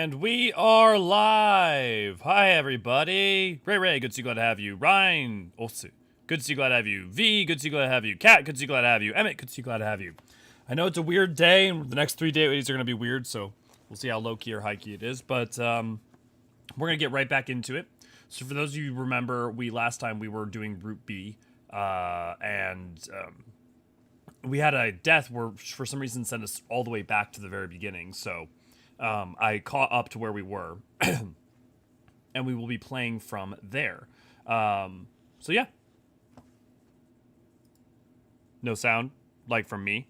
And we are live! Hi everybody! Ray, good to see you, glad to have you. Ryan, also, good to see you, glad to have you. V, good to see you, glad to have you. Kat, good to see you, glad to have you. Emmett, good to see you, glad to have you. I know it's a weird day, and the next 3 days are going to be weird, so we'll see how low-key or high-key it is, but we're going to get right back into it. So for those of you who remember, last time we were doing Route B, and we had a death where, for some reason, sent us all the way back to the very beginning, so I caught up to where we were, and we will be playing from there. So yeah. No sound, like from me,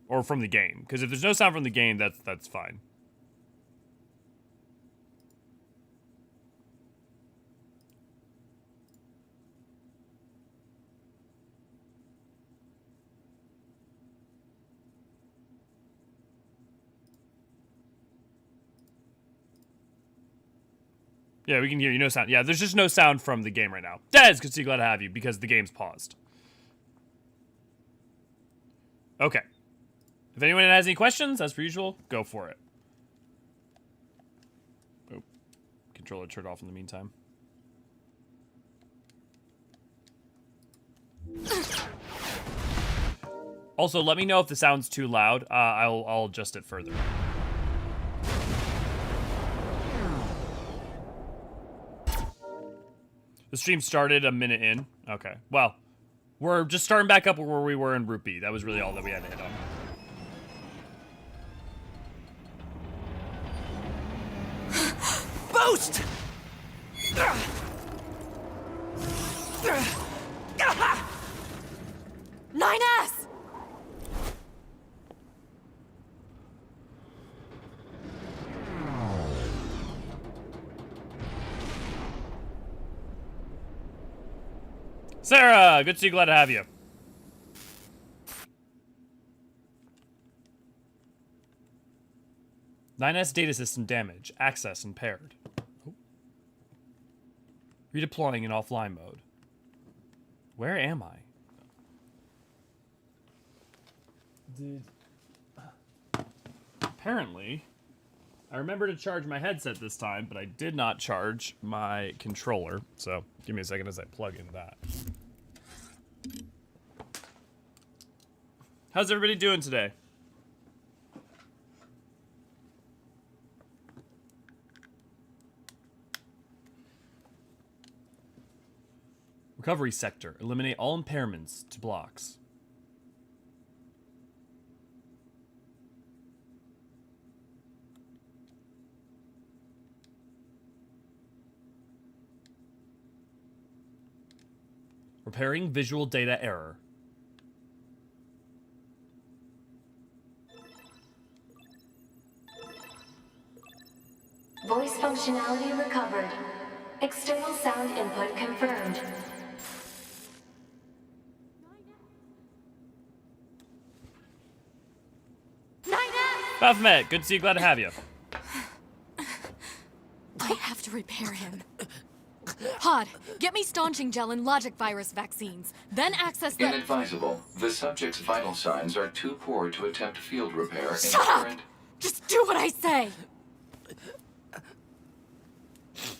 or from the game. Because if there's no sound from the game, that's fine. Yeah, we can hear you. No sound. Yeah, there's just no sound from the game right now. Des, good to see you, glad to have you, because the game's paused. Okay. If anyone has any questions, as per usual, go for it. Oh, controller turned off in the meantime. Also, let me know if the sound's too loud. I'll adjust it further. The stream started a minute in. Okay. Well, we're just starting back up where we were in Route B. That was really all that we had to hit on. Boost! 9S! Sarah, good to see you, glad to have you. "9S data system damage. Access impaired." Oh. Redeploying in offline mode. Where am I? Apparently, I remember to charge my headset this time, but I did not charge my controller. So, give me a second as I plug in that. How's everybody doing today? Recovery sector. Eliminate all impairments to blocks. Repairing visual data error. Voice functionality recovered. External sound input confirmed. Baphomet, good to see you, glad to have you. I have to repair him. Hod, get me staunching gel and logic virus vaccines. Then access the— Inadvisable. The subject's vital signs are too poor to attempt field repair. Shut up! Just do what I say!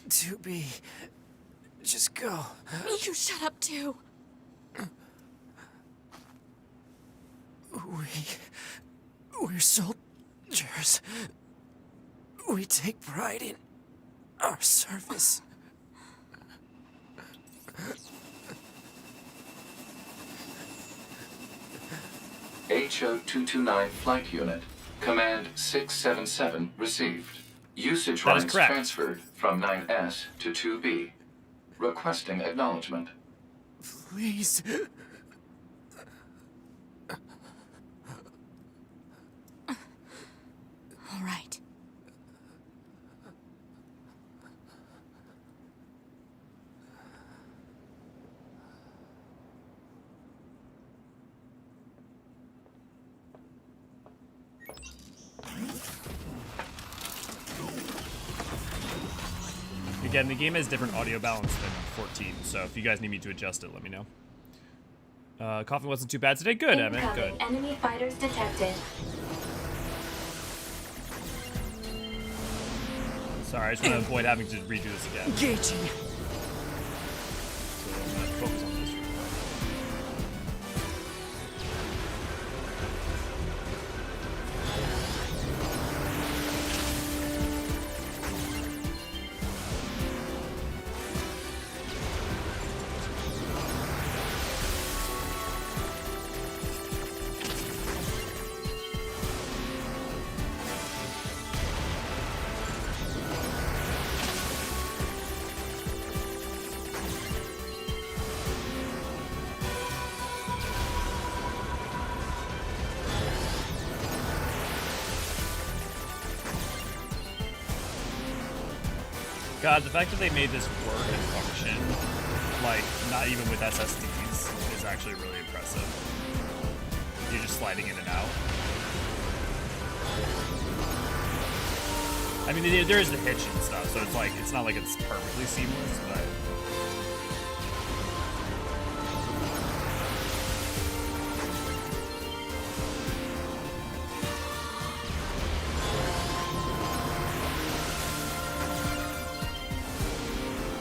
2B. Just go. You shut up too. We're soldiers. We take pride in our service. HO-229 Flight Unit. Command 677 received. Usage That is rights correct. transferred from 9S to 2B. Requesting acknowledgement. Please. All right. Again, the game has different audio balance than 14, so if you guys need me to adjust it, let me know. Coughing wasn't too bad today. Good, Emmett. Good. Enemy fighters detected. Sorry, I just want to avoid having to redo this again. Engaging. So I'm gonna focus on this real quick. God, the fact that they made this work and function, like, not even with SSDs, is actually really impressive. You're just sliding in and out. I mean, there is the hitch and stuff, so it's like, it's not like it's perfectly seamless, but...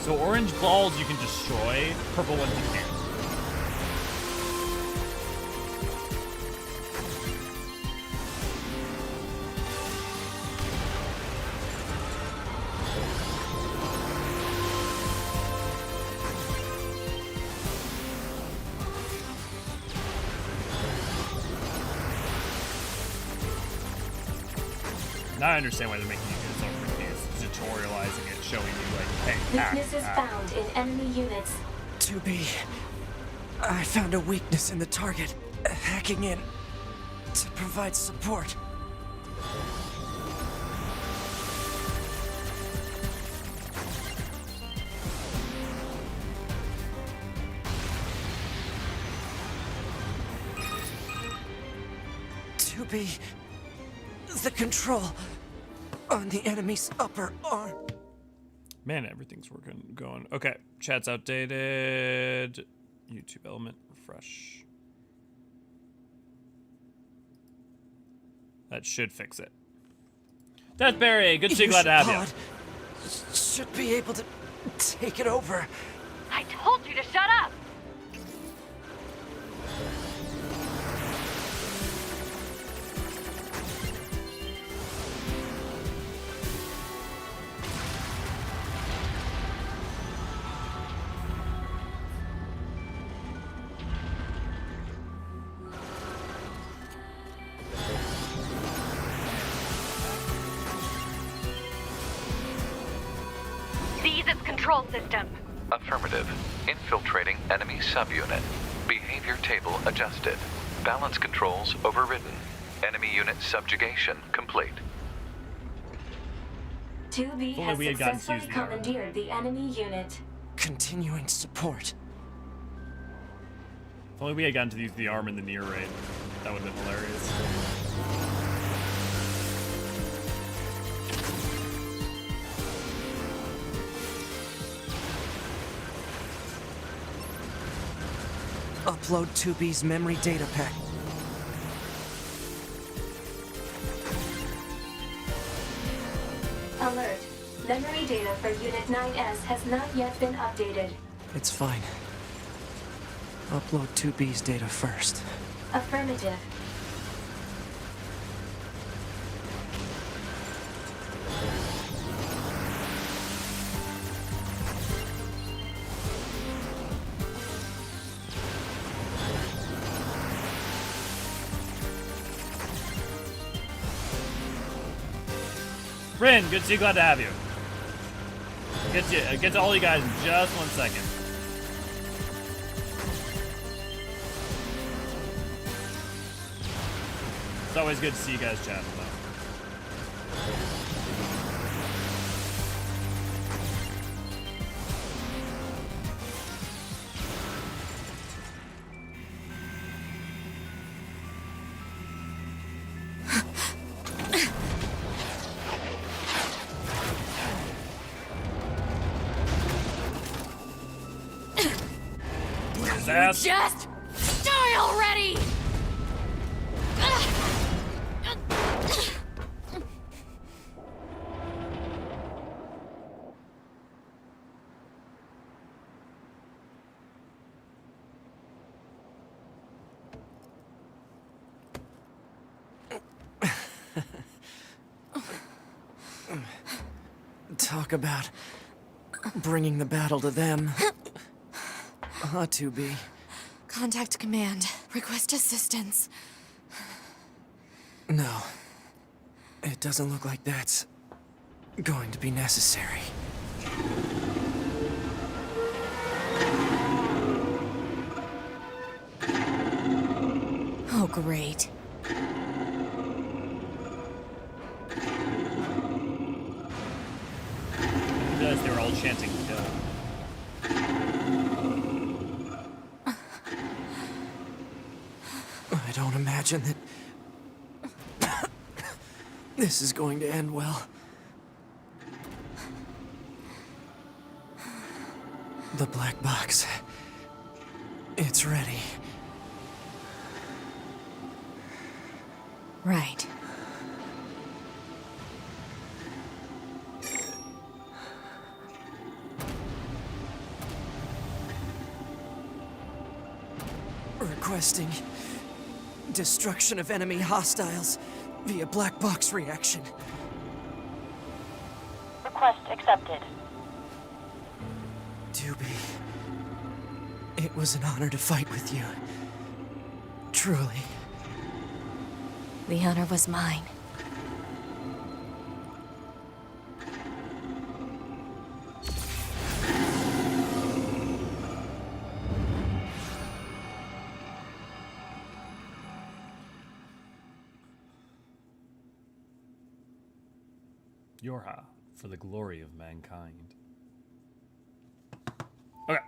So orange balls you can destroy, purple ones you can't. Now I understand why they're making you do this over again. It's tutorializing it, showing you like, hey, Weaknesses found in enemy units. 2B. I found a weakness in the target. Hacking in to provide support. The control on the enemy's upper arm. Man, everything's going. Okay, chat's outdated. YouTube element, refresh. That should fix it. Deathberry, good to see you, glad to have you. Should be able to take it over. I told you to shut up! Seize its control system. Affirmative. Infiltrating enemy subunit. Behavior table adjusted. Balance controls overridden. Enemy unit subjugation complete. 2B only has we had gotten to successfully use the armor. commandeered the enemy unit. Continuing support. If only we had gotten to use the arm in the Nier raid. That would have been hilarious. Upload 2B's memory data pack. Alert. Memory data for Unit 9S has not yet been updated. It's fine. Upload 2B's data first. Affirmative. Rin, good to see you, glad to have you. Get to all you guys in just 1 second. It's always good to see you guys chatting though. Ass. Just die already! Talk about bringing the battle to them. 2B. Contact command. Request assistance. No. It doesn't look like that's going to be necessary. Oh, great. I realized they were all chanting kill. I don't imagine that this is going to end well. The black box. It's ready. Right. Requesting destruction of enemy hostiles via black box reaction. Request accepted. 2B. It was an honor to fight with you. Truly. The honor was mine. Yorha, for the glory of mankind. Okay.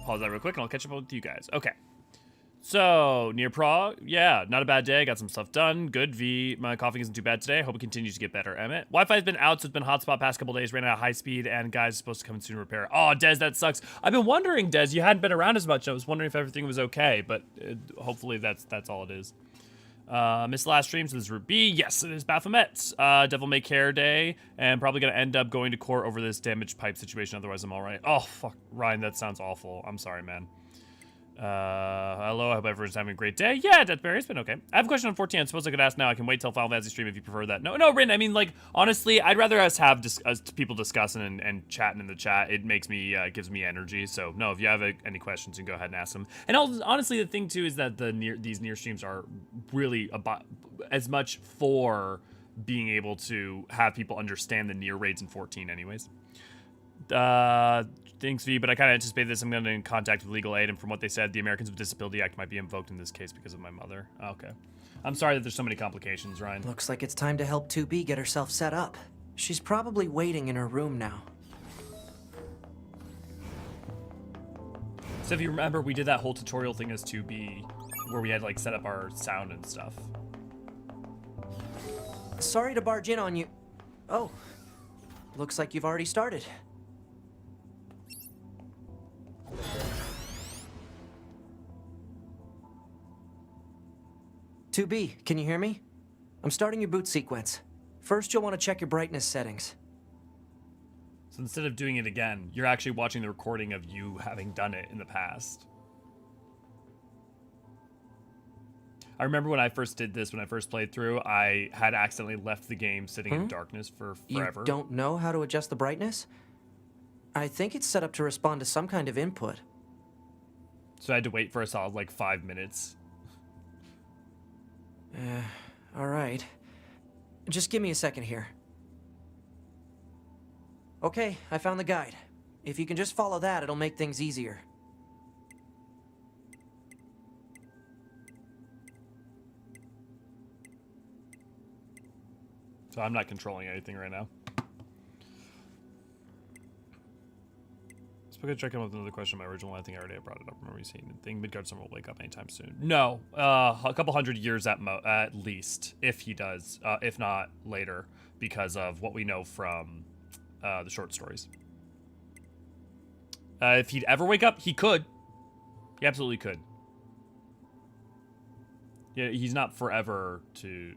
Pause that real quick and I'll catch up with you guys. Okay. So, Nier Prague, yeah, not a bad day. Got some stuff done. Good. V, my coughing isn't too bad today. I hope it continues to get better. Emmett. Wi-Fi's been out, so it's been hotspot past couple days. Ran out of high speed, and guys supposed to come in soon to repair. Oh, Des, that sucks. I've been wondering, Des, you hadn't been around as much. I was wondering if everything was okay, but hopefully that's all it is. Missed last stream, so this is Ruby. Yes, it is Baphomet. Devil May Care Day, and probably gonna end up going to court over this damaged pipe situation. Otherwise, I'm all right. Oh, fuck, Ryan, that sounds awful. I'm sorry, man. Hello, I hope everyone's having a great day. Yeah, Deathberry, it's been okay. I have a question on 14. I suppose I could ask now. I can wait till Final Fantasy stream if you prefer that. No, Rin, I mean, like, honestly, I'd rather us have people discussing and chatting in the chat. It makes me, gives me energy. So, no, if you have any questions, you can go ahead and ask them. And honestly, the thing, too, is that these Nier streams are really about as much for being able to have people understand the Nier raids in 14 anyways. Thanks, V, but I kind of anticipate this. I'm going to in contact with legal aid, and from what they said, the Americans with Disability Act might be invoked in this case because of my mother. Okay. I'm sorry that there's so many complications, Ryan. Looks like it's time to help 2B get herself set up. She's probably waiting in her room now. So if you remember, we did that whole tutorial thing as 2B, where we had, like, set up our sound and stuff. Sorry to barge in on you. Oh. Looks like you've already started. 2B, can you hear me? I'm starting your boot sequence. First, you'll want to check your brightness settings. So instead of doing it again, you're actually watching the recording of you having done it in the past. I remember when I first did this, when I first played through, I had accidentally left the game sitting in darkness for forever. You don't know how to adjust the brightness? I think it's set up to respond to some kind of input. So I had to wait for a solid, like, 5 minutes. All right. Just give me a second here. Okay, I found the guide. If you can just follow that, it'll make things easier. So I'm not controlling anything right now. Spoke to check in with another question. My original, I think I already brought it up. Remember you saying think Midgard Summer will wake up anytime soon? No, a couple hundred years at least, if he does, if not later, because of what we know from the short stories. If he'd ever wake up, he could. He absolutely could. Yeah, he's not forever to.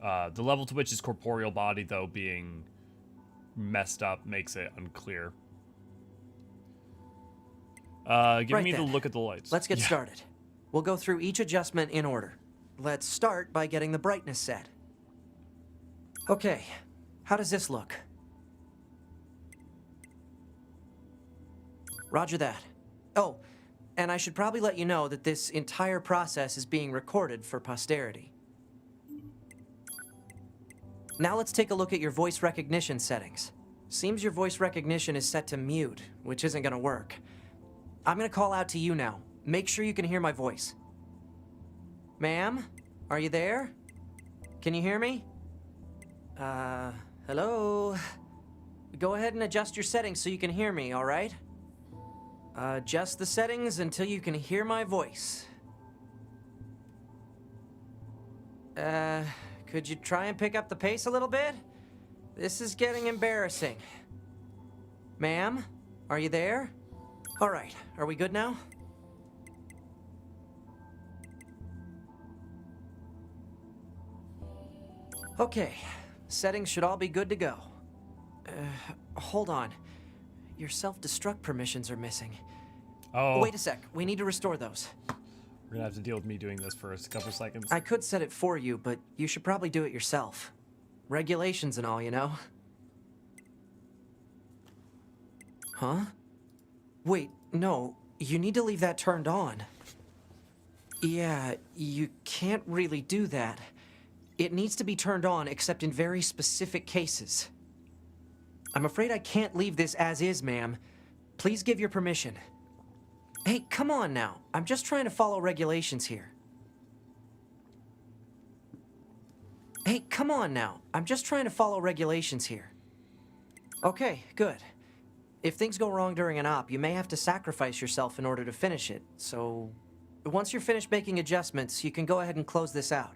The level to which his corporeal body, though, being messed up makes it unclear. Give me the look at the lights. Let's get started. We'll go through each adjustment in order. Let's start by getting the brightness set. Okay, how does this look? Roger that. Oh, and I should probably let you know that this entire process is being recorded for posterity. Now let's take a look at your voice recognition settings. Seems your voice recognition is set to mute, which isn't gonna work. I'm gonna call out to you now. Make sure you can hear my voice. Ma'am? Are you there? Can you hear me? Hello? Go ahead and adjust your settings so you can hear me, alright? Adjust the settings until you can hear my voice. Could you try and pick up the pace a little bit? This is getting embarrassing. Ma'am? Are you there? Alright, are we good now? Okay, settings should all be good to go. Hold on. Your self-destruct permissions are missing. Oh. Wait a sec, we need to restore those. We're gonna have to deal with me doing this for a couple seconds. I could set it for you, but you should probably do it yourself. Regulations and all, you know? Huh? Wait, no, you need to leave that turned on. Yeah, you can't really do that. It needs to be turned on except in very specific cases. I'm afraid I can't leave this as is, ma'am. Please give your permission. Hey, come on now. I'm just trying to follow regulations here. Hey, come on now. I'm just trying to follow regulations here. Okay, good. If things go wrong during an op, you may have to sacrifice yourself in order to finish it, so... Once you're finished making adjustments, you can go ahead and close this out.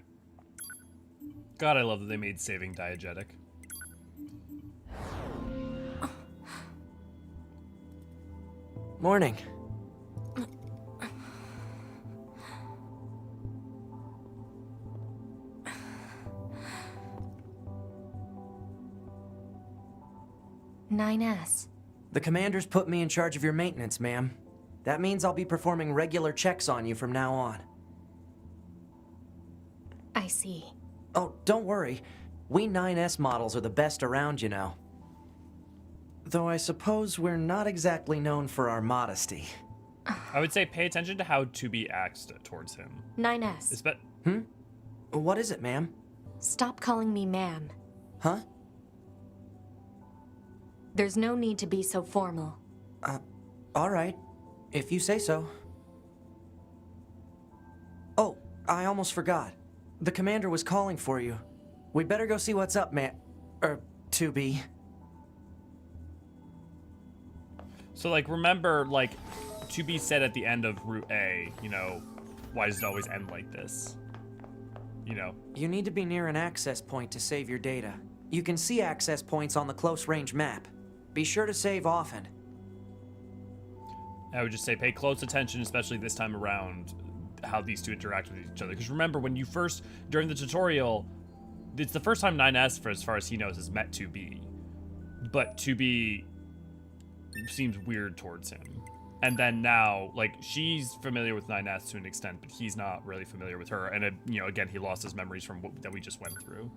God, I love that they made saving diegetic. Morning. (9S). The commander's put me in charge of your maintenance, ma'am. That means I'll be performing regular checks on you from now on. I see. Oh, don't worry. We 9S models are the best around, you know. Though I suppose we're not exactly known for our modesty. I would say pay attention to how 2B acts towards him. 9S. What is it, ma'am? Stop calling me ma'am. Huh? There's no need to be so formal. All right. If you say so. Oh, I almost forgot. The commander was calling for you. We'd better go see what's up, 2B. So, like, remember, like, 2B said at the end of Route A, you know, why does it always end like this? You know? You need to be near an access point to save your data. You can see access points on the close-range map. Be sure to save often. I would just say pay close attention, especially this time around, how these two interact with each other. Because remember, when you first, during the tutorial, it's the first time 9S, for as far as he knows, has met 2B. But 2B seems weird towards him. And then now, like, she's familiar with 9S to an extent, but he's not really familiar with her. And, you know, again, he lost his memories from what that we just went through.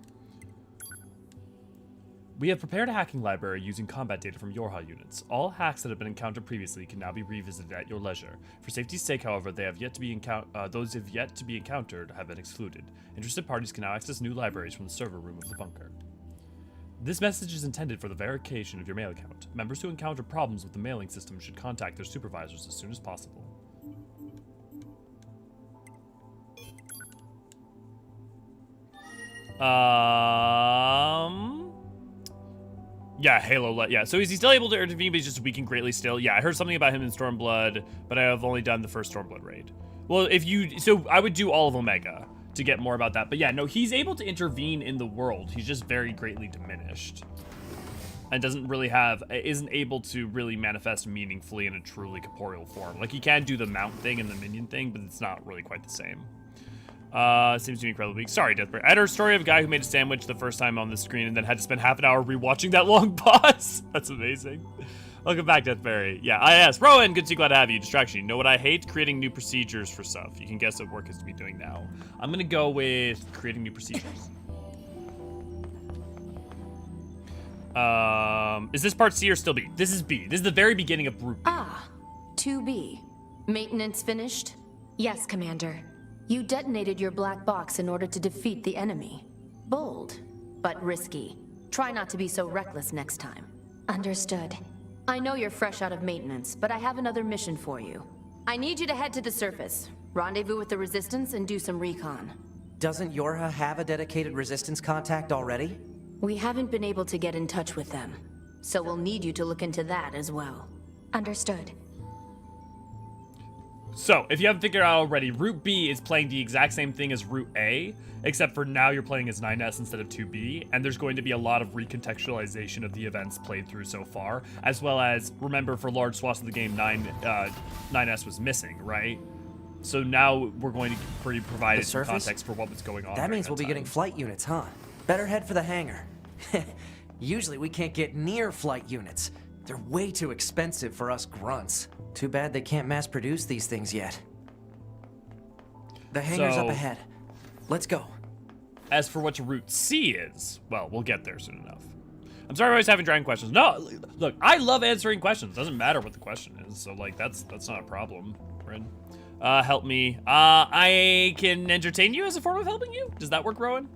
We have prepared a hacking library using combat data from Eorzean units. All hacks that have been encountered previously can now be revisited at your leisure. For safety's sake, however, those have yet to be encountered have been excluded. Interested parties can now access new libraries from the server room of the bunker. This message is intended for the verification of your mail account. Members who encounter problems with the mailing system should contact their supervisors as soon as possible. Yeah, Halo, yeah, so is he still able to intervene, but he's just weakened greatly still? Yeah, I heard something about him in Stormblood, but I have only done the first Stormblood raid. Well, so I would do all of Omega to get more about that. But yeah, no, he's able to intervene in the world. He's just very greatly diminished. And isn't able to really manifest meaningfully in a truly corporeal form. Like, he can do the mount thing and the minion thing, but it's not really quite the same. Seems to be incredibly weak. Sorry, Deathbreak. I heard a story of a guy who made a sandwich the first time on the screen and then had to spend half an hour rewatching that long pause. That's amazing. Welcome back, Deathberry. Yeah, IS. Rowan, good to see, glad to have you. Distraction. You know what I hate? Creating new procedures for stuff. You can guess what work is to be doing now. I'm gonna go with creating new procedures. Is this part C or still B? This is B. This is the very beginning of Route B. Ah, 2B. Maintenance finished? Yes, Commander. You detonated your black box in order to defeat the enemy. Bold, but risky. Try not to be so reckless next time. Understood. I know you're fresh out of maintenance, but I have another mission for you. I need you to head to the surface, rendezvous with the Resistance, and do some recon. Doesn't Yorha have a dedicated Resistance contact already? We haven't been able to get in touch with them, so we'll need you to look into that as well. Understood. So, if you haven't figured out already, Route B is playing the exact same thing as Route A, except for now you're playing as 9S instead of 2B, and there's going to be a lot of recontextualization of the events played through so far, as well as, remember, for large swaths of the game, 9S was missing, right? So now we're going to provide some context for what was going on. That means we'll be getting flight units, huh? Better head for the hangar. Usually we can't get near flight units. They're way too expensive for us grunts. Too bad they can't mass produce these things yet. The hangar's up ahead. Let's go. As for what Route C is, well, we'll get there soon enough. I'm sorry I was having dragon questions. No, look, I love answering questions. Doesn't matter what the question is. So, like, that's not a problem, Ren. Help me. I can entertain you as a form of helping you? Does that work, Rowan?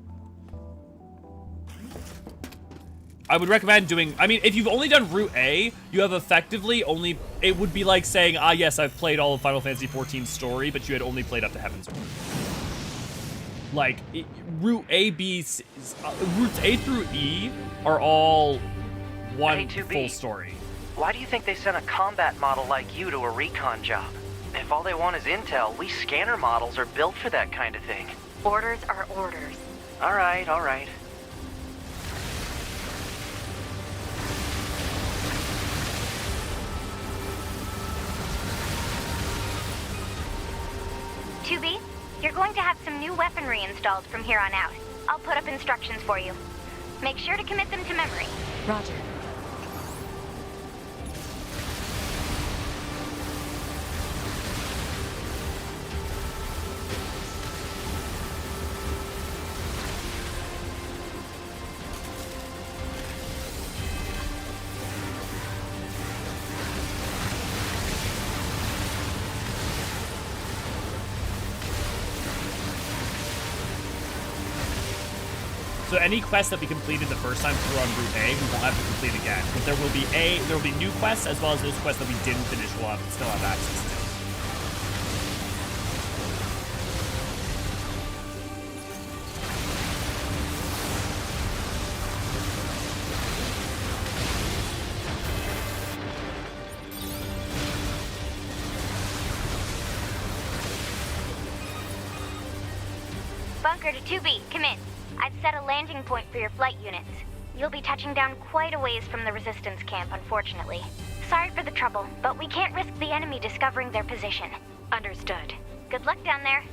I would recommend doing, I mean, if you've only done Route A, you have effectively only, it would be like saying, yes, I've played all of Final Fantasy XIV's story, but you had only played up to Heaven's Word. Like, Route A, B, Routes A through E are all one full story. Why do you think they sent a combat model like you to a recon job? If all they want is intel, we scanner models are built for that kind of thing. Orders are orders. All right, all right. You're going to have some new weaponry installed from here on out. I'll put up instructions for you. Make sure to commit them to memory. Roger. So any quest that we completed the first time through on Route A, we won't have to complete again. But there will be new quests as well as those quests that we didn't finish. We'll still have access to. Bunker to 2B, come in. I've set a landing point for your flight units. You'll be touching down quite a ways from the Resistance camp, unfortunately. Sorry for the trouble, but we can't risk the enemy discovering their position. Understood. Good luck down there.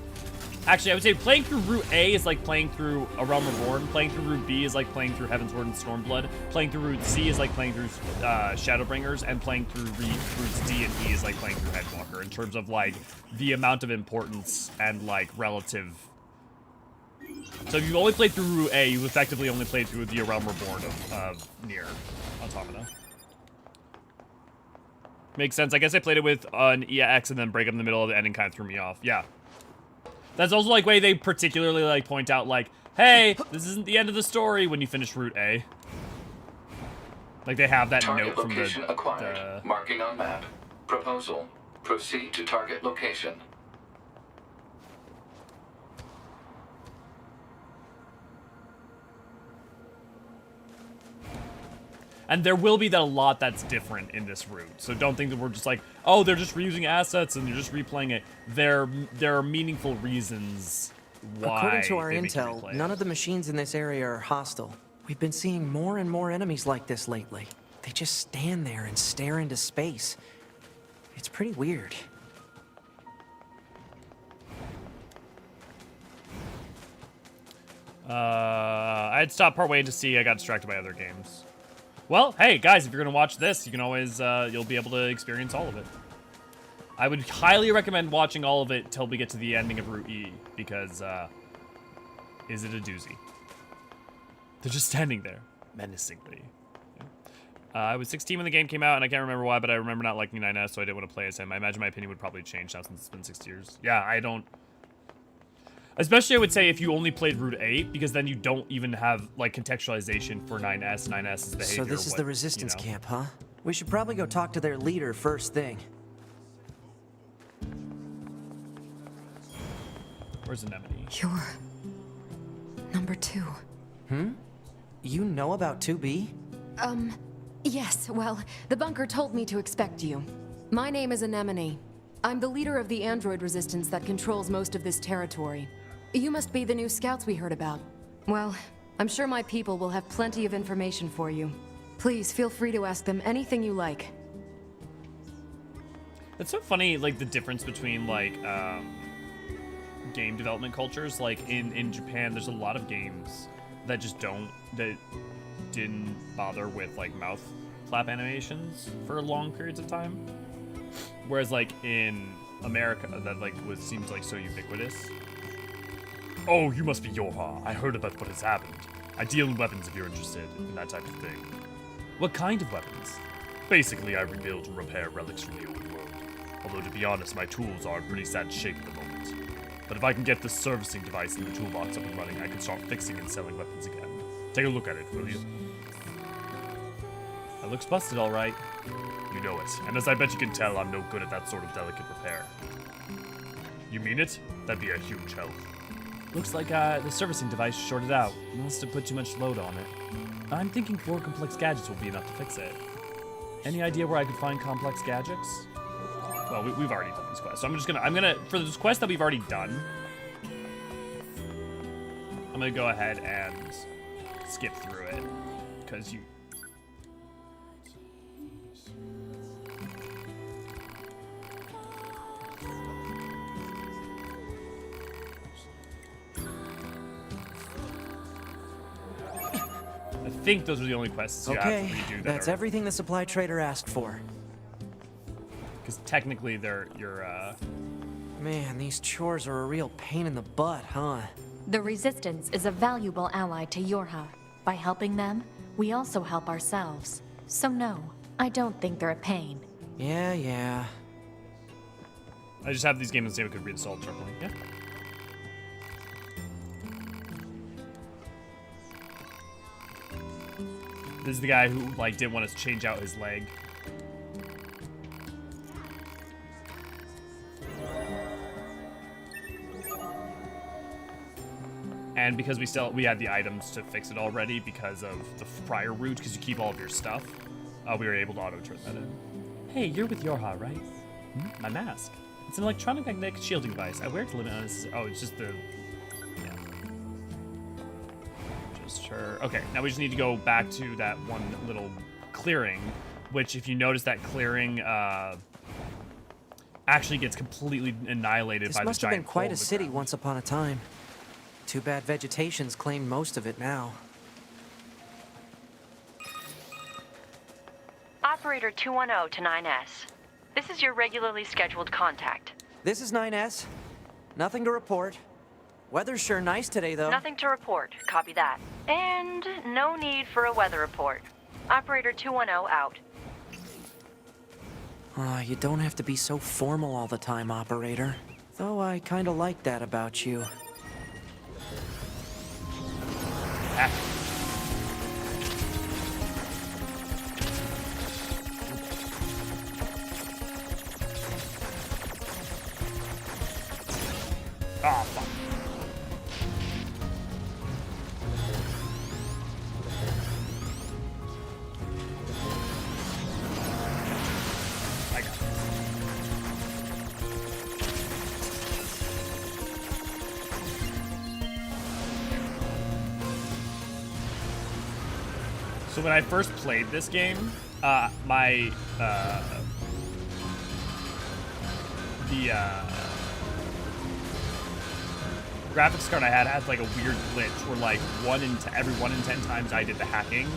Actually, I would say playing through Route A is like playing through A Realm Reborn. Playing through Route B is like playing through Heaven's Word and Stormblood. Playing through Route C is like playing through Shadowbringers. And playing through Routes D and E is like playing through Headwalker in terms of like the amount of importance and like relative. So if you've only played through Route A, you've effectively only played through the Realm Reborn of Nier Automata. Makes sense. I guess I played it with an EX and then break up in the middle of the ending kind of threw me off. Yeah. That's also like way they particularly like point out like, hey, this isn't the end of the story when you finish Route A. Like they have that Target note from location acquired. Marking on map. Proposal. Proceed to target location. And there will be a lot that's different in this route. So don't think that we're just like, oh, they're just reusing assets and you're just replaying it. There are meaningful reasons why. According to our they make you intel, replay none it. of the machines in this area are hostile. We've been seeing more and more enemies like this lately. They just stand there and stare into space. It's pretty weird. I had stopped partway into C. I got distracted by other games. Well, hey, guys, if you're going to watch this, you can always, you'll be able to experience all of it. I would highly recommend watching all of it till we get to the ending of Route E, because, is it a doozy? They're just standing there, menacingly. I was 16 when the game came out, and I can't remember why, but I remember not liking 9S, so I didn't want to play as him. I imagine my opinion would probably change now since it's been 6 years. Yeah, I don't... Especially, I would say, if you only played Route 8, because then you don't even have, like, contextualization for 9S. 9S's behavior. So this is the resistance camp, huh? We should probably go talk to their leader first thing. Where's Anemone? You're... number 2. You know about 2B? Yes, well, the bunker told me to expect you. My name is Anemone. I'm the leader of the android resistance that controls most of this territory. You must be the new scouts we heard about. Well, I'm sure my people will have plenty of information for you. Please feel free to ask them anything you like. It's so funny, like, the difference between, like, game development cultures. Like, in Japan, there's a lot of games that just didn't bother with, like, mouth flap animations for long periods of time. Whereas, like, in America, that, like, seems, like, so ubiquitous. Oh, you must be Yorha. I heard about what has happened. I deal in weapons if you're interested in that type of thing. What kind of weapons? Basically, I rebuild and repair relics from the old world. Although, to be honest, my tools are in pretty sad shape at the moment. But if I can get the servicing device in the toolbox up and running, I can start fixing and selling weapons again. Take a look at it, will you? That looks busted, all right. You know it. And as I bet you can tell, I'm no good at that sort of delicate repair. You mean it? That'd be a huge help. Looks like the servicing device shorted out. Must have put too much load on it. I'm thinking 4 complex gadgets will be enough to fix it. Any idea where I could find complex gadgets? Well, we've already done these quests, so I'm gonna, for this quest that we've already done, I'm gonna go ahead and skip through it, because you... I think those are the only quests you have to redo. That's everything the supply trader asked for. Because technically they're Man, these chores are a real pain in the butt, huh? The Resistance is a valuable ally to Yorha. By helping them, we also help ourselves. So no, I don't think they're a pain. Yeah. I just have these games and see if I could read the Soul Circling. Yeah. This is the guy who, like, didn't want to change out his leg. And because we had the items to fix it already because of the prior route, because you keep all of your stuff, we were able to auto-turn that in. Hey, you're with Yorha, right? My mask. It's an electronic magnetic shielding device. I wear it to limit unnecessary... Oh, it's just the... Yeah. Just her... Okay, now we just need to go back to that one little clearing, which, if you notice, that clearing actually gets completely annihilated by the giant hole in the ground. This must have been quite a city once upon a time. Too bad vegetation's claimed most of it now. Operator 210 to 9S. This is your regularly scheduled contact. This is 9S. Nothing to report. Weather's sure nice today, though. Nothing to report. Copy that. And no need for a weather report. Operator 210 out. You don't have to be so formal all the time, Operator. Though I kinda like that about you. Oh, fuck. I got it. So when I first played this game, my graphics card I had like a weird glitch where, like, every 1 in 10 times I did the hacking,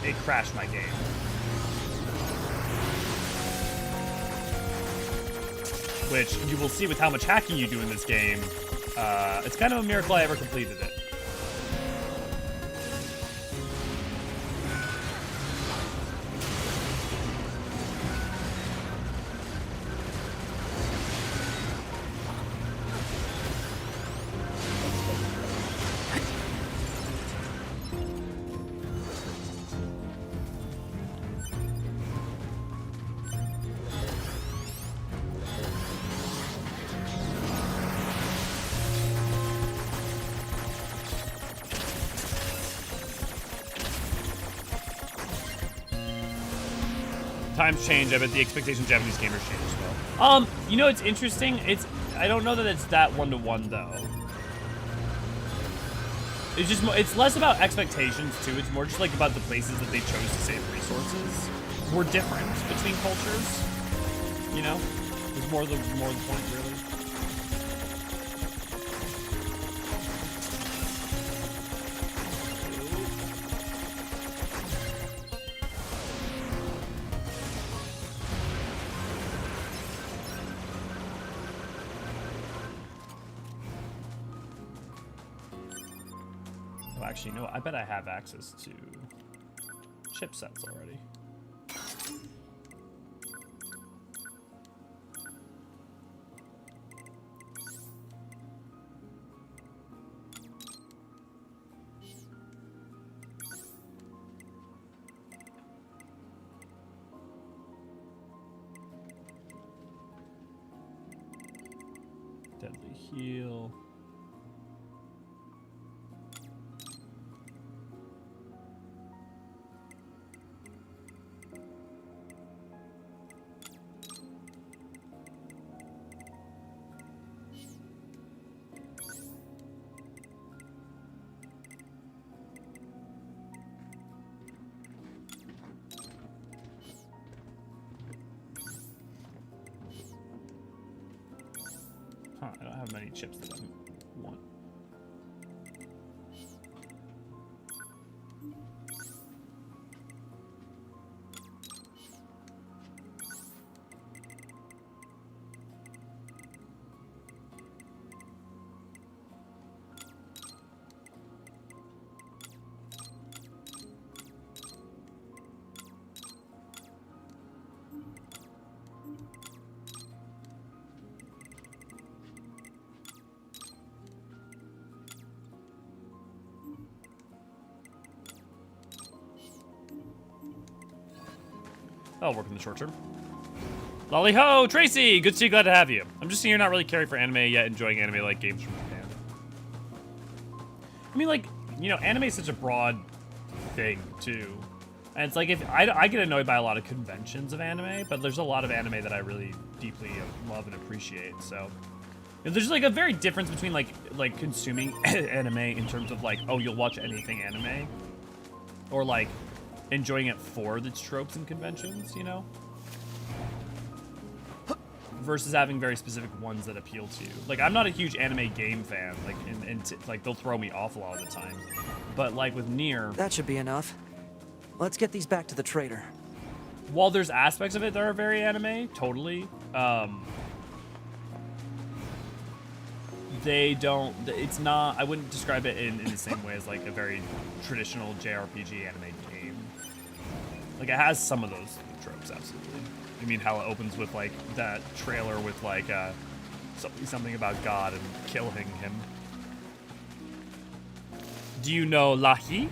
it crashed my game. Which you will see with how much hacking you do in this game. It's kind of a miracle I ever completed it. times change, I bet the expectations of Japanese gamers change as well. You know, it's interesting. I don't know that it's that one-to-one though. It's just it's less about expectations too. It's more just like about the places that they chose to save resources were different between cultures. You know, it's more the point really. Actually, no, I bet I have access to chipsets already. Deadly heal. Huh, I don't have many chips that I want. I'll work in the short term. Lolly ho, Tracy! Good to see you, glad to have you. I'm just seeing you're not really caring for anime yet, enjoying anime like games from Japan. I mean, like, you know, anime is such a broad thing, too. And it's like, if I get annoyed by a lot of conventions of anime, but there's a lot of anime that I really deeply love and appreciate, so. And there's like a very difference between like consuming anime in terms of like, oh, you'll watch anything anime, or like, enjoying it for its tropes and conventions, you know? Versus having very specific ones that appeal to you. Like, I'm not a huge anime game fan, like, and like, they'll throw me off a lot of the time. But, like, with Nier... That should be enough. Let's get these back to the trader. While there's aspects of it that are very anime, totally, they don't... It's not... I wouldn't describe it in the same way as, like, a very traditional JRPG anime game. Like, it has some of those tropes, absolutely. I mean, how it opens with, like, that trailer with, like, something about God and killing him. Do you know Lahi?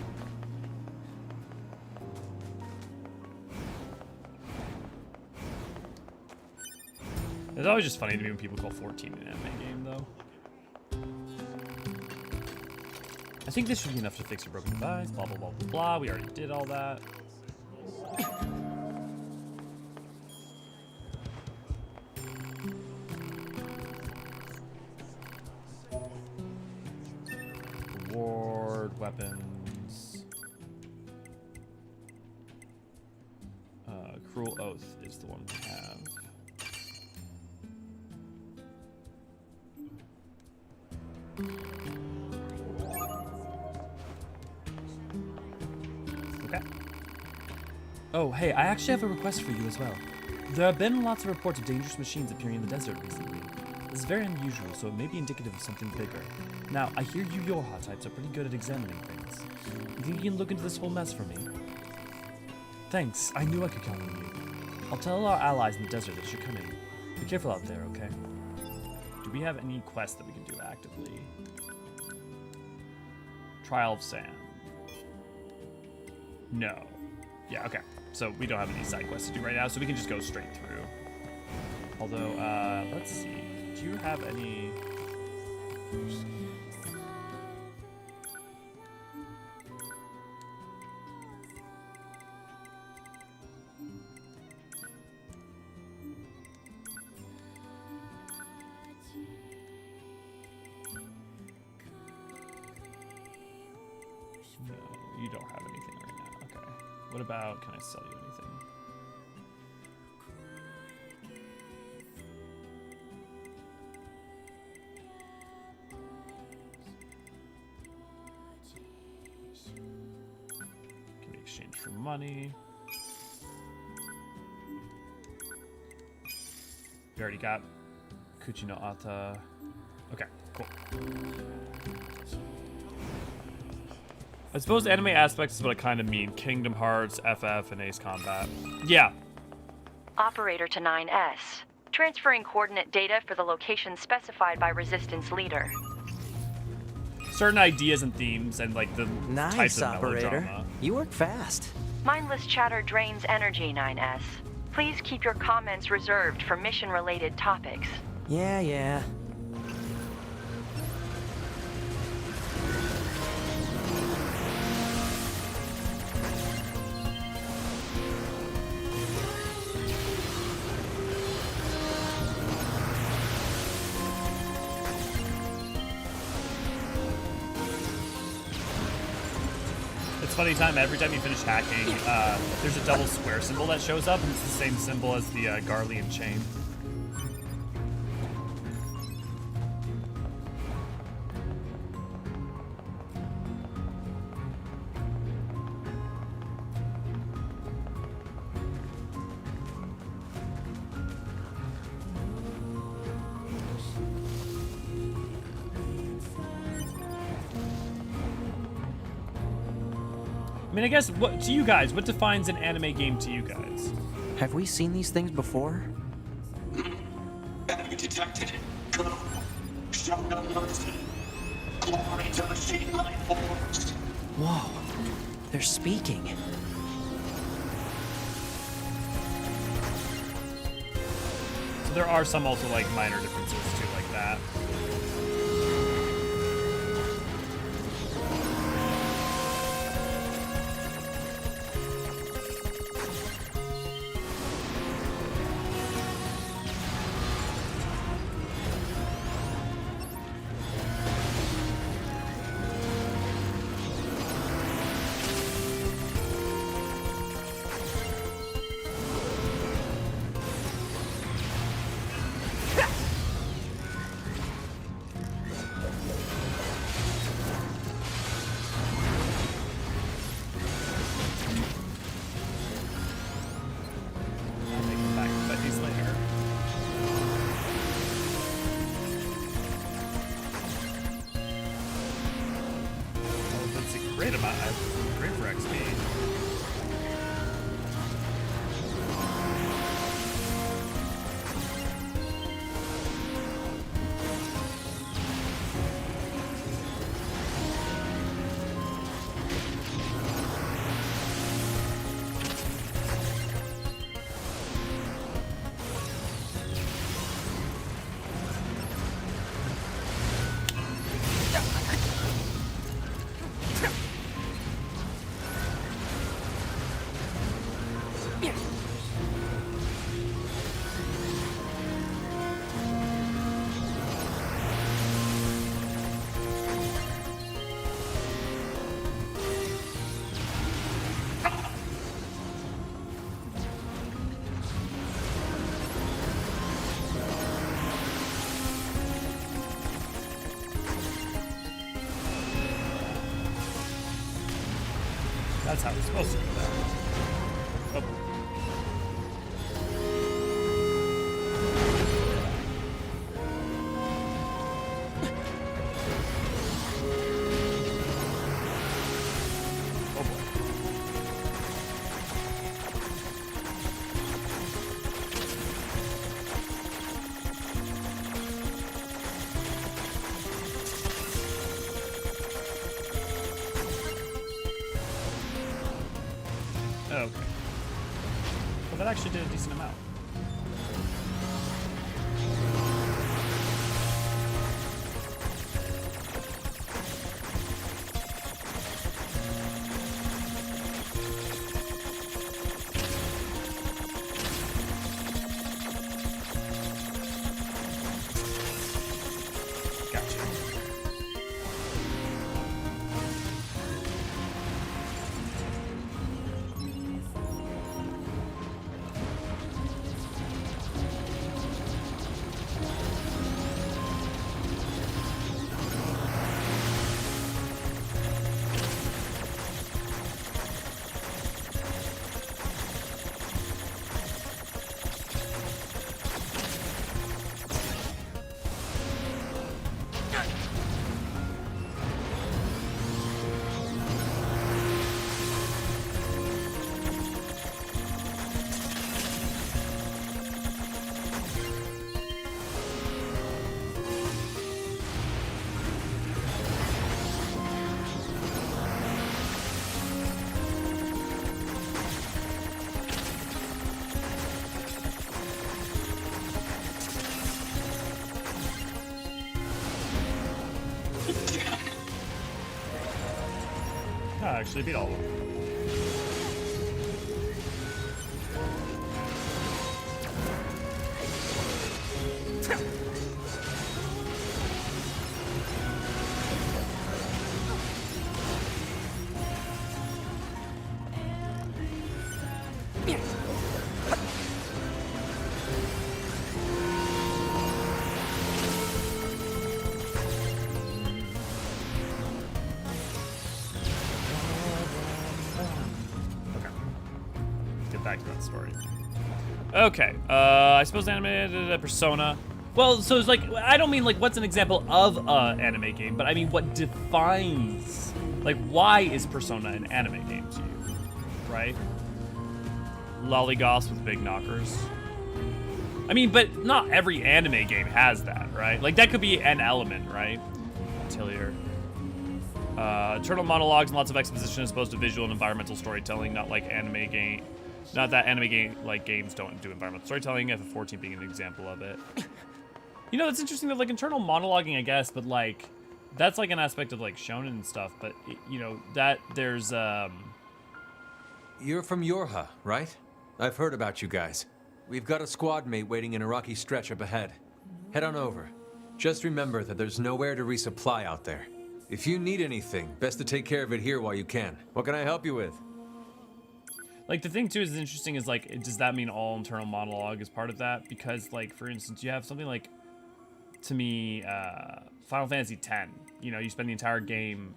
It's always just funny to me when people call 14 an anime game, though. I think this should be enough to fix your broken device, blah, blah, blah, blah, blah. We already did all that. Reward, weapons. Cruel Oath is the one we have. Okay. Oh, hey, I actually have a request for you as well. There have been lots of reports of dangerous machines appearing in the desert recently. This is very unusual, so it may be indicative of something bigger. Now, I hear you Yorha types are pretty good at examining things. You think you can look into this whole mess for me? Thanks, I knew I could count on you. I'll tell our allies in the desert that you're coming. Be careful out there, okay? Do we have any quests that we can do actively? Trial of Sand. No. Yeah, okay. So we don't have any side quests to do right now, so we can just go straight through. Although, let's see. Do you have any... What about, can I sell you anything? Can be exchanged for money. We already got Kuchi no Ata. Okay, cool. I suppose anime aspects is what I kind of mean. Kingdom Hearts, FF, and Ace Combat. Yeah. Operator to 9S. Transferring coordinate data for the location specified by Resistance leader. Certain ideas and themes and like the Nice, types of operator. melodrama. You work fast. Mindless chatter drains energy, 9S. Please keep your comments reserved for mission-related topics. Yeah. Funny time, every time you finish hacking, there's a double square symbol that shows up, and it's the same symbol as the Garlean chain. I mean, I guess, what to you guys, what defines an anime game to you guys? Have we seen these things before? Enemy detected. Go. Show no mercy. Glory to the machine life forms. Whoa. They're speaking. So there are some also, like, minor differences, too, like that. That's how it's supposed to go down. Oh. Oh boy. Okay. Well, that actually did a decent amount. Gotcha. actually beat all of them. Back to that story. Okay, I suppose animated Persona. Well, so it's like, I don't mean like what's an example of an anime game, but I mean what defines, like why is Persona an anime game to you, right? Lollygoss with big knockers. I mean, but not every anime game has that, right? Like that could be an element, right? Atelier. Eternal monologues and lots of exposition as opposed to visual and environmental storytelling, not like anime game. Not that anime game like games don't do environmental storytelling, FF14 being an example of it. You know, it's interesting that like internal monologuing, I guess, but like that's like an aspect of like shonen and stuff, but it, you know, that there's You're from Yorha, right? I've heard about you guys. We've got a squad mate waiting in a rocky stretch up ahead. Head on over. Just remember that there's nowhere to resupply out there. If you need anything, best to take care of it here while you can. What can I help you with? Like the thing too is interesting is like, does that mean all internal monologue is part of that? Because like, for instance, you have something like, to me, Final Fantasy X, you know, you spend the entire game,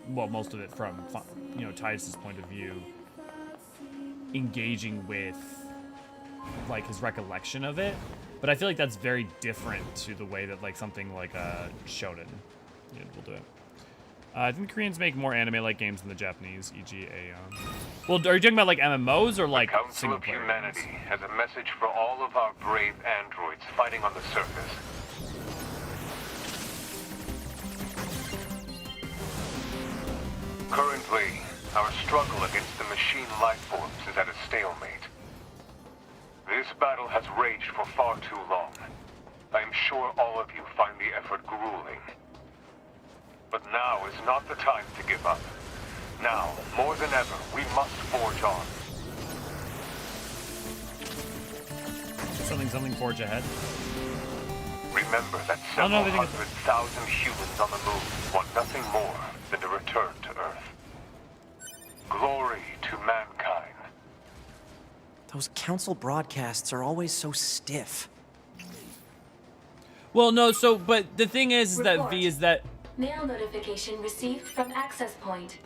well, most of it from, you know, Tidus' point of view, engaging with like his recollection of it. But I feel like that's very different to the way that like something like Shonen will do it. I think the Koreans make more anime-like games than the Japanese, e.g. Aeon. Well, are you talking about like MMOs or like single player games? The Council of Humanity has a message for all of our brave androids fighting on the surface. Currently, our struggle against the machine life forms is at a stalemate. This battle has raged for far too long. I am sure all of you find the effort grueling. But now is not the time to give up. Now, more than ever, we must forge on. Something forge ahead. Remember that several 100,000 humans on the moon want nothing more than to return to Earth. Glory to mankind. Those council broadcasts are always so stiff. Well, no, so, but the thing is that V is that... Mail notification received from access point.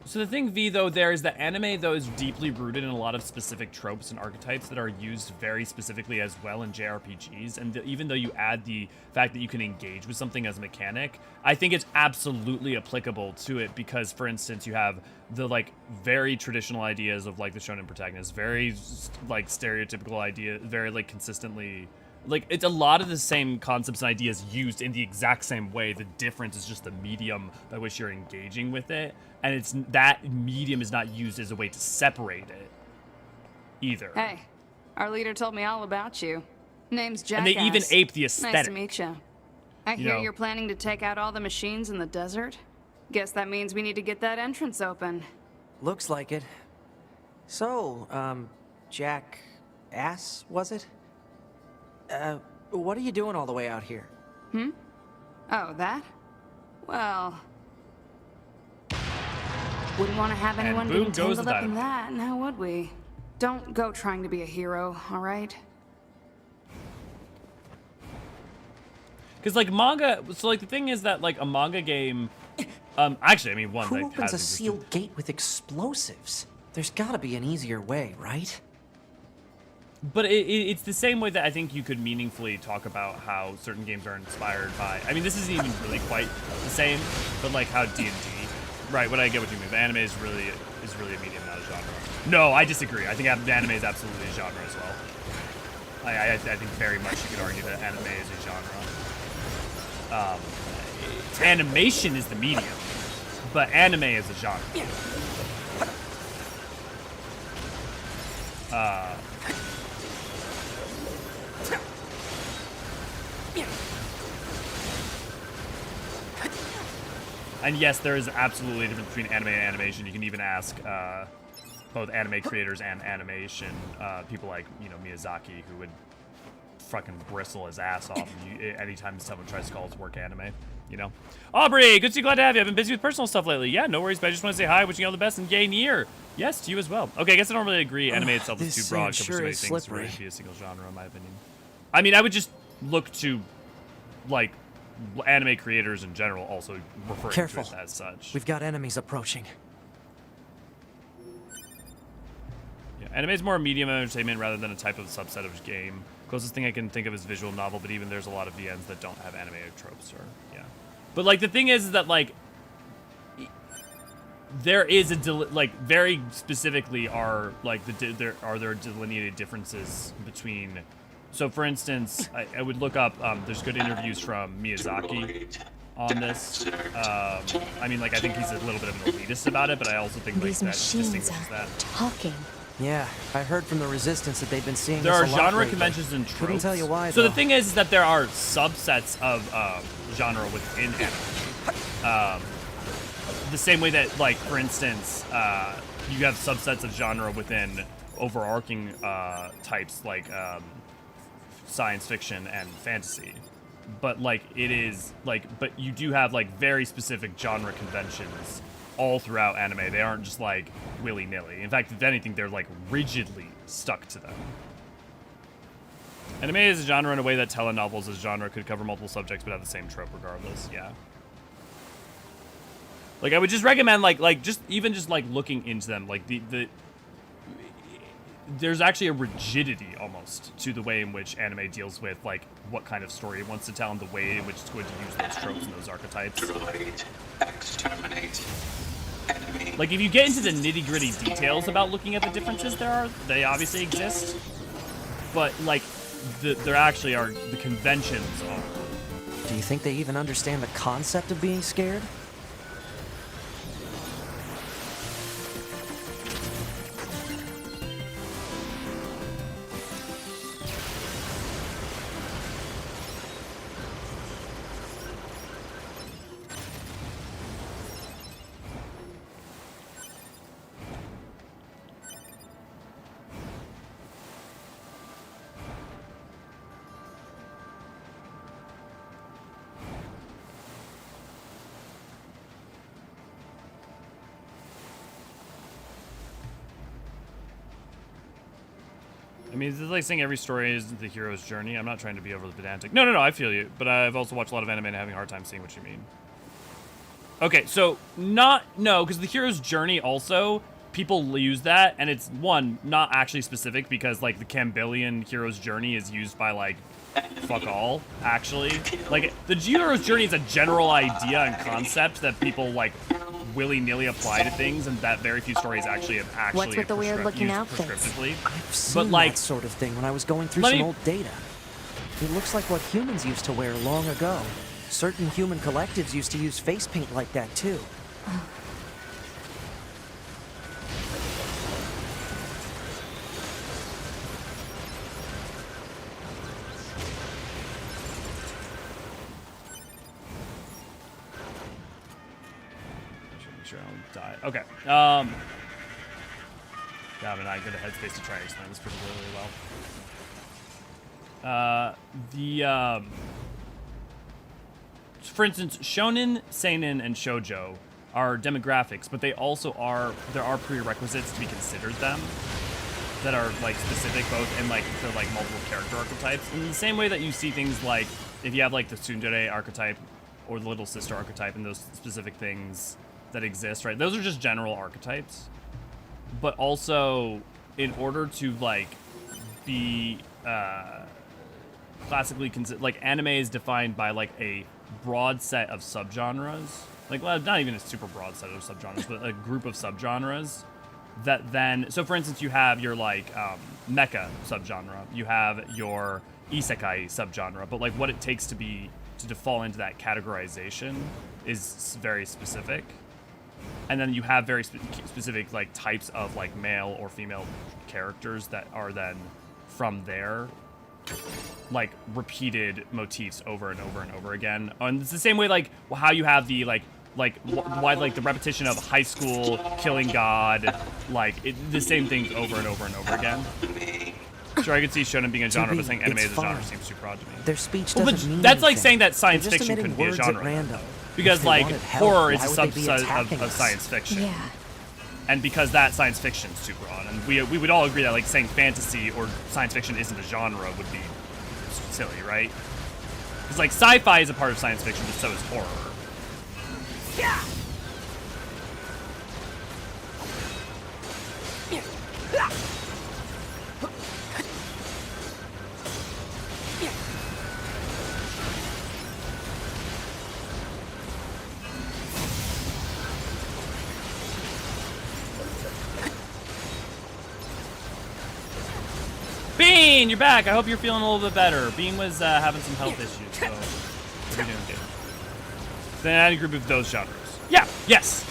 So the thing, V, though, there is that anime, though, is deeply rooted in a lot of specific tropes and archetypes that are used very specifically as well in JRPGs. And even though you add the fact that you can engage with something as a mechanic, I think it's absolutely applicable to it because, for instance, you have the, like, very traditional ideas of, like, the shonen protagonist, very, like, stereotypical idea, very, like, consistently... Like, it's a lot of the same concepts and ideas used in the exact same way. The difference is just the medium by which you're engaging with it. And it's that medium is not used as a way to separate it either. Hey, our leader told me all about you. Name's Jackass. And they even ape the aesthetic. Nice to meet you. I hear you're planning to take out all the machines in the desert. Guess that means we need to get that entrance open. Looks like it. So, Jackass, was it? What are you doing all the way out here? Oh, that? Well... Wouldn't want to have anyone getting tangled up in that, now would we? Don't go trying to be a hero, alright? Because, like, manga... So, like, the thing is that, like, a manga game... actually, I mean, one Who that opens has a sealed gate with explosives? There's gotta be an easier way, right? But it's the same way that I think you could meaningfully talk about how certain games are inspired by... I mean, this isn't even really quite the same, but, like, how D&D... Right, what I get what you mean. The anime is really a medium, not a genre. No, I disagree. I think anime is absolutely a genre as well. I think very much you could argue that anime is a genre. Animation is the medium, but anime is a genre. And yes, there is absolutely a difference between anime and animation. You can even ask both anime creators and animation people like, you know, Miyazaki, who would fucking bristle his ass off anytime someone tries to call his work anime, you know? Aubrey, good to see you, glad to have you. I've been busy with personal stuff lately. Yeah, no worries, but I just want to say hi, wishing you all the best, and yay, Nier. Yes, to you as well. Okay, I guess I don't really agree. Anime itself is too broad, covers too many things to really be a single genre, in my opinion. I mean, I would just look to, like, anime creators in general also referring to it as such. We've got enemies approaching. Yeah, anime is more a medium of entertainment rather than a type of subset of game. Closest thing I can think of is visual novel, but even there's a lot of VNs that don't have anime tropes, or yeah. But like the thing is that like there is a like very specifically are like there are delineated differences between. So for instance, I would look up. There's good interviews from Miyazaki on this. I mean, like I think he's a little bit of an elitist about it, but I also think like These that machines distinguishes are that. talking. Yeah, I heard from the Resistance that they've been seeing There this are a lot genre lately. conventions and tropes. Couldn't tell you why, So though. the thing is that there are subsets of genre within anime. The same way that, like, for instance, you have subsets of genre within overarching types like science fiction and fantasy. But like it is like, but you do have like very specific genre conventions all throughout anime. They aren't just like willy-nilly. In fact, if anything, they're like rigidly stuck to them. Anime is a genre in a way that telenovels as genre could cover multiple subjects but have the same trope regardless. Yeah. Like I would just recommend like just looking into them. Like there's actually a rigidity almost to the way in which anime deals with like what kind of story it wants to tell and the way in which it's going to use those tropes and those archetypes. Exterminate. Enemy. Like if you get into the nitty-gritty details about looking at the differences they obviously exist, but like there actually are the conventions of. Do you think they even understand the concept of being scared? I mean, this is like saying every story is the hero's journey. I'm not trying to be overly pedantic. No, I feel you. But I've also watched a lot of anime and having a hard time seeing what you mean. Okay, so no, because the hero's journey also, people use that, and it's, one, not actually specific, because, like, the Campbellian hero's journey is used by, like, fuck all, actually. Like, the hero's journey is a general idea and concept that people, like, willy-nilly apply to things, and that very few stories actually have actually What's with the weird-looking used outfits? prescriptively. I've seen like, that sort of thing when I was going through let some me- old data. It looks like what humans used to wear long ago. Certain human collectives used to use face paint like that, too. Make sure I don't die. Okay. Yeah, I'm not in good headspace to try and explain this particularly well. For instance, shonen, seinen, and shoujo are demographics, but they also there are prerequisites to be considered them that are like specific both in like the like multiple character archetypes. In the same way that you see things like if you have like the tsundere archetype or the little sister archetype and those specific things that exist, right? Those are just general archetypes. But also, in order to like be classically considered, like anime is defined by like a broad set of subgenres, like well, not even a super broad set of subgenres, but a group of subgenres that then. So, for instance, you have your like mecha subgenre, you have your isekai subgenre, but like what it takes to fall into that categorization is very specific. And then you have very specific like types of like male or female characters that are then from there like repeated motifs over and over and over again. And it's the same way like how you have the like Like, why, like, the repetition of high school, killing God, like, the same things over and over and over again. Sure, I could see shonen being a genre, but saying anime is a genre seems too broad to me. Their speech Well, doesn't mean that's like anything. saying that science They're just fiction emitting couldn't be a words at genre. random. Because, If they like, wanted help, horror is why a would they be subset attacking of us? science fiction. Yeah. And because that science fiction's too broad. And we would all agree that, like, saying fantasy or science fiction isn't a genre would be silly, right? Because, like, sci-fi is a part of science fiction, but so is horror. Yeah. Bean, you're back. I hope you're feeling a little bit better. Bean was having some health issues, so we're doing good. Then add a group of those genres. Yeah, yes.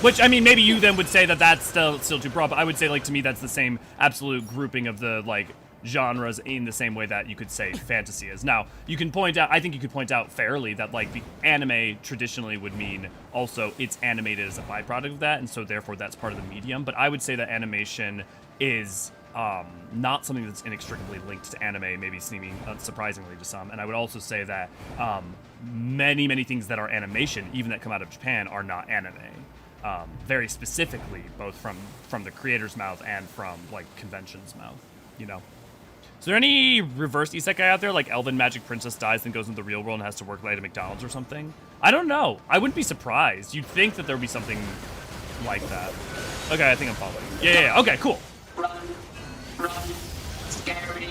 Which, I mean, maybe you then would say that that's still too broad, but I would say, like, to me, that's the same absolute grouping of the, like, genres in the same way that you could say fantasy is. Now, you can point out, I think you could point out fairly that, like, the anime traditionally would mean also it's animated as a byproduct of that, and so therefore that's part of the medium. But I would say that animation is not something that's inextricably linked to anime, maybe seeming unsurprisingly to some. And I would also say that many things that are animation, even that come out of Japan, are not anime. Very specifically, both from the creator's mouth and from, like, convention's mouth, you know? Is there any reverse isekai out there, like Elven Magic Princess dies and goes into the real world and has to work late at McDonald's or something? I don't know. I wouldn't be surprised. You'd think that there would be something like that. Okay, I think I'm following. Yeah. Okay, cool. Run. Scary.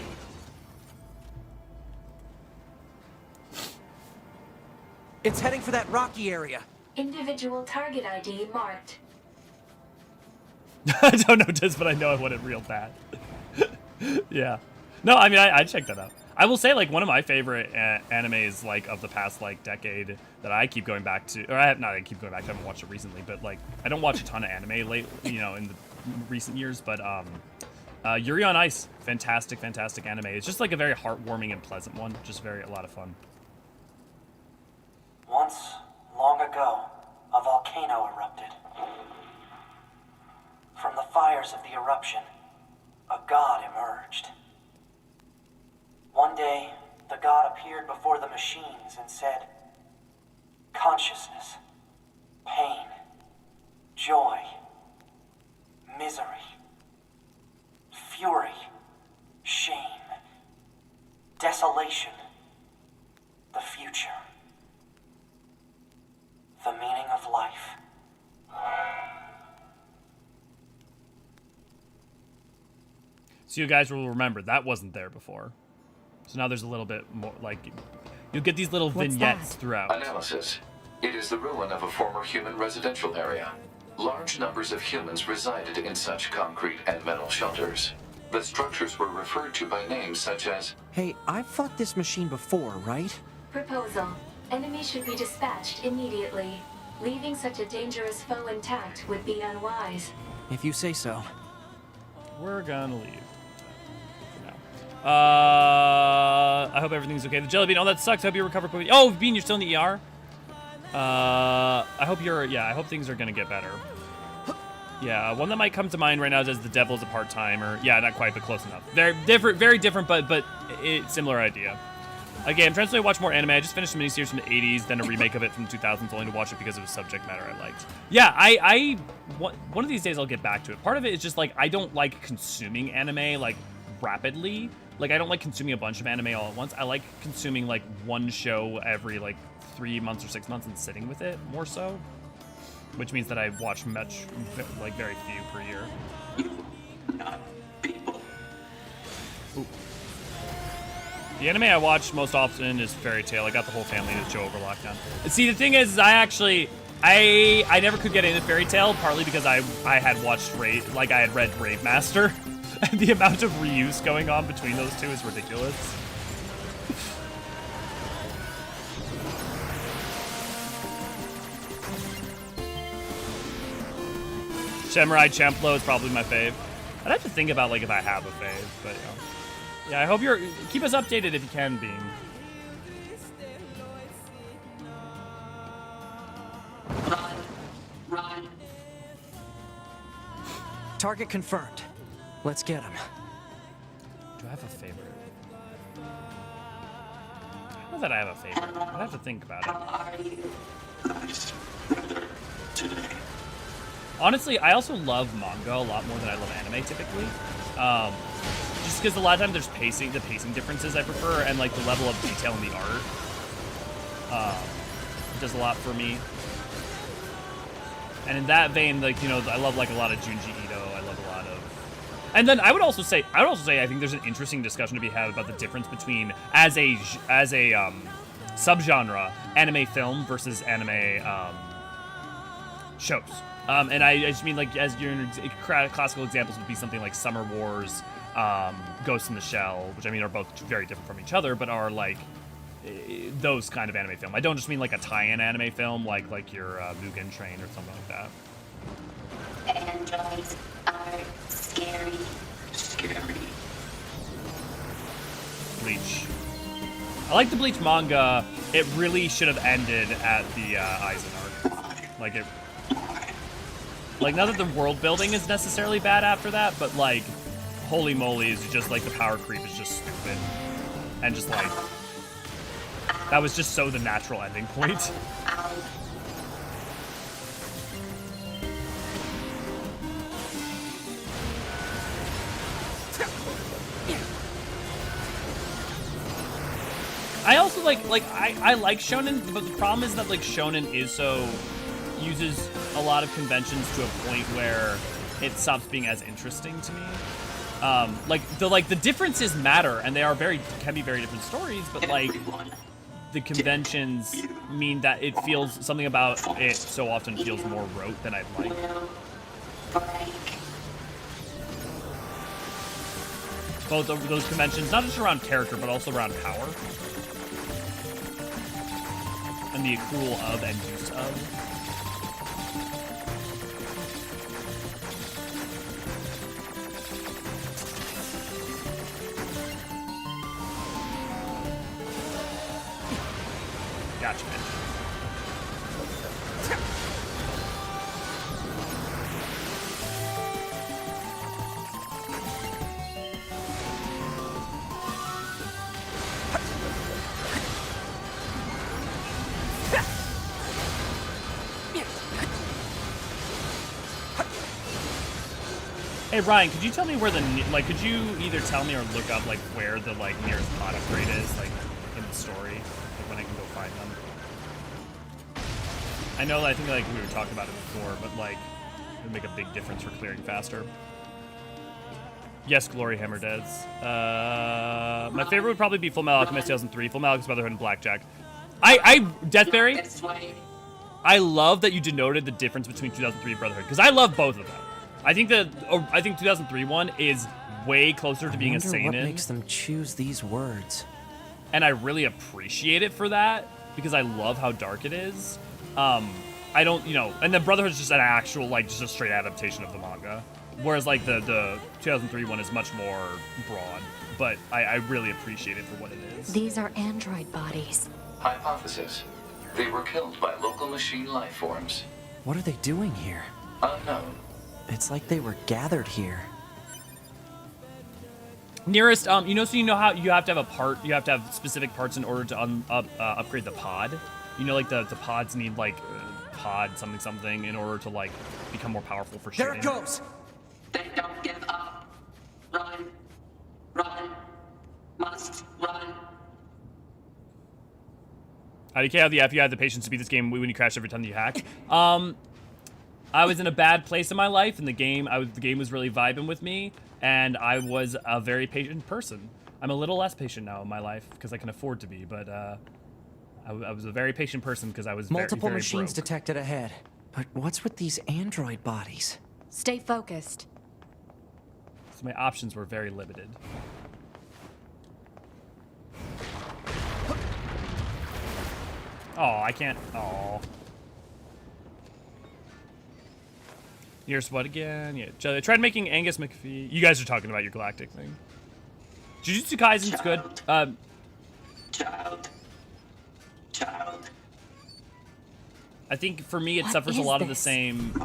It's heading for that rocky area. Individual target ID marked. I don't know this, but I know I want it real bad. Yeah. No, I mean, I'd check that out. I will say, like, one of my favorite animes, like, of the past, like, decade that I keep going back to, or I haven't watched it recently, but, like, I don't watch a ton of anime late, you know, in the recent years, but, Yuri on Ice, fantastic anime. It's just, like, a very heartwarming and pleasant one, just a lot of fun. Once, long ago, a volcano erupted. From the fires of the eruption, a god emerged. One day, the god appeared before the machines and said, "Consciousness, pain, joy, misery, fury, shame, desolation, the future, the meaning of life." So you guys will remember, that wasn't there before. So now there's a little bit more, like, you'll get these little vignettes throughout. Analysis. It is the ruin of a former human residential area. Large numbers of humans resided in such concrete and metal shelters. The structures were referred to by names such as... Hey, I've fought this machine before, right? Proposal. Enemy should be dispatched immediately. Leaving such a dangerous foe intact would be unwise. If you say so. We're gonna leave. I hope everything's okay. The jelly bean, oh, that sucks. I hope you recover quickly. Oh, Bean, you're still in the ER? I hope things are gonna get better. Yeah, one that might come to mind right now is The Devil's a Part-Timer. Yeah, not quite, but close enough. Very different, but it's similar idea. Again, I'm trying to watch more anime. I just finished a miniseries from the 80s, then a remake of it from the 2000s, only to watch it because of the subject matter I liked. Yeah, one of these days I'll get back to it. Part of it is just, like, I don't like consuming anime, like, rapidly. Like, I don't like consuming a bunch of anime all at once. I like consuming, like, one show every, like, 3 months or 6 months and sitting with it more so. Which means that I watch very few per year. Ooh. The anime I watch most often is Fairy Tail. I got the whole family into Joe over lockdown. See, the thing is, I never could get into Fairy Tail, partly because I had watched I had read Rave Master. And the amount of reuse going on between those two is ridiculous. Samurai Champloo is probably my fave. I'd have to think about, like, if I have a fave, but yeah, I hope keep us updated if you can, Bean. Target confirmed. Let's get him. Do I have a favorite? I don't know that I have a favorite. I have to think about it. Honestly, I also love manga a lot more than I love anime typically. Just because a lot of times there's the pacing differences I prefer, and like the level of detail in the art does a lot for me. And in that vein, like, you know, I love like a lot of Junji Ito. I love a lot of, and then I would also say I think there's an interesting discussion to be had about the difference between as a subgenre anime film versus anime shows. And I just mean, like, as your classical examples would be something like Summer Wars, Ghost in the Shell, which I mean are both very different from each other, but are like those kind of anime film. I don't just mean like a tie-in anime film, like your Mugen Train or something like that. Androids are scary. Scary. Bleach. I like the Bleach manga. It really should have ended at the Aizen arc. Like it. Like, not that the world building is necessarily bad after that, but like, holy moly, is just like the power creep is just stupid, and just like that was just so the natural ending point. I also like I like shonen, but the problem is that like shonen uses a lot of conventions to a point where it stops being as interesting to me. The differences matter, and they are can be very different stories, but like the conventions mean that it feels something about it so often feels more rote than I'd like. Both of those conventions, not just around character, but also around power. And the accrual of and use of. Gotcha, man. Hey Ryan, could you tell me where could you either tell me or look up like where the nearest pod upgrade is, like in the story, like when I can go find them? I know that I think like we were talking about it before, but like it would make a big difference for clearing faster. Yes, Glory Hammer Deads. My favorite would probably be Full Metal Alchemist 2003, Full Metal Alchemist Brotherhood, and Blackjack. Deathberry, I love that you denoted the difference between 2003 and Brotherhood, because I love both of them. I think 2003 one is way closer to being a seinen. What makes them choose these words? And I really appreciate it for that, because I love how dark it is. I don't, and then Brotherhood's just an actual, just a straight adaptation of the manga. Whereas, the 2003 one is much more broad. But I really appreciate it for what it is. These are android bodies. Hypothesis. They were killed by local machine life forms. What are they doing here? Unknown. It's like they were gathered here. Nearest, so you know how you have to have you have to have specific parts in order to upgrade the pod? The pods need, pod something in order to, become more powerful for shooting. There it goes! They don't give up. Run. Run. Must run. IDK, you had the patience to beat this game when you crash every time you hack. I was in a bad place in my life, and the game was really vibing with me, and I was a very patient person. I'm a little less patient now in my life because I can afford to be, but I was a very patient person because I was multiple very machines broke. detected ahead. But what's with these android bodies? Stay focused. So my options were very limited. Oh, I can't. Oh. Here's what again? Yeah, I tried making Angus McPhee. You guys are talking about your galactic thing. Jujutsu Kaisen's good. Child. I think for me it suffers a lot of the same.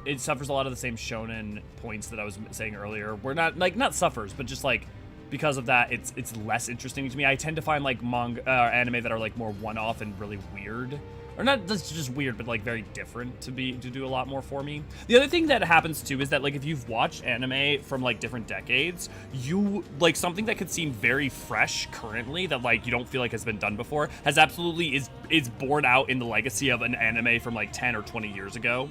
it suffers a lot of the same shonen points that I was saying earlier. We're not suffers, but just like because of that, it's less interesting to me. I tend to find like manga anime that are like more one-off and really weird. Or not just weird, but like very different to do a lot more for me. The other thing that happens too is that like if you've watched anime from like different decades, you like something that could seem very fresh currently that like you don't feel like has been done before has absolutely is born out in the legacy of an anime from like 10 or 20 years ago.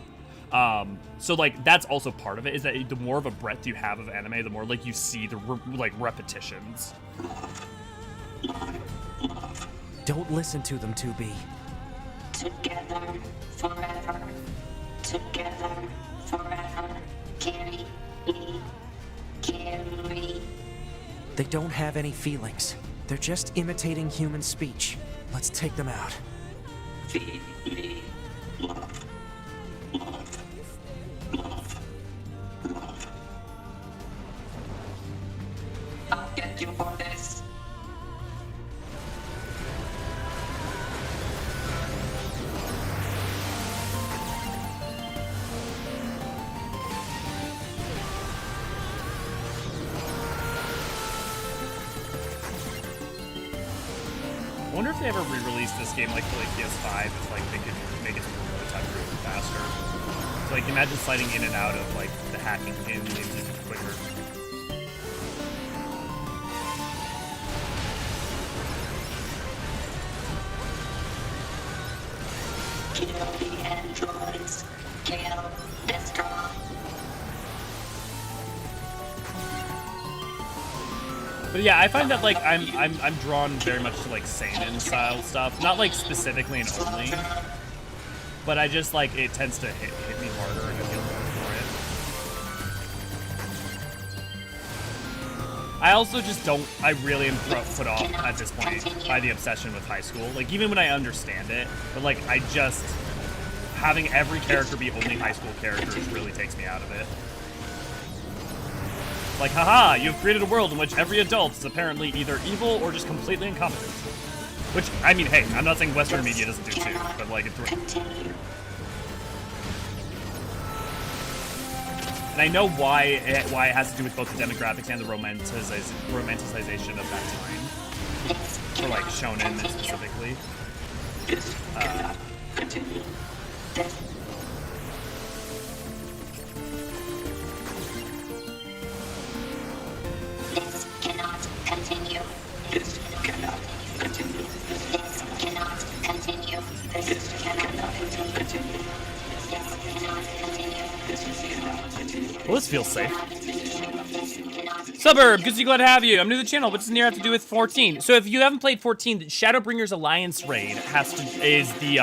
So like that's also part of it, is that the more of a breadth you have of anime, the more like you see the repetitions. Don't listen to them, 2B. Together forever. Together forever. Carry me. Carry. They don't have any feelings. They're just imitating human speech. Let's take them out. Feed me. Love. Love. Love. Love. I'll get you for this. I wonder if they ever re-released this game like for like PS5, if like they could make it prototype really faster. So like imagine sliding in and out of like the hacking in games quicker. Kill the androids. Kill, destroy. But yeah, I find that like I'm drawn very much to like seinen style stuff, not like specifically and only, but I just like it tends to hit me harder and I feel more for it. I also just don't. I really am put off at this point by the obsession with high school. Like even when I understand it, but like I just having every character be only high school characters really takes me out of it. Like, haha, you've created a world in which every adult is apparently either evil or just completely incompetent. Which, I mean, hey, I'm not saying Western media doesn't do too, but like, it's... And I know why it has to do with both the demographics and the romanticization of that time. For like, shonen specifically. This cannot continue. This cannot continue. This cannot continue. This cannot continue. Well, this feels safe. Suburb, good to see, glad to have you. I'm new to the channel. What does Nier have to do with 14? So if you haven't played 14, Shadowbringers Alliance raid is the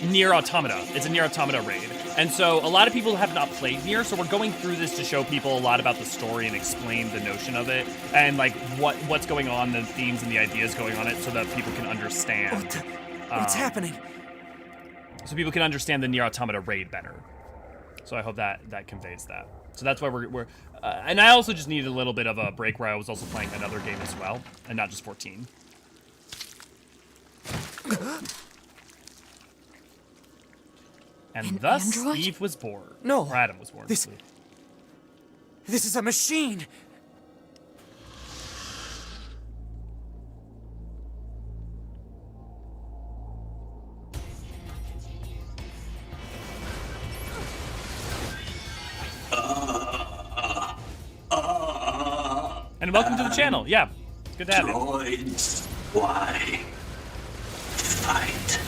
Nier Automata. It's a Nier Automata raid. And so a lot of people have not played Nier, so we're going through this to show people a lot about the story and explain the notion of it and like what's going on, the themes and the ideas going on it, so that people can understand. What's happening? So people can understand the Nier Automata raid better. So I hope that conveys that. So that's why we're and I also just needed a little bit of a break where I was also playing another game as well, and not just 14. And thus, android? Eve was born. No. Or Adam was born. This is a machine. And welcome to the channel. Yeah, it's good to have you. Droids, why fight?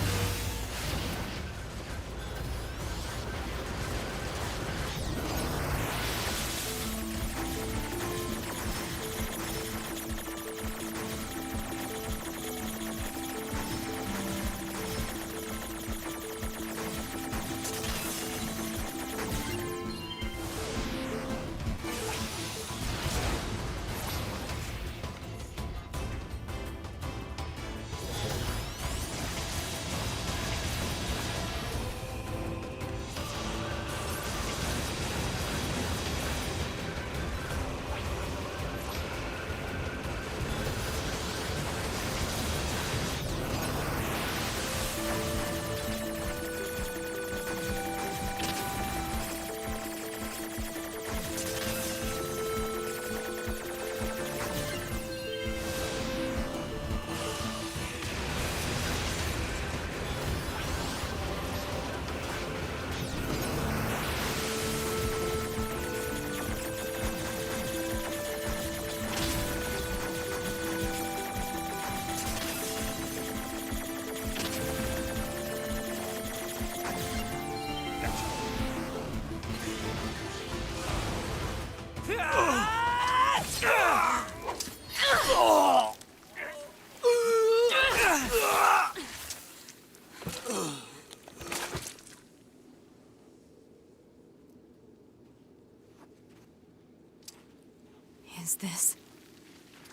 Is this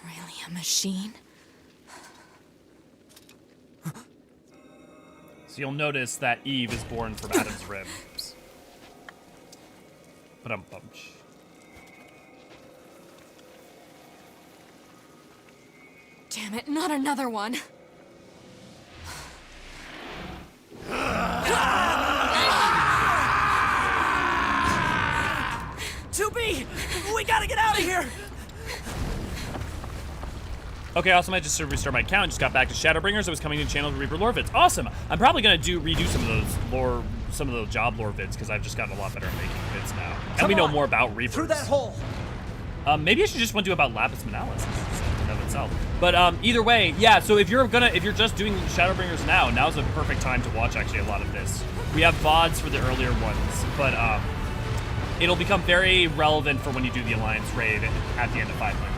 really a machine? So you'll notice that Eve is born from Adam's ribs. Ba-dum-bumch. Damn it, not another one. 2B! We gotta get out of here! Okay, also might just restart my account. Just got back to Shadowbringers. I was coming to the channel to Reaper lore vids. Awesome. I'm probably gonna redo some of those job lore vids because I've just gotten a lot better at making vids now. And we know more about Reapers. Through that hole. Maybe I should just want to do about Lapis Manalis in and of itself. But either way, yeah. So if you're just doing Shadowbringers now's a perfect time to watch actually a lot of this. We have VODs for the earlier ones, but it'll become very relevant for when you do the Alliance raid at the end of 500.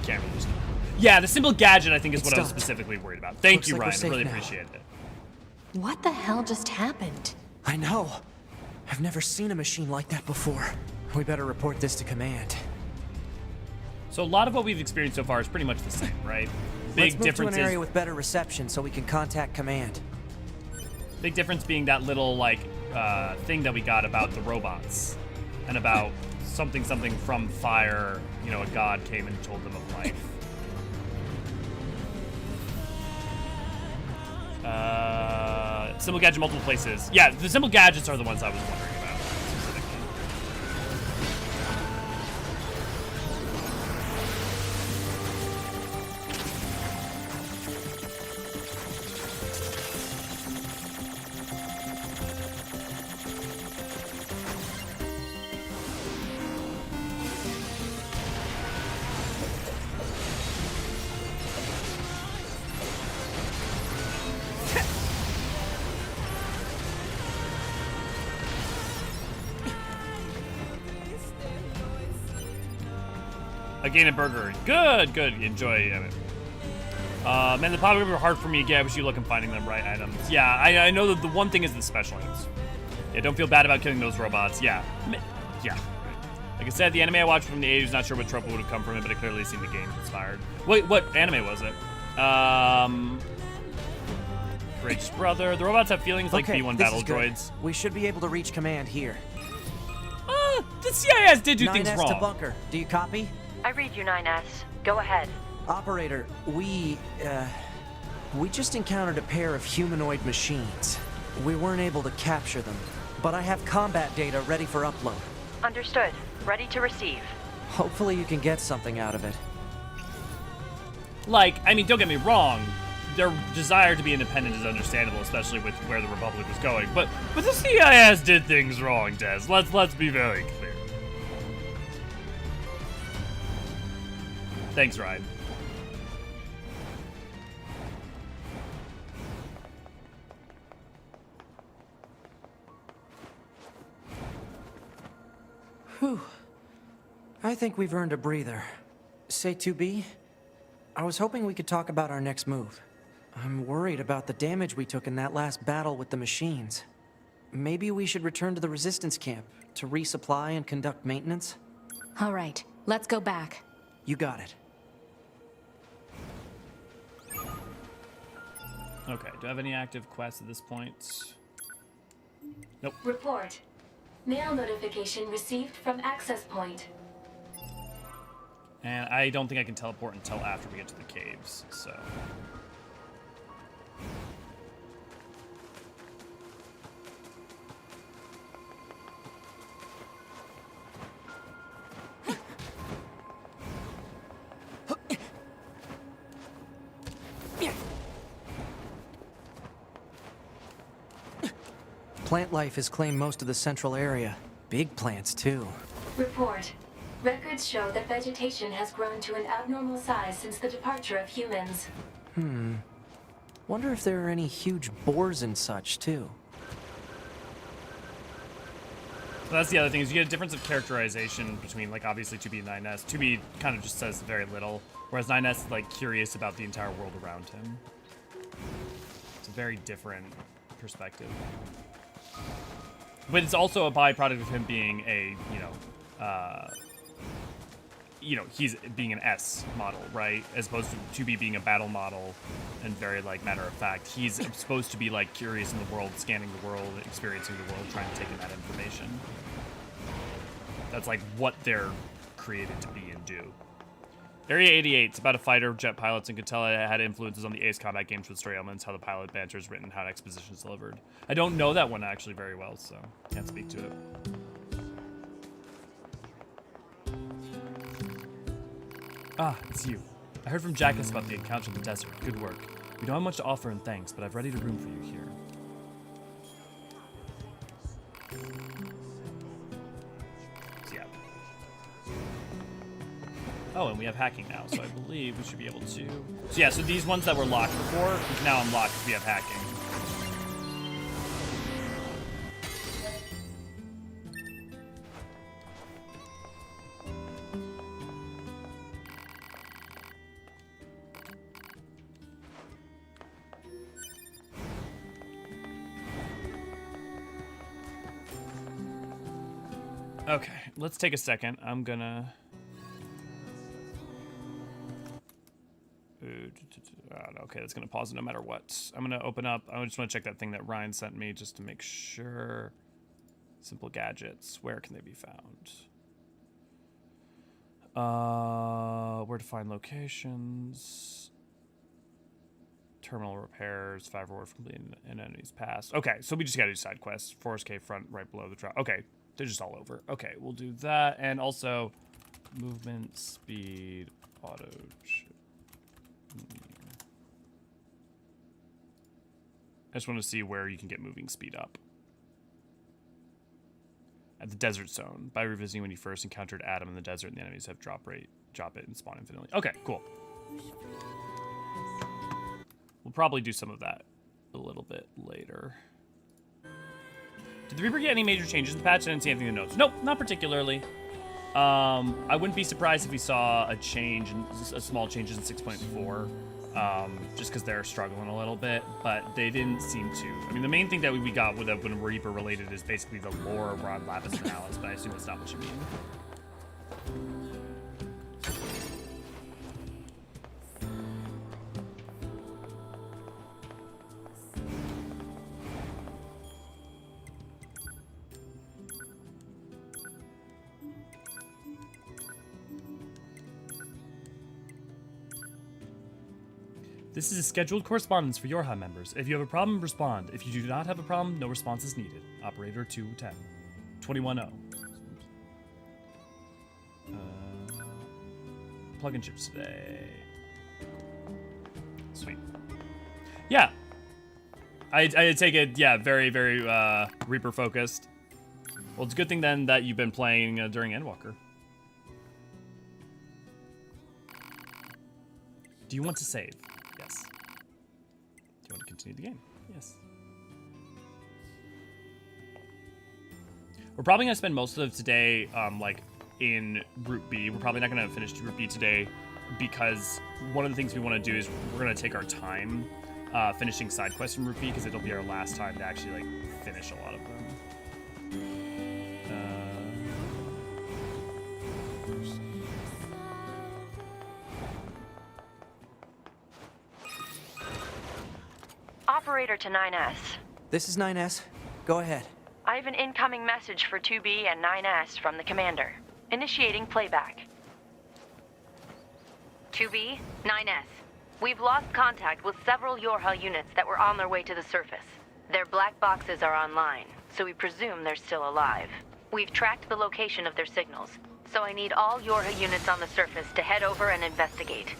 Can't really just... Yeah, the simple gadget I think is what I was specifically worried about. Thank you, Ryan. I really appreciate it. What the hell just happened? I know. I've never seen a machine like that before. We better report this to command. So a lot of what we've experienced so far is pretty much the same, right? Big Let's move difference to an area with better reception so we can contact command. Big difference being that little like thing that we got about the robots and about something from fire. You know, a god came and told them of life. Simple gadget multiple places. Yeah, the simple gadgets are the ones I was wondering about specifically. Again, a burger. Good. Enjoy it. Man, the probably were hard for me to get. I wish you luck in finding them right items. Yeah, I know that the one thing is the special items. Yeah, don't feel bad about killing those robots. Yeah. Like I said, the anime I watched from the 80s, not sure what trope would have come from it, but it clearly seemed the game inspired. Wait, what anime was it? Drake's brother. The robots have feelings like B1 battle droids. We should be able to reach command here. The CIS did do things 9S wrong. to bunker. Do you copy? I read you, 9S. Go ahead. Operator, we just encountered a pair of humanoid machines. We weren't able to capture them, but I have combat data ready for upload. Understood. Ready to receive. Hopefully you can get something out of it. Like, I mean, don't get me wrong. Their desire to be independent is understandable, especially with where the Republic was going. But the CIS did things wrong, Des. Let's be very clear. Thanks, Ryan. Whew. I think we've earned a breather. Say 2B? I was hoping we could talk about our next move. I'm worried about the damage we took in that last battle with the machines. Maybe we should return to the resistance camp to resupply and conduct maintenance? All right, let's go back. You got it. Okay, do I have any active quests at this point? Nope. Report. Mail notification received from access point. And I don't think I can teleport until after we get to the caves, so... Plant life has claimed most of the central area. Big plants, too. Report. Records show that vegetation has grown to an abnormal size since the departure of humans. Wonder if there are any huge boars and such, too. So that's the other thing, is you get a difference of characterization between, like, obviously 2B and 9S. 2B kind of just says very little, whereas 9S is, like, curious about the entire world around him. It's a very different perspective. But it's also a byproduct of him being a, he's being an S model, right? As opposed to 2B being a battle model and very, like, matter of fact. He's supposed to be, like, curious in the world, scanning the world, experiencing the world, trying to take in that information. That's, like, what they're created to be and do. Area 88, it's about a fighter, jet pilots, and could tell it had influences on the Ace combat games with story elements, how the pilot banter is written, how exposition is delivered. I don't know that one actually very well, so can't speak to it. Ah, it's you. I heard from Jackus about the encounter in the desert. Good work. We don't have much to offer in thanks, but I've readied a room for you here. Oh, and we have hacking now, so I believe we should be able to... So yeah, so these ones that were locked before, we can now unlock because we have hacking. Okay, let's take a second. I'm gonna... Okay, that's gonna pause it no matter what. I'm gonna open up. I just want to check that thing that Ryan sent me just to make sure. Simple gadgets. Where can they be found? Where to find locations? Terminal repairs. 5 reward from completing an enemy's past. Okay, so we just gotta do side quests. Forest Cave front, right below the drop. Okay, they're just all over. Okay, we'll do that, and also movement, speed, auto. I just want to see where you can get moving speed up. At the desert zone. By revisiting when you first encountered Adam in the desert and the enemies have drop it and spawn infinitely. Okay, cool. We'll probably do some of that a little bit later. Did the Reaper get any major changes in the patch? I didn't see anything in the notes. Nope, not particularly. I wouldn't be surprised if we saw a small changes in 6.4. Just because they're struggling a little bit, but they didn't seem to. I mean, the main thing that we got with when Reaper related is basically the lore around Lapis and Alice, but I assume that's not what you mean. This is a scheduled correspondence for Yorha members. If you have a problem, respond. If you do not have a problem, no response is needed. Operator 210. 210. Plug-in chips today. Sweet. Yeah. I take it, yeah, very, very Reaper focused. Well, it's a good thing then that you've been playing during Endwalker. Do you want to save? Yes. Do you want to continue the game? Yes. We're probably going to spend most of today, like, in Route B. We're probably not going to finish Route B today because one of the things we want to do is we're going to take our time finishing side quests in Route B because it'll be our last time to actually, like, finish a lot of them. Operator to 9S. This is 9S. Go ahead. I have an incoming message for 2B and 9S from the commander. Initiating playback. 2B, 9S. We've lost contact with several Yorha units that were on their way to the surface. Their black boxes are online, so we presume they're still alive. We've tracked the location of their signals, so I need all Yorha units on the surface to head over and investigate.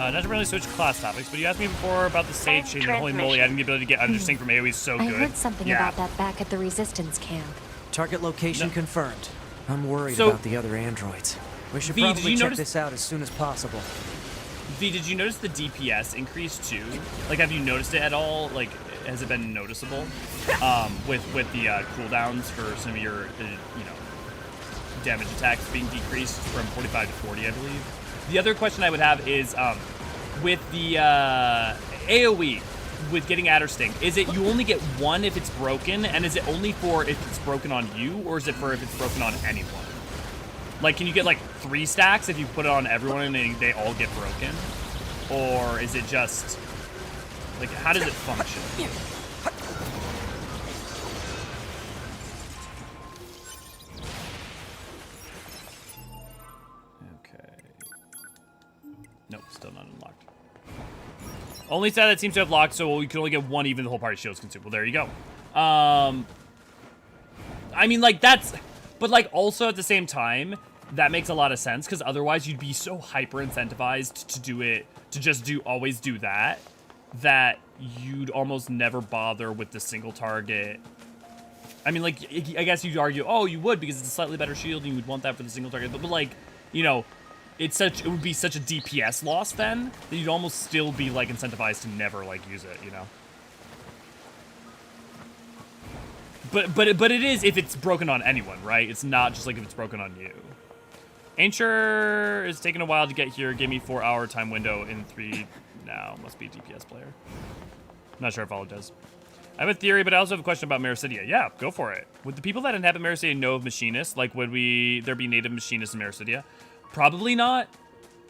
Not to really switch class topics, but you asked me before about the Sage change, and holy moly, having the ability to get undersync from AoE is so good. I heard something about that back at the Resistance camp. Target location confirmed. I'm worried about the other androids. We should probably check this out as soon as possible. V, did you notice the DPS increase too? Like, have you noticed it at all? Like, has it been noticeable with the cooldowns for some of your, damage attacks being decreased from 45 to 40, I believe? The other question I would have is with the AoE, with getting Adder Sting, is it you only get one if it's broken, and is it only for if it's broken on you, or is it for if it's broken on anyone? Like, can you get like 3 stacks if you put it on everyone and they all get broken? Or is it just, like, how does it function? Okay. Nope, still not unlocked. Only stat that seems to have locked, so you can only get one even the whole party shields consumed. Well, there you go. I mean, like, that's... But, like, also at the same time, that makes a lot of sense, because otherwise you'd be so hyper-incentivized to do it, to just always do that, that you'd almost never bother with the single target. I mean, like, I guess you'd argue, oh, you would, because it's a slightly better shield, and you would want that for the single target, but like, you know, it would be such a DPS loss then, that you'd almost still be, like, incentivized to never, like, use it, you know? But it is if it's broken on anyone, right? It's not just like if it's broken on you. Ain't sure it's taking a while to get here. Give me 4-hour time window in 3 now. Must be a DPS player. I'm not sure if all it does. I have a theory, but I also have a question about Mericidia. Yeah, go for it. Would the people that inhabit Mericidia know of machinists? Like, would there be native machinists in Mericidia? Probably not.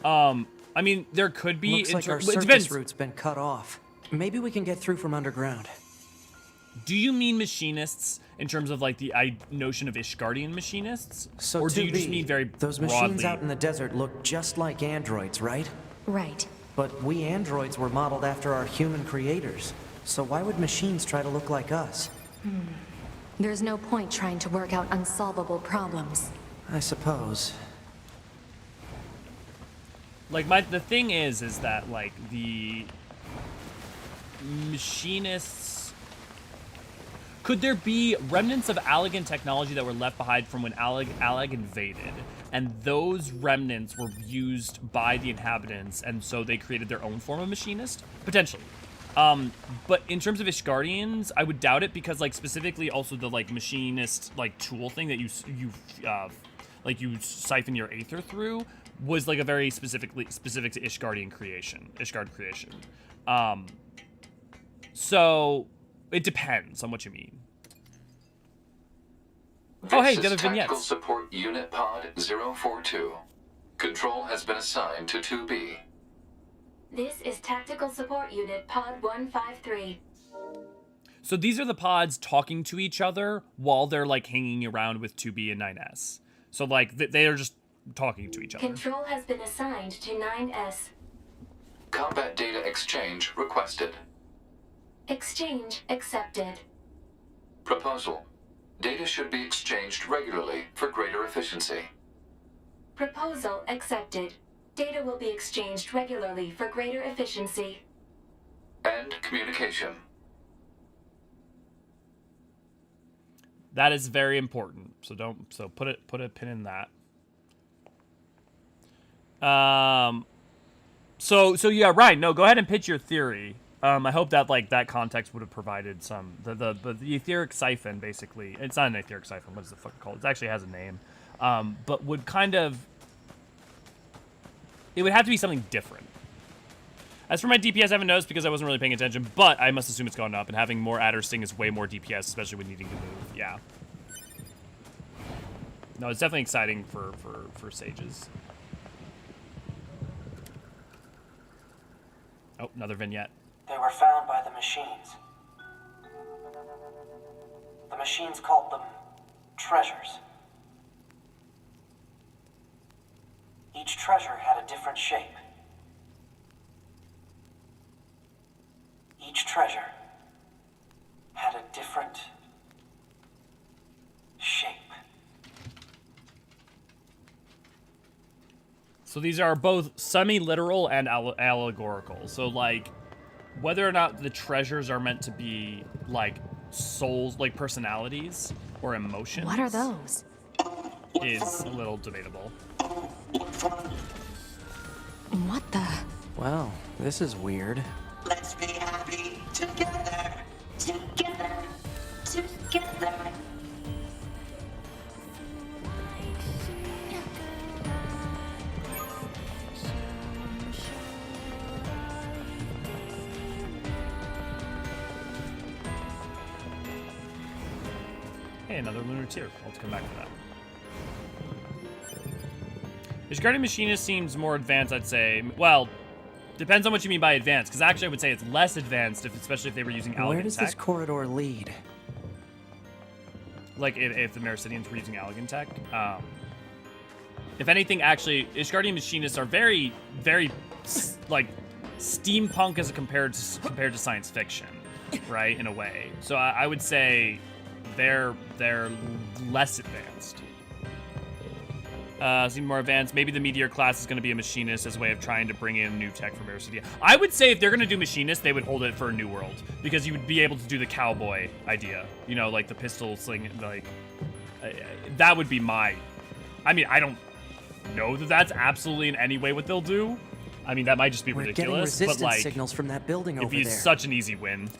I mean, there could be. Looks like our surface route's been cut off. Maybe we can get through from underground. Do you mean machinists in terms of like the notion of Ishgardian machinists? So or do you just mean very those broadly? machines out in the desert look just like androids, right? Right. But we androids were modeled after our human creators. So why would machines try to look like us? There's no point trying to work out unsolvable problems. I suppose. Like the thing is that like the machinists. Could there be remnants of Allagan technology that were left behind from when Allag invaded, and those remnants were used by the inhabitants, and so they created their own form of machinist? Potentially. But in terms of Ishgardians, I would doubt it, because like specifically also the like machinist like tool thing that you siphon your aether through was like a very specific to Ishgard creation. So it depends on what you mean. Oh, hey, the other vignettes. Tactical Support Unit Pod 042. Control has been assigned to 2B. This is Tactical Support Unit Pod 153. So these are the pods talking to each other while they're like hanging around with 2B and 9S. So like they are just talking to each other. Control has been assigned to 9S. Combat data exchange requested. Exchange accepted. Proposal. Data should be exchanged regularly for greater efficiency. Proposal accepted. Data will be exchanged regularly for greater efficiency. End communication. That is very important. So put a pin in that. So yeah, right. No, go ahead and pitch your theory. I hope that like that context would have provided some the etheric siphon, basically. It's not an etheric siphon. What is the fuck called? It actually has a name. But would kind of, it would have to be something different. As for my DPS, I haven't noticed because I wasn't really paying attention, but I must assume it's gone up, and having more Adder Sting is way more DPS, especially when needing to move. Yeah. No, it's definitely exciting for sages. Oh, another vignette. They were found by the machines. The machines called them treasures. Each treasure had a different shape. Each treasure had a different shape. So these are both semi-literal and allegorical. So like, whether or not the treasures are meant to be like souls, like personalities or emotions. What are those? Is a little debatable. What the? Well, this is weird. Let's be happy together. Together. Together. Hey, another lunar tier. Let's come back to that. The Guardian Machinist seems more advanced, I'd say. Well, depends on what you mean by advanced, because actually I would say it's less advanced, especially if they were using elegant Where does tech. this corridor lead? Like, if the Mercidians were using elegant tech. If anything, actually, Guardian Machinists are very, very, like, steampunk as compared to science fiction, right, in a way. So I would say they're less advanced. Seem more advanced. Maybe the Meteor class is going to be a machinist as a way of trying to bring in new tech from Eorzean. I would say if they're going to do machinist, they would hold it for a new world, because you would be able to do the cowboy idea. You know, like the pistol sling, like that would be my. I mean, I don't know that that's absolutely in any way what they'll do. I mean, that might just be We're ridiculous. getting resistance but like, signals from that building it'd over be there. such an easy win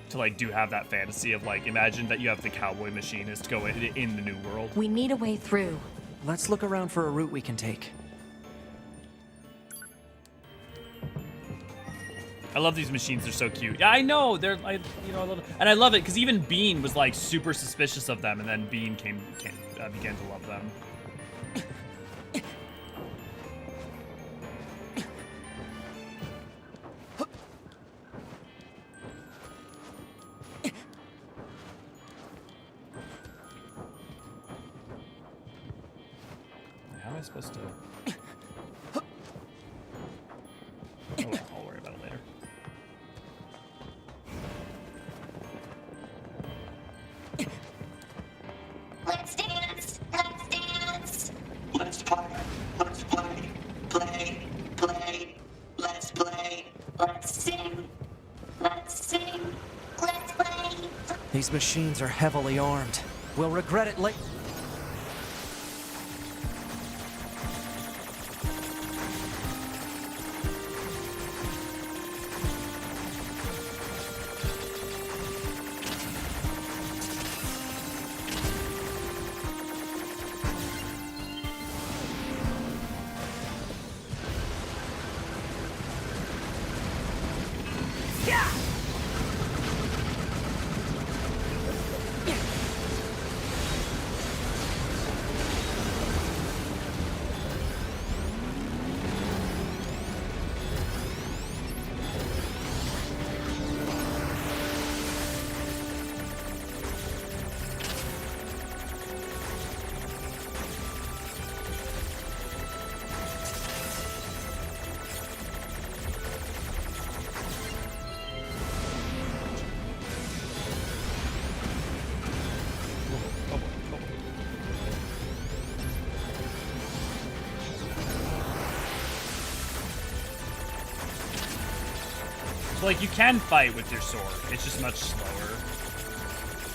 to like have that fantasy of like imagine that you have the cowboy machinist go in the new world. We need a way through. Let's look around for a route we can take. I love these machines. They're so cute. Yeah, I know. They're, I love it. And I love it because even Bean was like super suspicious of them, and then Bean began to love them. How am I supposed to? Oh, well, I'll worry about it later. Let's dance. Let's dance. Let's play. Let's play. Play. Play. Let's play. Let's sing. Let's sing. Let's play. These machines are heavily armed. We'll regret it later. Like, you can fight with your sword. It's just much slower.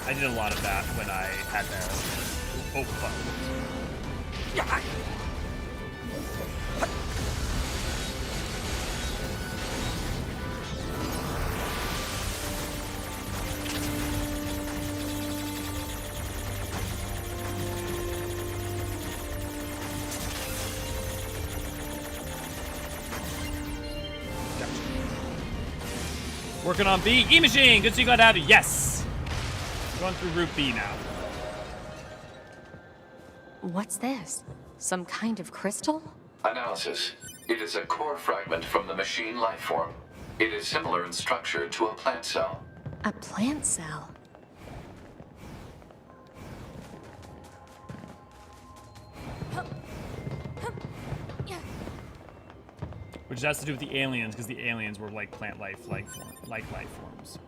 I did a lot of that when I had the... Oh, fuck. Working on B. E-Machine! Good to see you, glad to have you. Yes! Going through Route B now. What's this? Some kind of crystal? Analysis. It is a core fragment from the machine lifeform. It is similar in structure to a plant cell. A plant cell? Which has to do with the aliens, because the aliens were like plant life forms.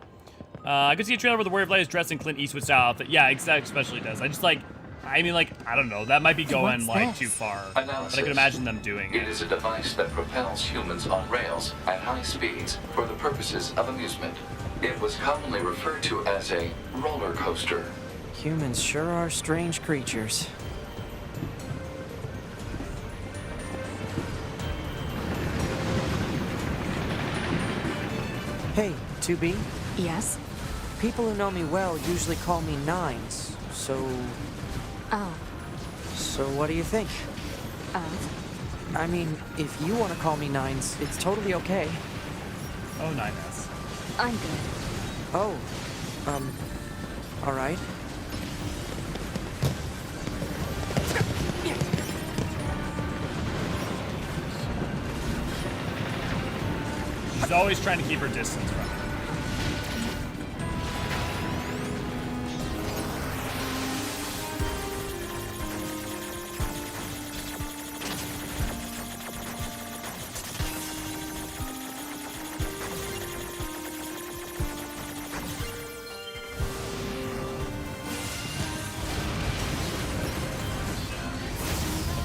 I could see a trailer where the Warrior of Light is dressed in Clint Eastwood style outfit. Yeah, exactly, especially does. I just like, I mean, like, I don't know. That might be going like too far. Analysis. But I could imagine them doing it. It is a device that propels humans on rails at high speeds for the purposes of amusement. It was commonly referred to as a roller coaster. Humans sure are strange creatures. Hey, 2B? Yes? People who know me well usually call me Nines, so... Oh. So what do you think? I mean, if you want to call me Nines, it's totally okay. Oh, 9S. I'm good. Oh, alright. She's always trying to keep her distance from it.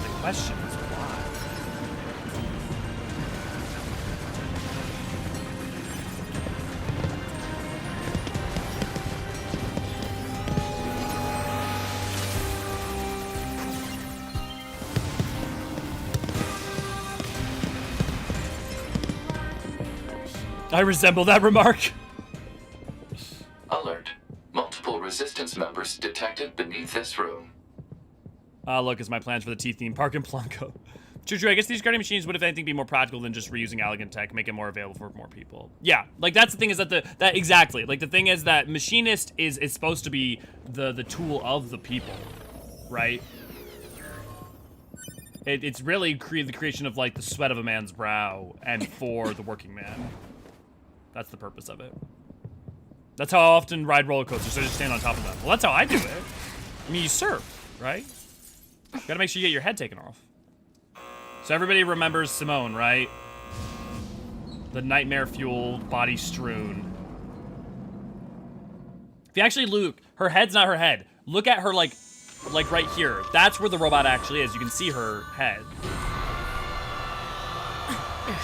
The question is why? I resemble that remark. Alert. Multiple resistance members detected beneath this room. Look, it's my plans for the T-theme park in Blanco. True, I guess these guarding machines would, if anything, be more practical than just reusing elegant tech, make it more available for more people. Yeah, like, that's the thing, is that exactly. Like, the thing is that machinist is supposed to be the tool of the people, right? It's really the creation of, like, the sweat of a man's brow and for the working man. That's the purpose of it. That's how I often ride roller coasters, so I just stand on top of them. Well, that's how I do it. I mean, you surf, right? Gotta make sure you get your head taken off. So everybody remembers Simone, right? The nightmare-fueled, body-strewn. If you actually look, her head's not her head. Look at her, like right here. That's where the robot actually is. You can see her head.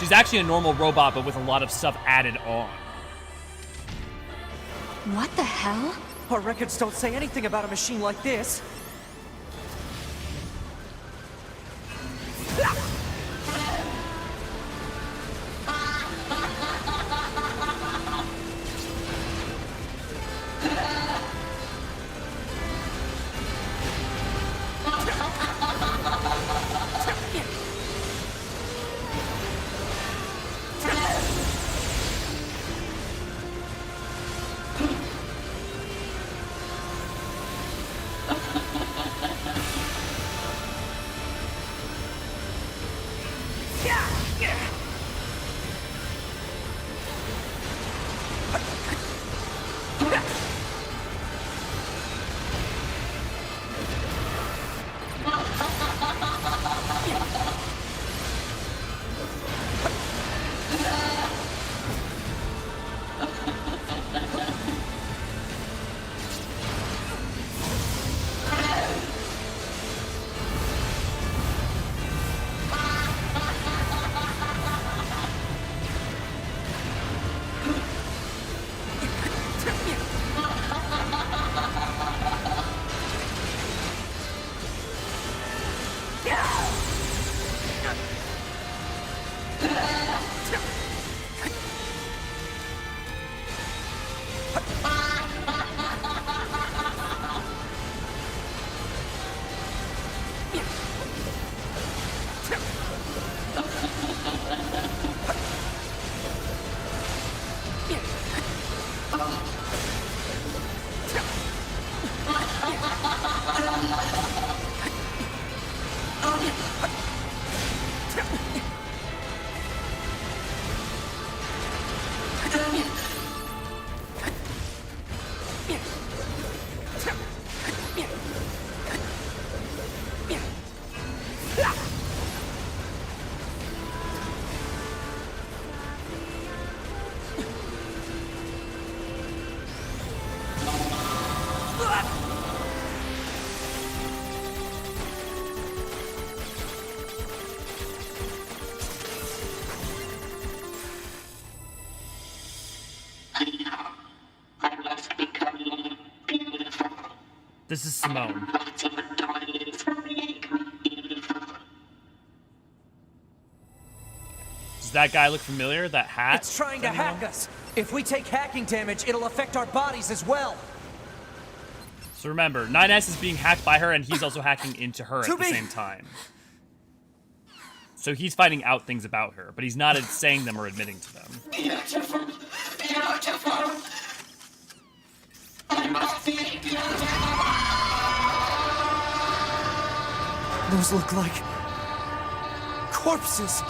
She's actually a normal robot, but with a lot of stuff added on. What the hell? Our records don't say anything about a machine like this. This is Simone. Does that guy look familiar? That hat? It's trying to hack us. If we take hacking damage, it'll affect our bodies as well. So remember, 9S is being hacked by her, and he's also hacking into her at the same time. So he's finding out things about her, but he's not saying them or admitting to them. Beautiful. Beautiful. I must be beautiful. Those look like corpses.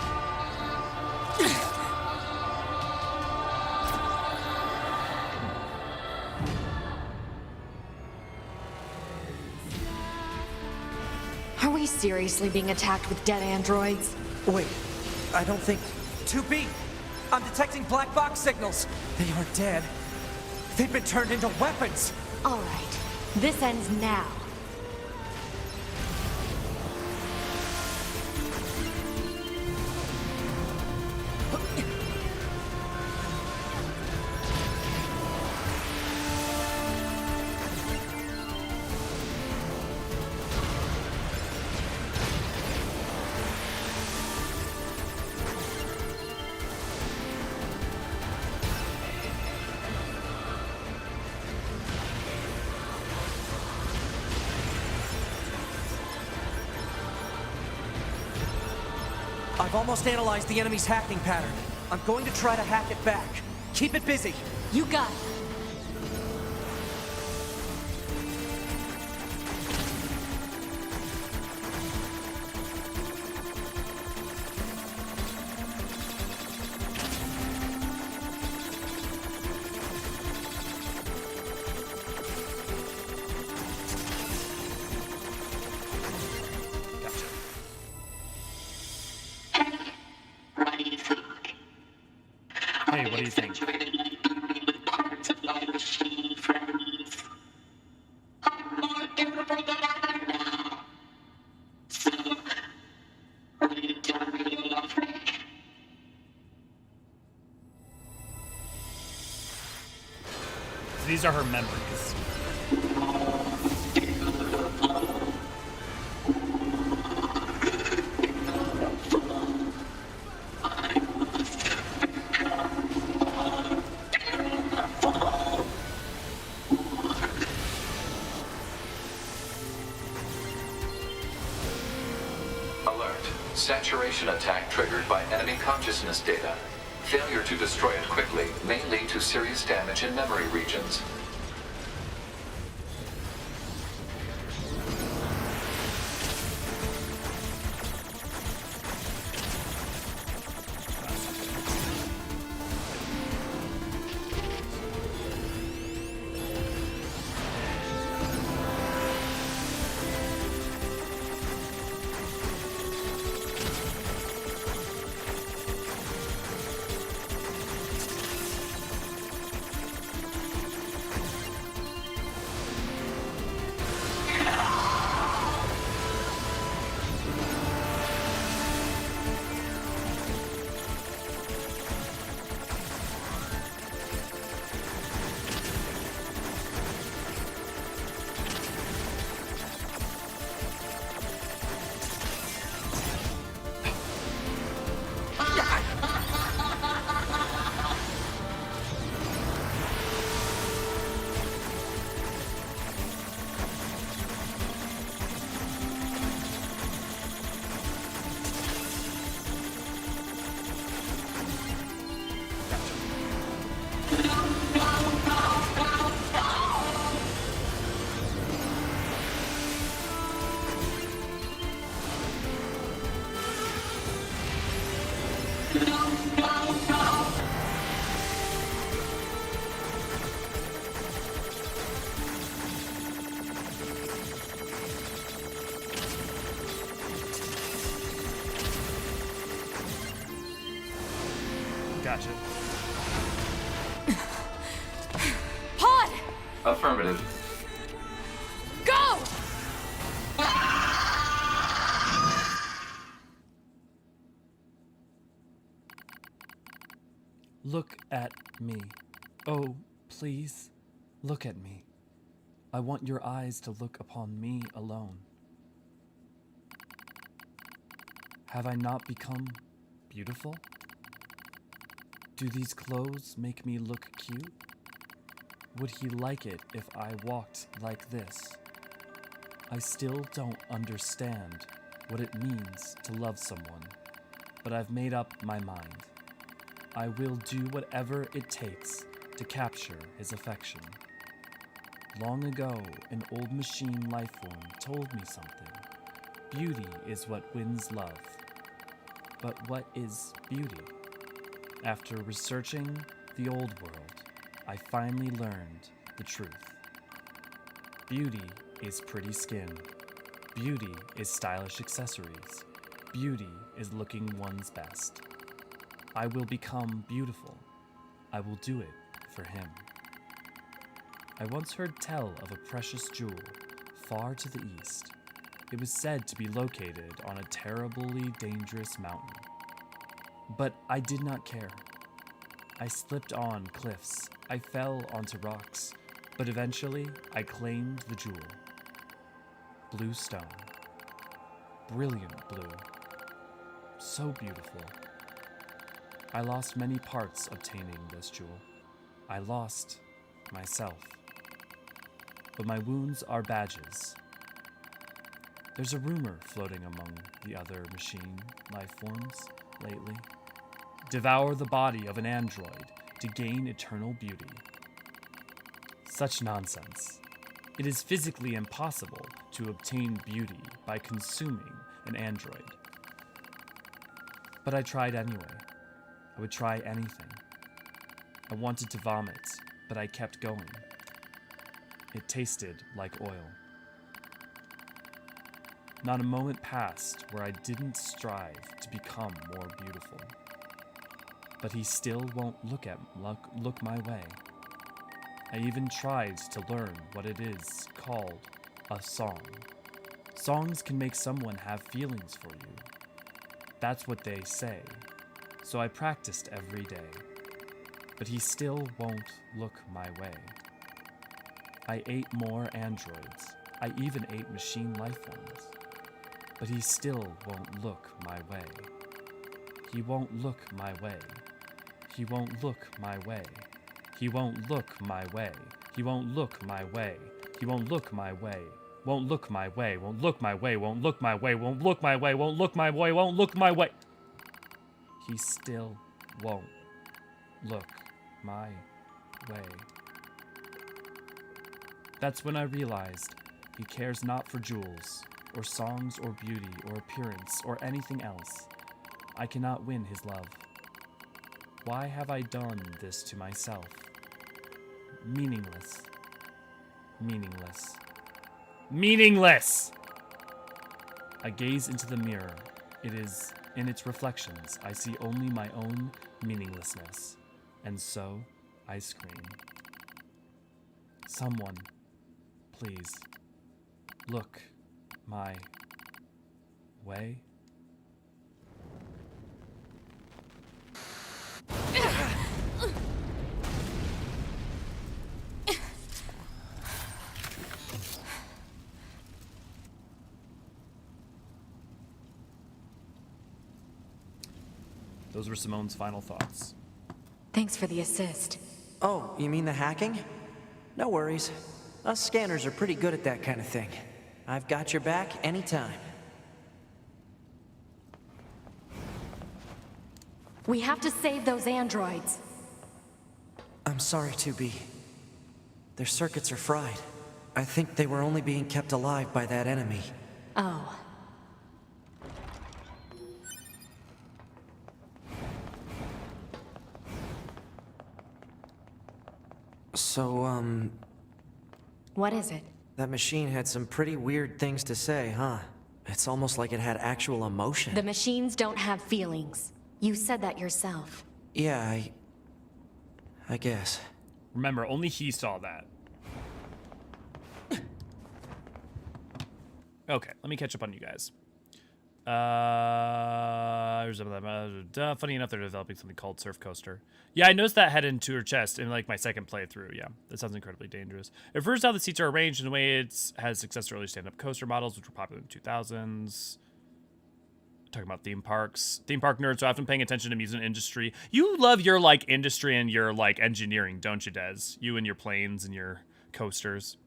Are we seriously being attacked with dead androids? Wait, I don't think... 2B! I'm detecting black box signals. They aren't dead. They've been turned into weapons. All right, this ends now. I've almost analyzed the enemy's hacking pattern. I'm going to try to hack it back. Keep it busy. You got it. Hey, what do you think? So these are her memories. Saturation attack triggered by enemy consciousness data. Failure to destroy it quickly may lead to serious damage in memory regions. Gotcha. Pod! Affirmative. Go! Look at me. Oh, please, look at me. I want your eyes to look upon me alone. Have I not become beautiful? Do these clothes make me look cute? Would he like it if I walked like this? I still don't understand what it means to love someone, but I've made up my mind. I will do whatever it takes to capture his affection. Long ago, an old machine lifeform told me something. Beauty is what wins love. But what is beauty? After researching the old world, I finally learned the truth. Beauty is pretty skin. Beauty is stylish accessories. Beauty is looking one's best. I will become beautiful. I will do it for him. I once heard tell of a precious jewel far to the east. It was said to be located on a terribly dangerous mountain. But I did not care. I slipped on cliffs. I fell onto rocks. But eventually, I claimed the jewel. Blue stone. Brilliant blue. So beautiful. I lost many parts obtaining this jewel. I lost myself. But my wounds are badges. There's a rumor floating among the other machine life forms lately. Devour the body of an android to gain eternal beauty. Such nonsense. It is physically impossible to obtain beauty by consuming an android. But I tried anyway. I would try anything. I wanted to vomit, but I kept going. It tasted like oil. Not a moment passed where I didn't strive to become more beautiful. But he still won't look my way. I even tried to learn what it is called a song. Songs can make someone have feelings for you. That's what they say. So I practiced every day. But he still won't look my way. I ate more androids. I even ate machine lifeforms. But he still won't look my way. He won't look my way. He won't look my way. He won't look my way. He won't look my way. He won't look my way. Won't look my way. Won't look my way. Won't look my way. Won't look my way. Won't look my way. Won't look my way. He still won't look my way. That's when I realized he cares not for jewels, or songs, or beauty, or appearance, or anything else. I cannot win his love. Why have I done this to myself? Meaningless. Meaningless. Meaningless! I gaze into the mirror. It is, in its reflections, I see only my own meaninglessness. And so, I scream. Someone, please, look my way. Those were Simone's final thoughts. Thanks for the assist. Oh, you mean the hacking? No worries. Us scanners are pretty good at that kind of thing. I've got your back anytime. We have to save those androids. I'm sorry, 2B. Their circuits are fried. I think they were only being kept alive by that enemy. Oh. So, What is it? that machine had some pretty weird things to say, huh? It's almost like it had actual emotion. The machines don't have feelings. You said that yourself. Yeah, I guess. Remember, only he saw that. Okay, let me catch up on you guys. Funny enough, they're developing something called Surf Coaster. Yeah, I noticed that head into her chest in like my second playthrough. Yeah, that sounds incredibly dangerous. It refers to how the seats are arranged in a way it has success to early stand-up coaster models, which were popular in the 2000s. talking about theme parks. Theme park nerds are often paying attention to amusement industry. You love your, like, industry and your, like, engineering, don't you, Des? You and your planes and your coasters.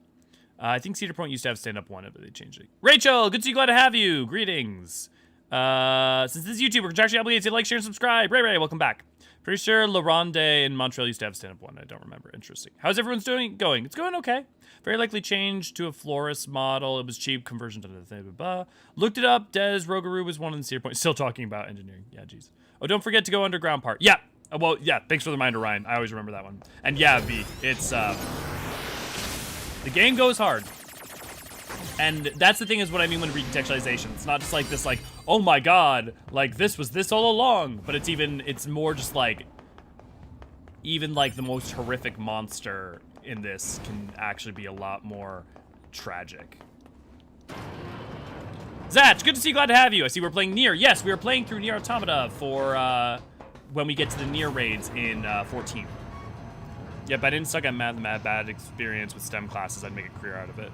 I think Cedar Point used to have stand-up one, but they changed it. Rachel, good to see you. Glad to have you. Greetings. Since this is YouTube, we're contractually obligated to like, share, and subscribe. Ray, welcome back. Pretty sure La Ronde in Montreal used to have stand-up one. I don't remember. Interesting. How's everyone's going? It's going okay. Very likely changed to a florist model. It was cheap. Conversion to the thing. Blah, blah. Looked it up. Des Rogaroo was one in Cedar Point. Still talking about engineering. Yeah, jeez. Oh, don't forget to go underground part. Yeah. Well, yeah. Thanks for the reminder, Ryan. I always remember that one. And yeah, V. It's the game goes hard. And that's the thing is what I mean when recontextualization. It's not just like this, like, oh my god, like this was this all along. But it's more just like, even like the most horrific monster in this can actually be a lot more tragic. Zach, good to see you. Glad to have you. I see we're playing Nier. Yes, we are playing through Nier Automata for when we get to the Nier raids in 14. Yep, I didn't suck at math, bad experience with STEM classes. I'd make a career out of it.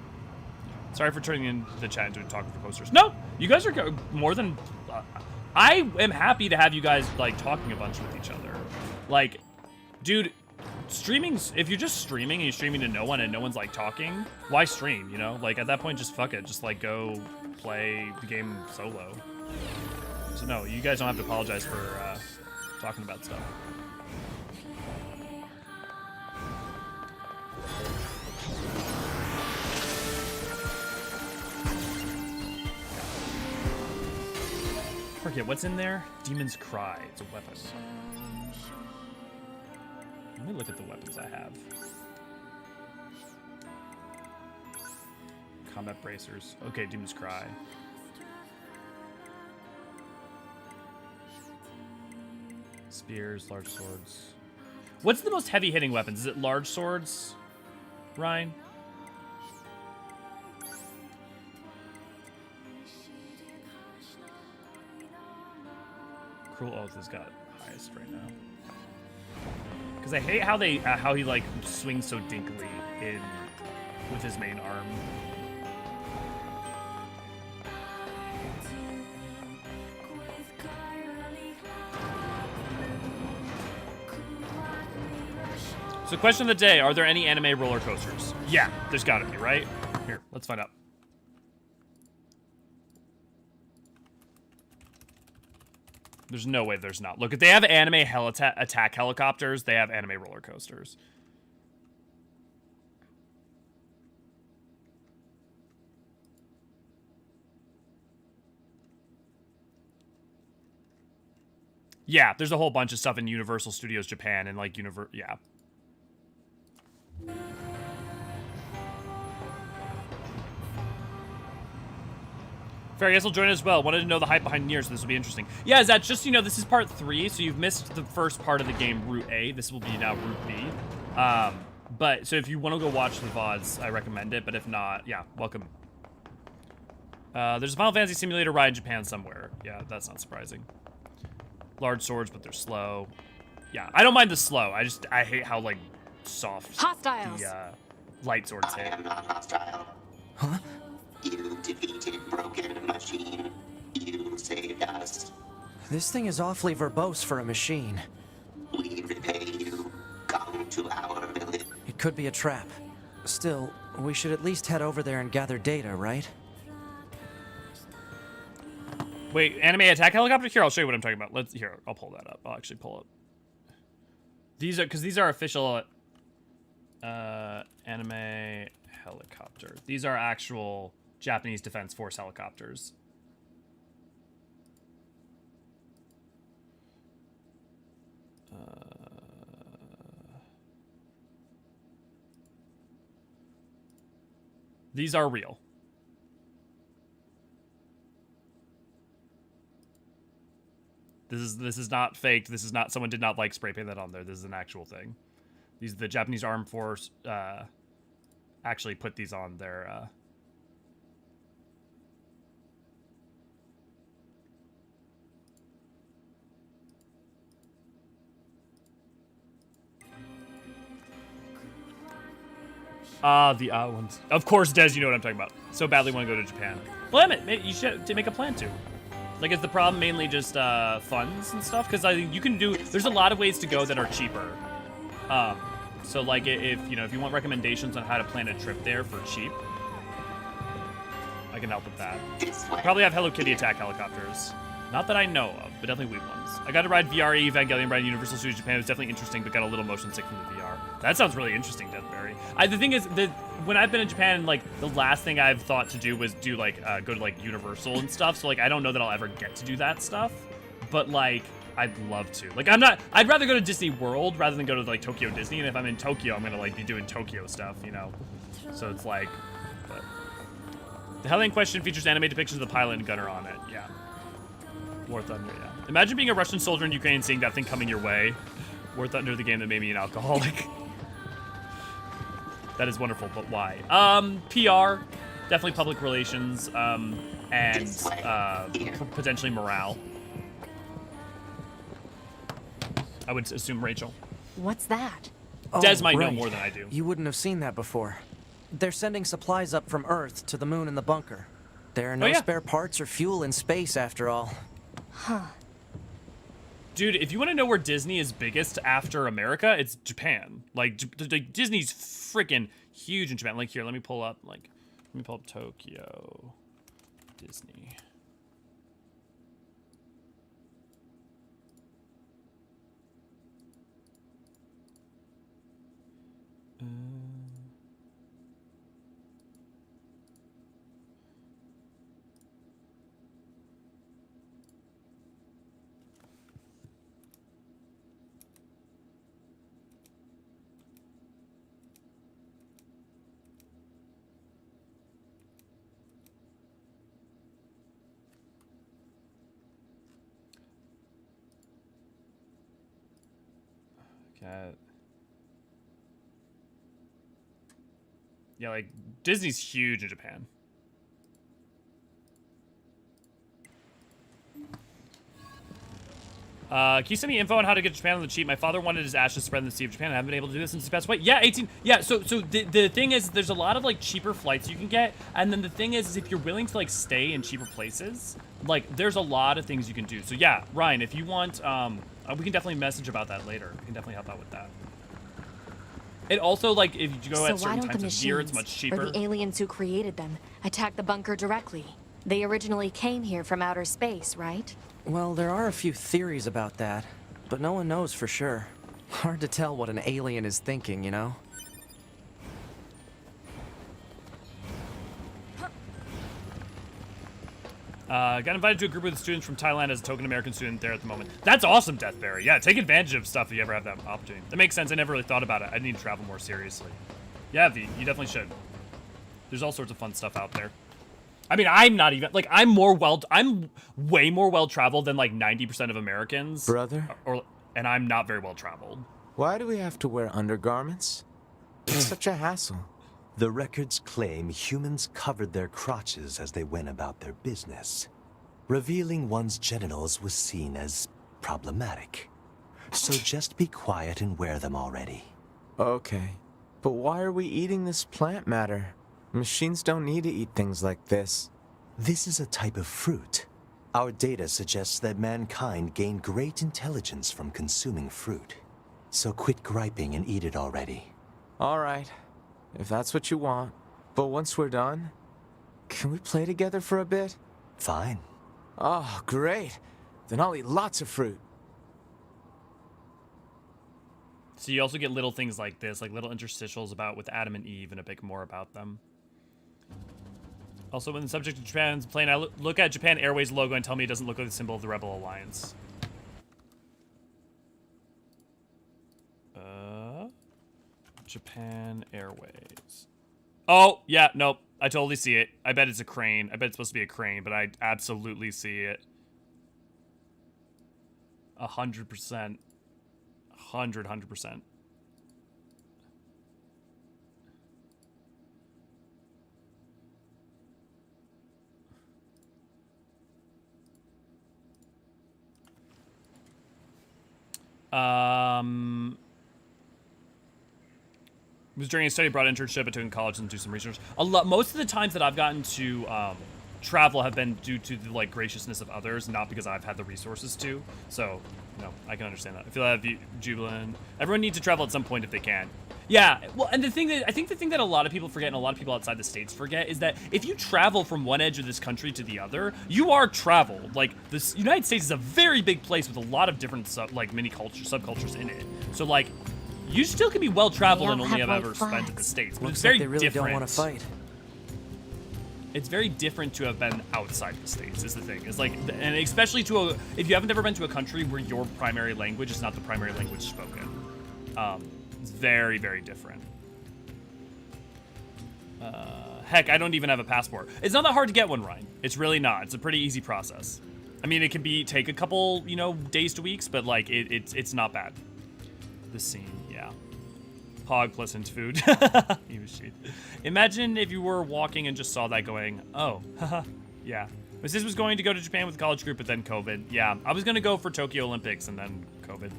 Sorry for turning in the chat into a talk for posters. No, you guys are more than... I am happy to have you guys, like, talking a bunch with each other. Like, dude, streaming's... If you're just streaming and you're streaming to no one and no one's, like, talking, why stream, you know? Like, at that point, just fuck it. Just, like, go play the game solo. So, no, you guys don't have to apologize for talking about stuff. Forget what's in there. Demon's Cry. It's a weapon. Let me look at the weapons I have. Combat bracers. Okay, Demon's Cry. Spears, large swords. What's the most heavy hitting weapons? Is it large swords, Ryan? Cruel Oath has got highest right now. Because I hate how he like swings so dinkily in with his main arm. So question of the day, are there any anime roller coasters? Yeah, there's gotta be, right? Here, let's find out. There's no way there's not. Look, if they have anime attack helicopters, they have anime roller coasters. Yeah, there's a whole bunch of stuff in Universal Studios Japan and like yeah. Fair, I guess will join as well. Wanted to know the hype behind Nier, so this will be interesting. Yeah, is that just, you know, this is part 3, so you've missed the first part of the game, Route A. This will be now Route B. But, so if you want to go watch the VODs, I recommend it, but if not, yeah, welcome. There's a Final Fantasy Simulator ride in Japan somewhere. Yeah, that's not surprising. Large swords, but they're slow. Yeah, I don't mind the slow. I hate how, like, soft Hostiles. the light swords hit. I am not hostile. Huh? You defeated Broken Machine. You saved us. This thing is awfully verbose for a machine. We repay you. Come to our village. It could be a trap. Still, we should at least head over there and gather data, right? Wait, anime attack helicopter? Here, I'll show you what I'm talking about. Here, I'll pull that up. I'll actually pull up. These are, because these are official anime helicopter. These are actual Japanese Defense Force helicopters. These are real. This is not faked. This is not, someone did not like spray paint that on there. This is an actual thing. These, the Japanese Armed Force actually put these on their the ones. Of course, Des, you know what I'm talking about. So badly want to go to Japan. Well, Emmett, you should make a plan to. Like, is the problem mainly just funds and stuff? Because I think you can do. There's a lot of ways to go that are cheaper. So like, if you know, if you want recommendations on how to plan a trip there for cheap, I can help with that. Probably have Hello Kitty attack helicopters. Not that I know of, but definitely weak ones. I got to ride VRE Evangelion Brand Universal Studios Japan. It was definitely interesting, but got a little motion sick from the VR. That sounds really interesting, Deathberry. The thing is that when I've been in Japan, like the last thing I've thought to do was do like go to like Universal and stuff. So like I don't know that I'll ever get to do that stuff, but like I'd love to. Like I'd rather go to Disney World rather than go to like Tokyo Disney. And if I'm in Tokyo, I'm gonna like be doing Tokyo stuff, you know. So it's like, but. The Hell in question features animated depictions of the pilot and gunner on it. Yeah. War Thunder, yeah. Imagine being a Russian soldier in Ukraine and seeing that thing coming your way. War Thunder, the game that made me an alcoholic. That is wonderful, but why? PR, definitely public relations, and potentially morale. I would assume Rachel. What's that? Des might know right. more than I do. You wouldn't have seen that before. They're sending supplies up from Earth to the moon and the bunker. There are no spare parts or fuel in space, after all. Huh. Dude, if you want to know where Disney is biggest after America, it's Japan. Like, Disney's freaking huge in Japan. Like, here, let me pull up Tokyo Disney. Yeah, like, Disney's huge in Japan. Can you send me info on how to get to Japan on the cheap? My father wanted his ashes spread in the Sea of Japan. I haven't been able to do this since he passed away. Yeah, 18. Yeah, so the thing is, there's a lot of, like, cheaper flights you can get. And then the thing is if you're willing to, like, stay in cheaper places, like, there's a lot of things you can do. So, yeah, Ryan, if you want, we can definitely message about that later. We can definitely help out with that. It also, like, if you go at certain times of year, it's much cheaper. Or the aliens who created them attack the bunker directly? They originally came here from outer space, right? Well, there are a few theories about that, but no one knows for sure. Hard to tell what an alien is thinking, you know? Got invited to a group of students from Thailand as a token American student there at the moment. That's awesome, Deathberry. Yeah, take advantage of stuff if you ever have that opportunity. That makes sense. I never really thought about it. I need to travel more seriously. Yeah, V, you definitely should. There's all sorts of fun stuff out there. I mean, I'm not even, like, I'm way more well-traveled than, like, 90% of Americans. Brother? And I'm not very well-traveled. Why do we have to wear undergarments? It's such a hassle. The records claim humans covered their crotches as they went about their business. Revealing one's genitals was seen as problematic. So just be quiet and wear them already. Okay, but why are we eating this plant matter? Machines don't need to eat things like this. This is a type of fruit. Our data suggests that mankind gained great intelligence from consuming fruit. So quit griping and eat it already. All right. If that's what you want. But once we're done, can we play together for a bit? Fine. Oh, great. Then I'll eat lots of fruit. So you also get little things like this, like little interstitials about with Adam and Eve and a bit more about them. Also, when the subject of Japan's plane, I look at Japan Airways logo and tell me it doesn't look like the symbol of the Rebel Alliance. Japan Airways. Oh, yeah, nope. I totally see it. I bet it's a crane. I bet it's supposed to be a crane, but I absolutely see it. 100%. 100%. Was during a study abroad internship. I took in college and do some research. Most of the times that I've gotten to travel have been due to the like graciousness of others, not because I've had the resources to. So, you know, I can understand that. I feel that jubilant. Everyone needs to travel at some point if they can. Yeah, well, and I think the thing that a lot of people forget, and a lot of people outside the States forget, is that if you travel from one edge of this country to the other, you are traveled. Like, the United States is a very big place with a lot of different subcultures in it. So, like, you still can be well traveled and only have ever spent at the States. But Looks it's very like they really different. don't want to fight. It's very different to have been outside the States, is the thing. It's like, and especially if you haven't ever been to a country where your primary language is not the primary language spoken. It's very, very different. Heck, I don't even have a passport. It's not that hard to get one, Ryan. It's really not. It's a pretty easy process. I mean, it can take a couple, you know, days to weeks, but like it's not bad. The scene, yeah. Pog plus into food. Imagine if you were walking and just saw that going, oh, haha, yeah. My sis was going to go to Japan with the college group, but then COVID. Yeah, I was gonna go for Tokyo Olympics and then COVID.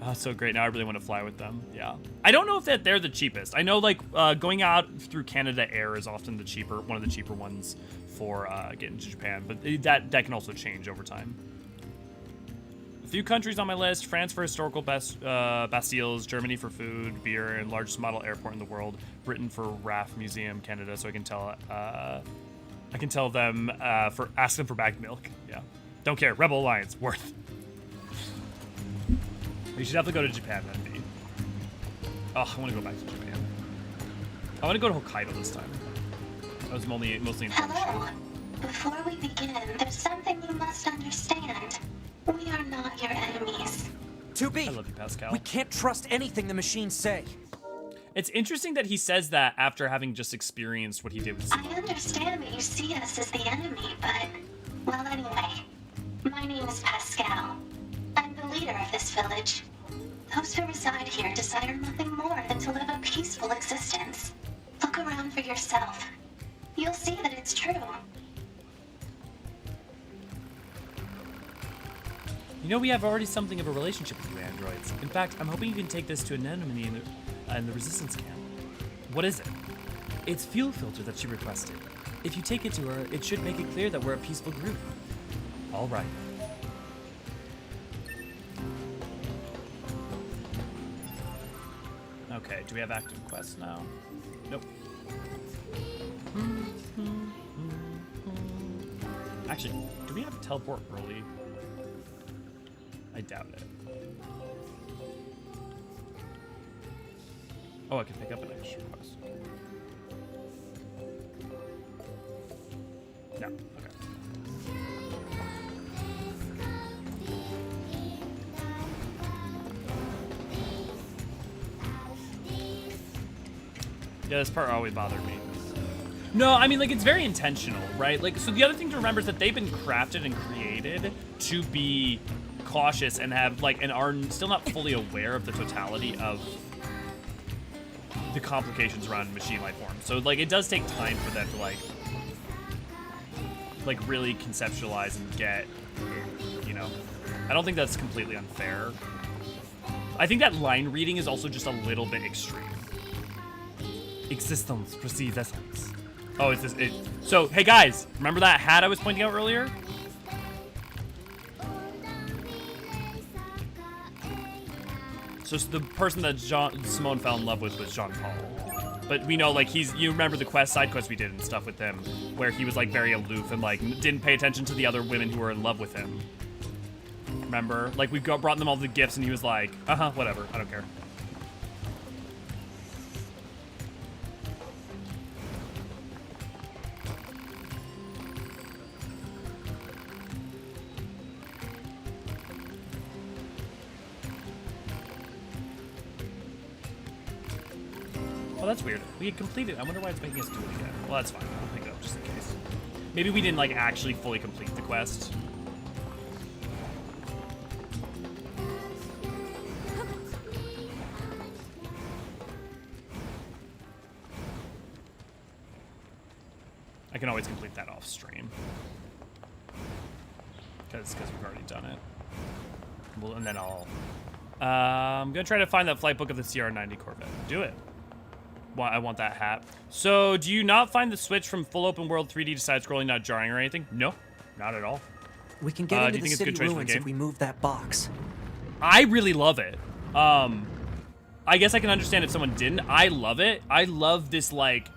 Oh, so great. Now I really want to fly with them. Yeah. I don't know if they're the cheapest. I know, like, going out through Canada Air is often one of the cheaper ones for getting to Japan, but that can also change over time. A few countries on my list: France for historical bastilles, Germany for food, beer, and largest model airport in the world, Britain for RAF Museum, Canada, so I can tell them ask them for bagged milk. Yeah. Don't care. Rebel Alliance, worth. We should definitely go to Japan then, B. Oh, I want to go back to Japan. I want to go to Hokkaido this time. I was mostly in Hello. Before we begin, there's something you must understand. We are not your enemies. 2B! I love you, Pascal. We can't trust anything the machines say. It's interesting that he says that after having just experienced what he did with Simone. I understand that you see us as the enemy, but... Well, anyway. My name is Pascal. I'm the leader of this village. Those who reside here desire nothing more than to live a peaceful existence. Look around for yourself. You'll see that it's true. You know, we have already something of a relationship with you androids. In fact, I'm hoping you can take this to an enemy in the resistance camp. What is it? It's fuel filter that she requested. If you take it to her, it should make it clear that we're a peaceful group. All right. Okay, do we have active quests now? Nope. Actually, do we have to teleport early? I doubt it. Oh, I can pick up an extra quest. No, okay. Yeah, this part always bothered me. No, I mean, like, it's very intentional, right? Like, so the other thing to remember is that they've been crafted and created to be cautious and have, like, and are still not fully aware of the totality of the complications around machine life forms. So, like, it does take time for them to, like really conceptualize and get it, you know? I don't think that's completely unfair. I think that line reading is also just a little bit extreme. Existence precedes essence. Oh, it's this. So, hey guys, remember that hat I was pointing out earlier? So the person that Simone fell in love with was Jean-Paul. But we know, like, you remember the side quest we did and stuff with him, where he was, like, very aloof and, like, didn't pay attention to the other women who were in love with him. Remember? Like, we brought them all the gifts and he was like, whatever, I don't care. Oh, that's weird. We had completed. I wonder why it's making us do it again. Well, that's fine. I'll pick it up just in case. Maybe we didn't, like, actually fully complete the quest. I can always complete that off stream. Because we've already done it. Well, and then I'm going to try to find that flight book of the CR-90 Corvette. Do it. I want that hat. So, do you not find the switch from full open world 3D to side-scrolling not jarring or anything? No, not at all. We can get into the city ruins if we move that box. I really love it. I guess I can understand if someone didn't. I love it. I love this, like,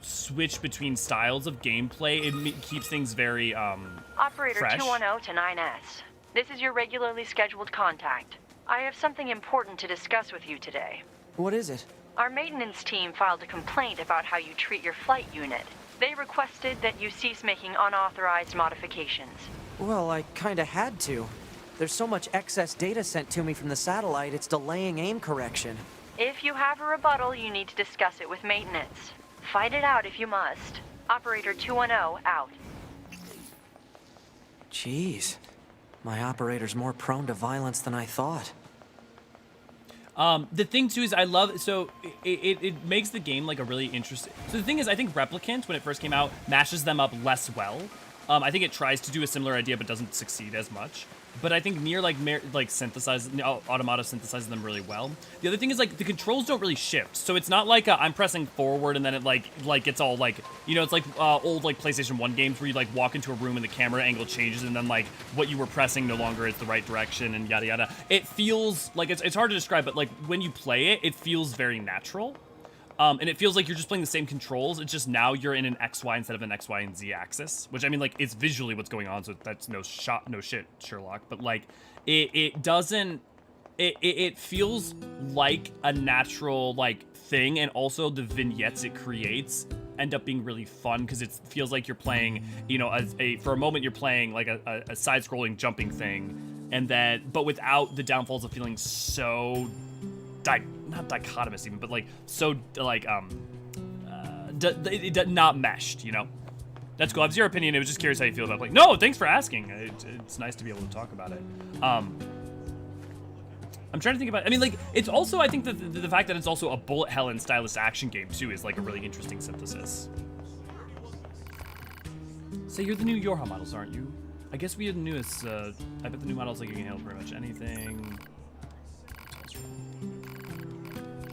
switch between styles of gameplay. It keeps things very, Operator fresh. 210 to 9S. This is your regularly scheduled contact. I have something important to discuss with you today. What is it? Our maintenance team filed a complaint about how you treat your flight unit. They requested that you cease making unauthorized modifications. Well, I kinda had to. There's so much excess data sent to me from the satellite, it's delaying aim correction. If you have a rebuttal, you need to discuss it with maintenance. Fight it out if you must. Operator 210 out. Jeez. My operator's more prone to violence than I thought. The thing too is I love, so it makes the game like a really interesting, so the thing is I think Replicant, when it first came out, mashes them up less well. I think it tries to do a similar idea but doesn't succeed as much. But I think Nier like synthesizes, Automata synthesizes them really well. The other thing is like the controls don't really shift, so it's not like I'm pressing forward and then it like it's all like, you know, it's like old like PlayStation 1 games where you like walk into a room and the camera angle changes and then like what you were pressing no longer is the right direction and yada yada. It feels like it's hard to describe, but like when you play it, it feels very natural. And it feels like you're just playing the same controls. It's just now you're in an XY instead of an X, Y, and Z axis, which I mean, like, it's visually what's going on, so that's no shit, Sherlock. But like, it doesn't. It feels like a natural like thing, and also the vignettes it creates end up being really fun because it feels like you're playing, you know, for a moment you're playing like a side-scrolling jumping thing, and then but without the downfalls of feeling so. Not dichotomous even, but like so like not meshed, you know. That's cool. I have zero opinion. I was just curious how you feel about like. No, thanks for asking. It's nice to be able to talk about it. I'm trying to think about. I mean, like it's also I think that the fact that it's also a bullet hell and stylus action game too is like a really interesting synthesis. So you're the new Yorha models, aren't you? I guess we are the newest. I bet the new models like you can handle pretty much anything.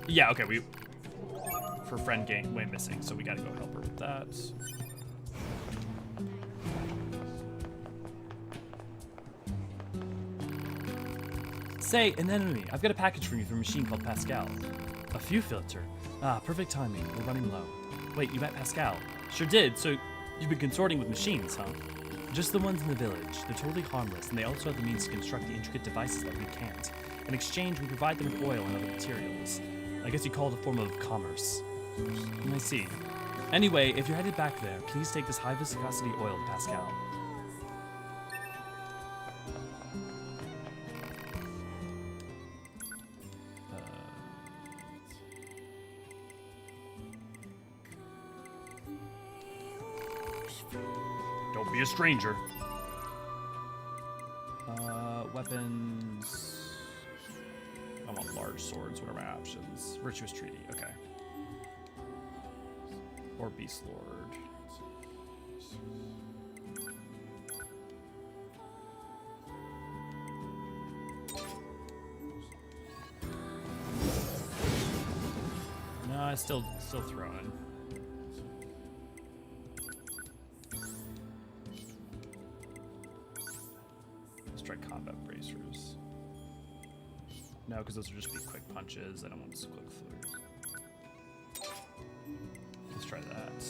Yeah, okay, for friend game went missing, so we gotta go help her with that. Say, Anemone, I've got a package from you from a machine called Pascal. A few filter. Ah, perfect timing. We're running low. Wait, you met Pascal? Sure did, so you've been consorting with machines, huh? Just the ones in the village. They're totally harmless, and they also have the means to construct the intricate devices that we can't. In exchange, we provide them with oil and other materials. I guess you call it a form of commerce. I see. Anyway, if you're headed back there, please take this high viscosity oil to Pascal. Don't be a stranger. Weapons. I want large swords. What are my options? Virtuous Treaty. Okay. Or Beast Lord. No, I still throwing. Let's try combat bracers. No, because those will just be quick punches. I don't want to click through. Let's try that.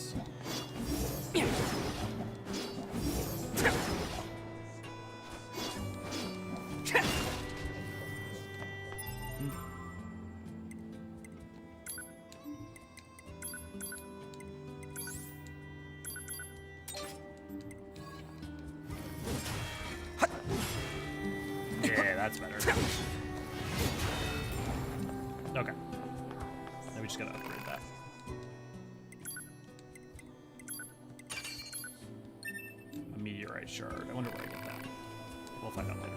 Yeah, that's better. Okay. Now we just gotta upgrade that. A meteorite shard. I wonder where I get that. We'll find out later.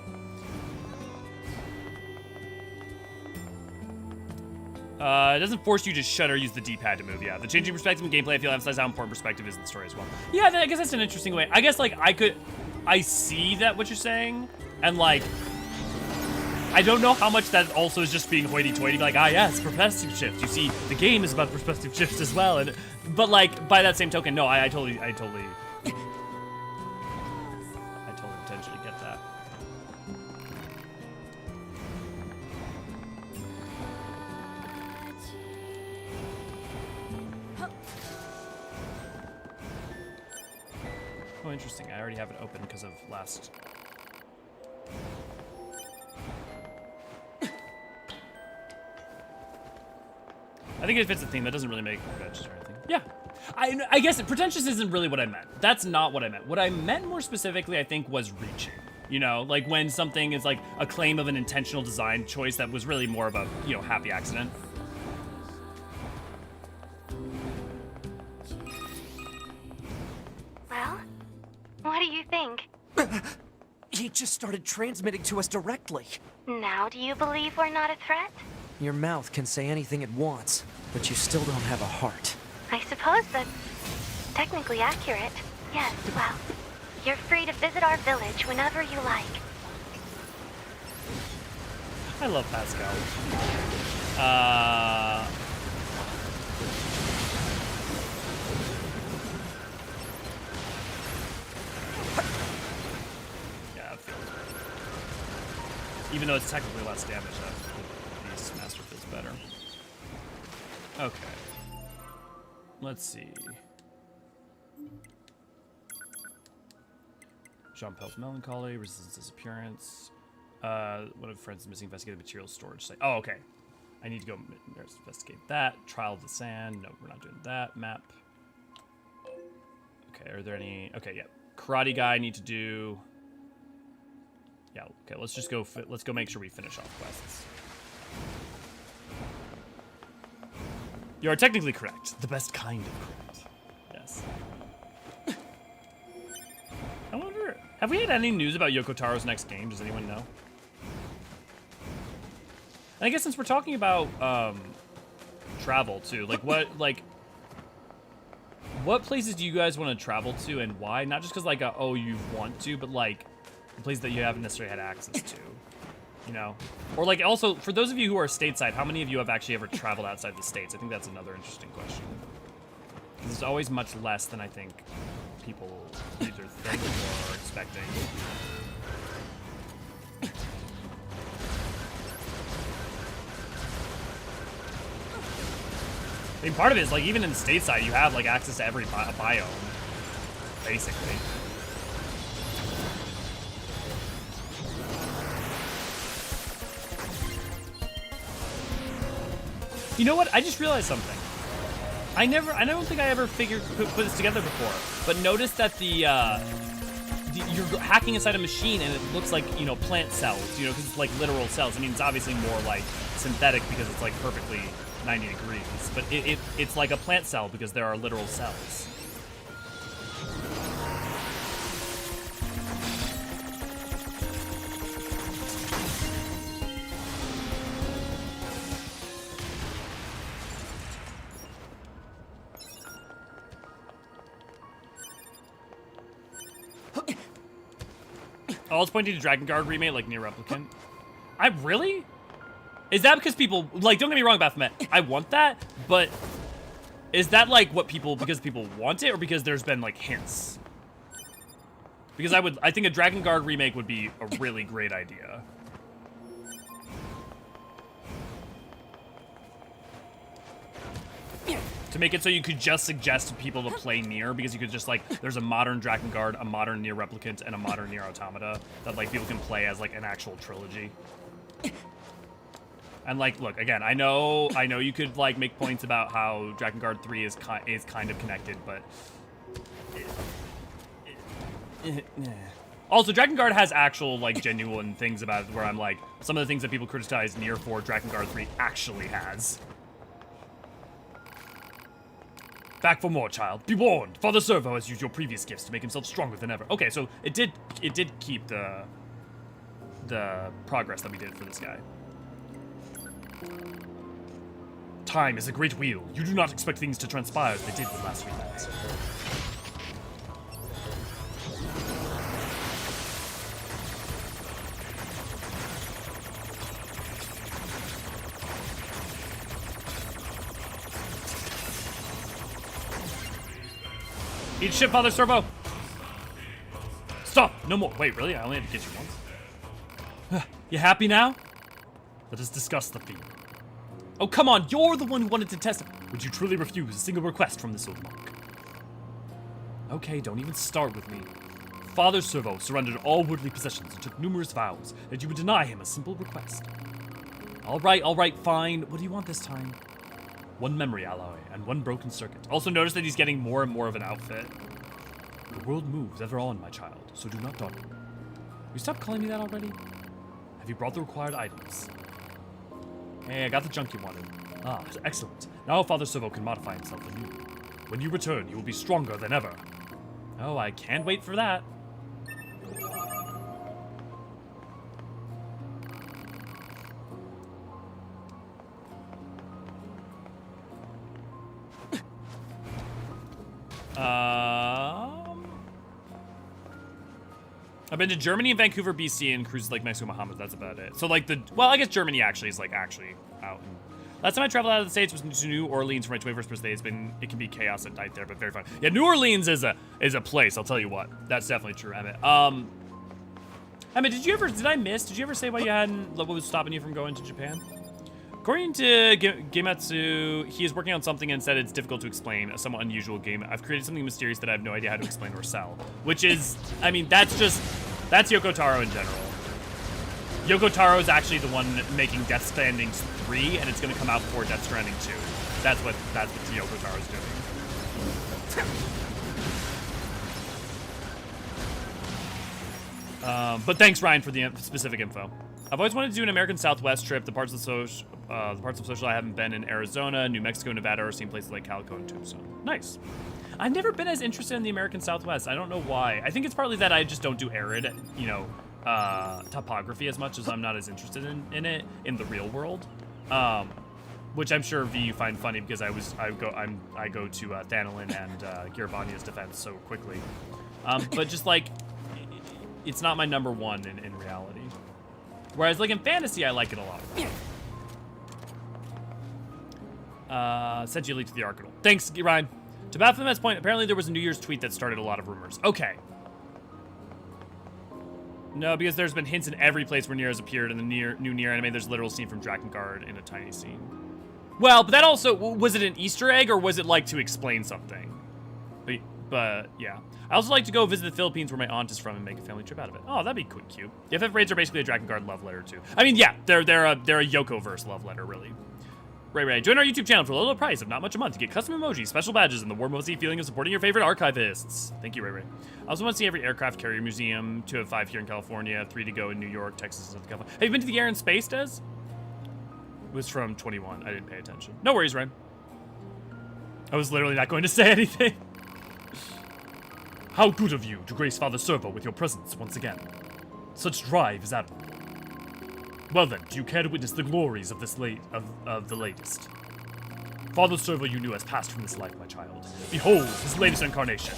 It doesn't force you to shut or use the D-pad to move, yeah. The changing perspective in gameplay, I feel, emphasizes how important perspective is in the story as well. Yeah, I guess that's an interesting way. I guess, like, I see that, what you're saying, and, like, I don't know how much that also is just being hoity-toity, like, ah, yes, perspective shift. You see, the game is about perspective shifts as well, but like, by that same token, no, I totally potentially get that. Oh, interesting. I already have it open because of last. I think it fits the theme. That doesn't really make pretentious or anything. Yeah. I guess pretentious isn't really what I meant. That's not what I meant. What I meant more specifically, I think, was reaching. You know, like when something is like a claim of an intentional design choice that was really more of a, you know, happy accident. Well, what do you think? He just started transmitting to us directly. Now do you believe we're not a threat? Your mouth can say anything it wants, but you still don't have a heart. I suppose that's technically accurate. Yes, well, you're free to visit our village whenever you like. I love Pascal. Yeah, it feels better. Even though it's technically less damage, the Beast Master feels better. Okay. Let's see. Jean-Paul's Melancholy, Resistance Disappearance. One of friends missing investigated materials storage site. Oh, okay. I need to go investigate that. Trial of the Sand. No, we're not doing that. Map. Okay, are there any... Okay, yeah. Karate guy I need to do... Yeah, okay, let's just go... Let's go make sure we finish off quests. You are technically correct. The best kind of correct. Yes. I wonder... Have we had any news about Yoko Taro's next game? Does anyone know? And I guess since we're talking about travel too, like what places do you guys want to travel to and why? Not just because like oh you want to, but like the places that you haven't necessarily had access to, you know? Or like also for those of you who are stateside, how many of you have actually ever traveled outside the states? I think that's another interesting question. It's always much less than I think people either think or are expecting. I mean, part of it is, like, even in the stateside, you have, like, access to every biome, basically. You know what? I just realized something. I don't think I ever put this together before, but notice that you're hacking inside a machine and it looks like, you know, plant cells, you know, because it's like literal cells. I mean, it's obviously more like synthetic because it's like perfectly 90 degrees, but it's like a plant cell because there are literal cells. Oh, it's pointing to Dragon Guard remake like Nier Replicant. I really? Is that because people, like, don't get me wrong, Baphomet, I want that, but is that, like, because people want it, or because there's been, like, hints? Because I think a Dragon Guard remake would be a really great idea. To make it so you could just suggest to people to play Nier, because you could just, like, there's a modern Dragon Guard, a modern Nier Replicant, and a modern Nier Automata that, like, people can play as, like, an actual trilogy. And like, look, again, I know you could like make points about how Dragon Guard 3 is kind of connected, but also Dragon Guard has actual like genuine things about it where I'm like, some of the things that people criticize Nier for, Dragon Guard 3 actually has. Back for more, child. Be warned. Father Servo has used your previous gifts to make himself stronger than ever. Okay, so it did keep the progress that we did for this guy. Time is a great wheel. You do not expect things to transpire as they did with last weekend. Eat shit, Father Servo! Stop! No more. Wait, really? I only had to get you once. You happy now? Let us discuss the fee. Oh, come on! You're the one who wanted to test it! Would you truly refuse a single request from this old monk? Okay, don't even start with me. Father Servo surrendered all worldly possessions and took numerous vows that you would deny him a simple request. All right, fine. What do you want this time? 1 memory alloy and 1 broken circuit. Also notice that he's getting more and more of an outfit. The world moves ever on, my child, so do not dawdle. You stop calling me that already? Have you brought the required items? Hey, I got the junk you wanted. Ah, excellent. Now Father Servo can modify himself anew. When you return, you will be stronger than ever. Oh, I can't wait for that. I've been to Germany and Vancouver, BC, and cruises like Mexico, Bahamas. That's about it. So like well, I guess Germany actually is like actually out. Last time I traveled out of the States was to New Orleans for my 21st birthday. It can be chaos at night there, but very fun. Yeah, New Orleans is a place. I'll tell you what. That's definitely true, Emmett. Emmett, did you ever say what was stopping you from going to Japan? According to Gematsu, he is working on something and said it's difficult to explain, a somewhat unusual game. I've created something mysterious that I have no idea how to explain or sell. Which is, I mean, that's Yoko Taro in general. Yoko Taro is actually the one making Death Stranding 3, and it's going to come out before Death Stranding 2. That's what Yoko Taro's doing. But thanks, Ryan, for the specific info. I've always wanted to do an American Southwest trip. The parts of social I haven't been in Arizona, New Mexico, Nevada, or seen places like Calico and Tucson. Nice. I've never been as interested in the American Southwest. I don't know why. I think it's partly that I just don't do arid, topography as much as I'm not as interested in it in the real world. Which I'm sure V you find funny because I go to Hydaelyn and Garabania's defense so quickly. But just like it's not my number one in reality. Whereas like in fantasy I like it a lot. Sent you a link to the article. Thanks, Ryan. To Baphomet's point, apparently there was a New Year's tweet that started a lot of rumors. Okay. No, because there's been hints in every place where Nier has appeared in the new Nier anime. There's a literal scene from Drakengard in a tiny scene. Well, but that also, was it an Easter egg or was it like to explain something? But yeah. I also like to go visit the Philippines where my aunt is from and make a family trip out of it. Oh, that'd be cute. The FF raids are basically a Drakengard love letter too. I mean, yeah, they're a Yoko-verse love letter, really. Ray, join our YouTube channel for a little price of not much a month to get custom emojis, special badges, and the warm fuzzy feeling of supporting your favorite archivists. Thank you, Ray. I also want to see every aircraft carrier museum, 2 of 5 here in California, 3 to go in New York, Texas, and South California. Have you been to the Air and Space, Des? It was from 21. I didn't pay attention. No worries, Ray. I was literally not going to say anything. How good of you to grace Father Servo with your presence once again. Such drive is admirable. Well then, do you care to witness the glories of of the latest? Father Servo you knew has passed from this life, my child. Behold his latest incarnation.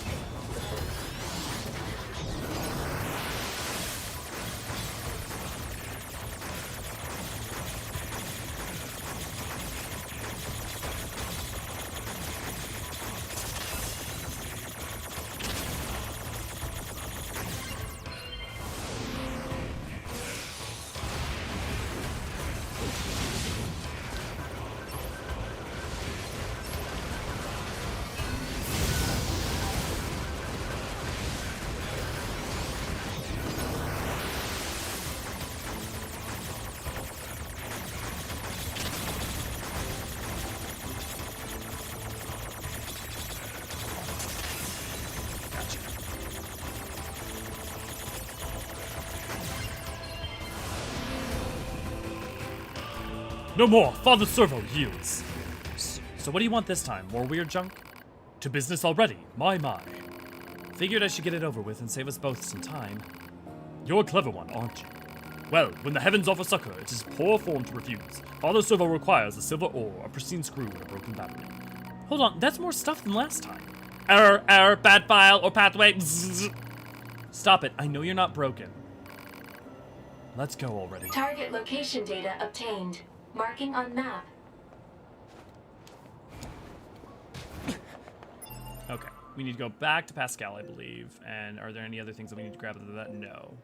No more! Father Servo yields! So what do you want this time? More weird junk? To business already, my. Figured I should get it over with and save us both some time. You're a clever one, aren't you? Well, when the heavens offer succor, it is poor form to refuse. Father Servo requires a silver ore, a pristine screw, and a broken battery. Hold on, that's more stuff than last time. Error, bad file, or pathway. Stop it, I know you're not broken. Let's go already. Target location data obtained. Marking on map. Okay. We need to go back to Pascal, I believe. And are there any other things that we need to grab other than that? No.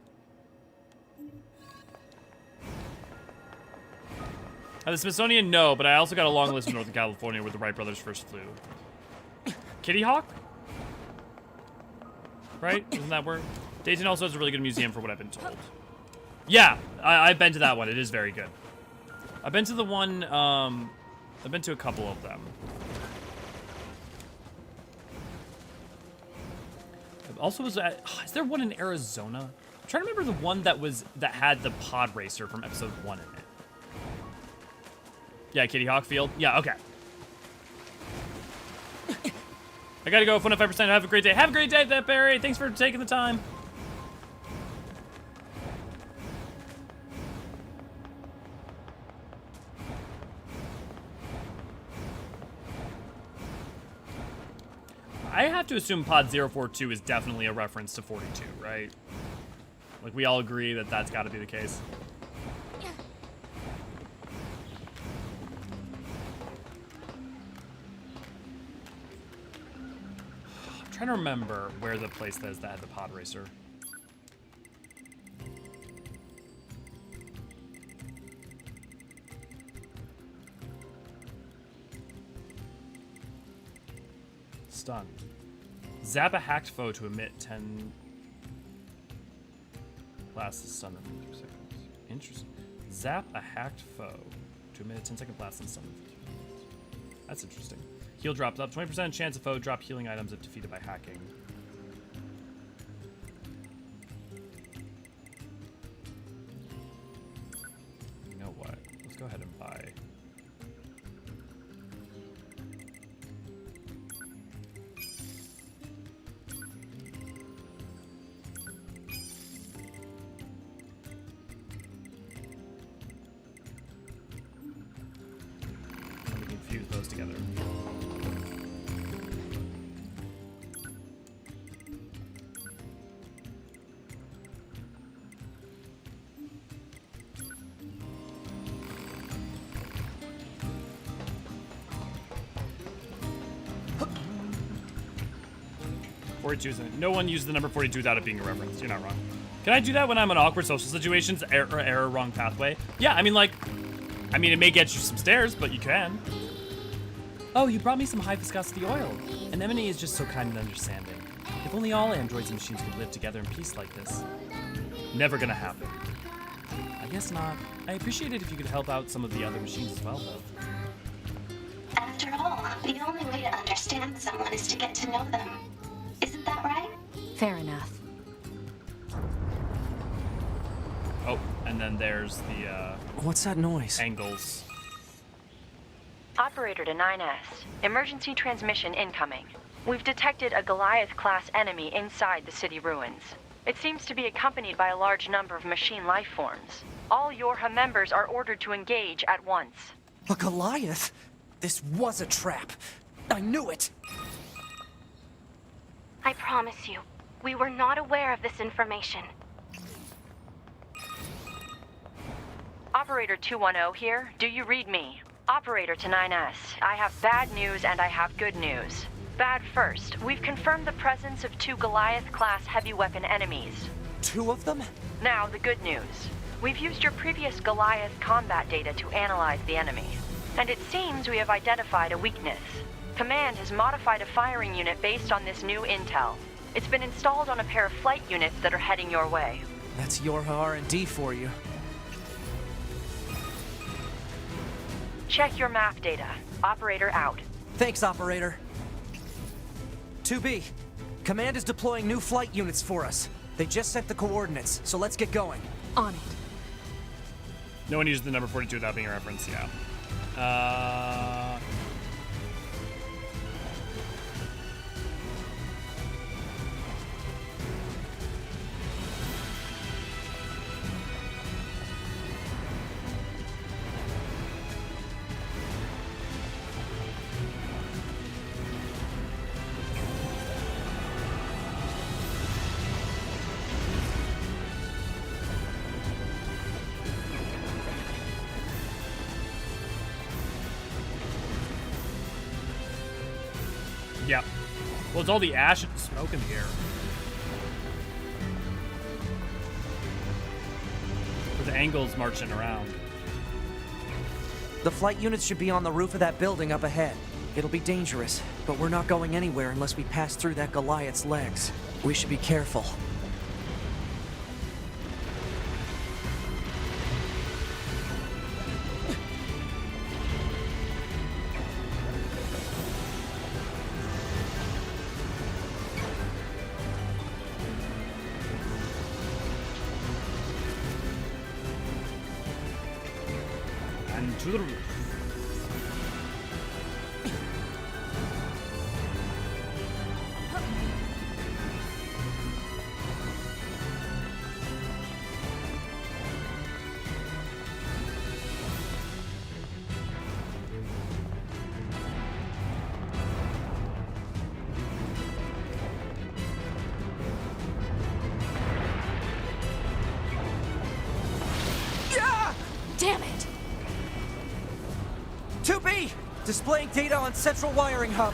The Smithsonian, no, but I also got a long list of Northern California where the Wright brothers first flew. Kitty Hawk? Right? Isn't that where? Dayton also has a really good museum for what I've been told. Yeah, I've been to that one. It is very good. I've been to the one, I've been to a couple of them. Also, is there one in Arizona? I'm trying to remember the one that had the pod racer from episode 1 in it. Yeah, Kitty Hawk Field. Yeah, okay. I gotta go. 105%. Have a great day. Have a great day, Barry. Thanks for taking the time. I have to assume Pod 042 is definitely a reference to 42, right? Like, we all agree that that's got to be the case. I'm trying to remember where the place is that had the pod racer. Stun. Zap a hacked foe to emit 10 blasts of stun in 2 seconds. Interesting. Zap a hacked foe to emit a 10-second blast and stun in 15 minutes. That's interesting. Heal drops up. 20% chance of foe drop healing items if defeated by hacking. You know what? Let's go ahead and buy. Fuse those together. No one uses the number 42 without it being a reference. You're not wrong. Can I do that when I'm in awkward social situations? Error, wrong pathway. Yeah, I mean, it may get you some stairs, but you can. Oh, you brought me some high viscosity oil. Anemone is just so kind and understanding. If only all androids and machines could live together in peace like this. Never gonna happen. I guess not. I appreciate it if you could help out some of the other machines as well, though. After all, the only way to understand someone is to get to know them. Isn't that right? Fair enough. Oh, and then there's the, What's that noise? Angles. Operator to 9S. Emergency transmission incoming. We've detected a Goliath-class enemy inside the city ruins. It seems to be accompanied by a large number of machine life forms. All Yorha members are ordered to engage at once. A Goliath? This was a trap. I knew it! I promise you, we were not aware of this information. Operator 210 here. Do you read me? Operator to 9S. I have bad news and I have good news. Bad first. We've confirmed the presence of 2 Goliath-class heavy weapon enemies. 2 of them? Now, the good news. We've used your previous Goliath combat data to analyze the enemy. And it seems we have identified a weakness. Command has modified a firing unit based on this new intel. It's been installed on a pair of flight units that are heading your way. That's Yorha R&D for you. Check your map data. Operator out. Thanks, Operator. 2B, Command is deploying new flight units for us. They just sent the coordinates, so let's get going. On it. No one uses the number 42 without being a reference, yeah. Well, it's all the ash and smoke in the air. With the angles marching around. The flight units should be on the roof of that building up ahead. It'll be dangerous, but we're not going anywhere unless we pass through that Goliath's legs. We should be careful. And to the roof. Damn it! 2B! Displaying data on central wiring hub.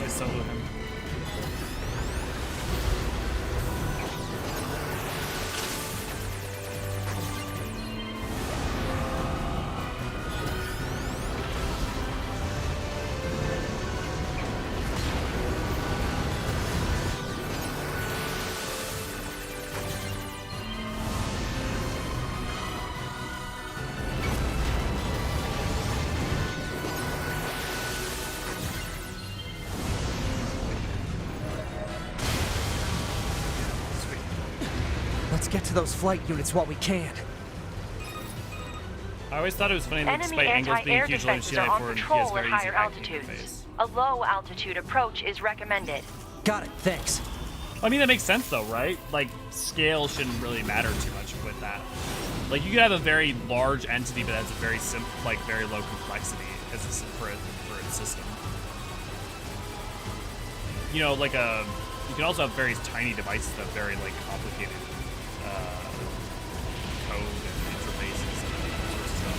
Solo him. Let's get to those flight units while we can. I always thought it was funny that Enemy despite angles being anti-air huge on defenses are on he has patrol at very easy higher hacking altitudes. interface. A low altitude approach is recommended. Got it, thanks. I mean, that makes sense though, right? Like, scale shouldn't really matter too much with that. Like, you could have a very large entity but has a very simple, like, very low complexity as a, for its system. You know, like you can also have very tiny devices that have very, like, complicated code and interfaces and all sorts of stuff.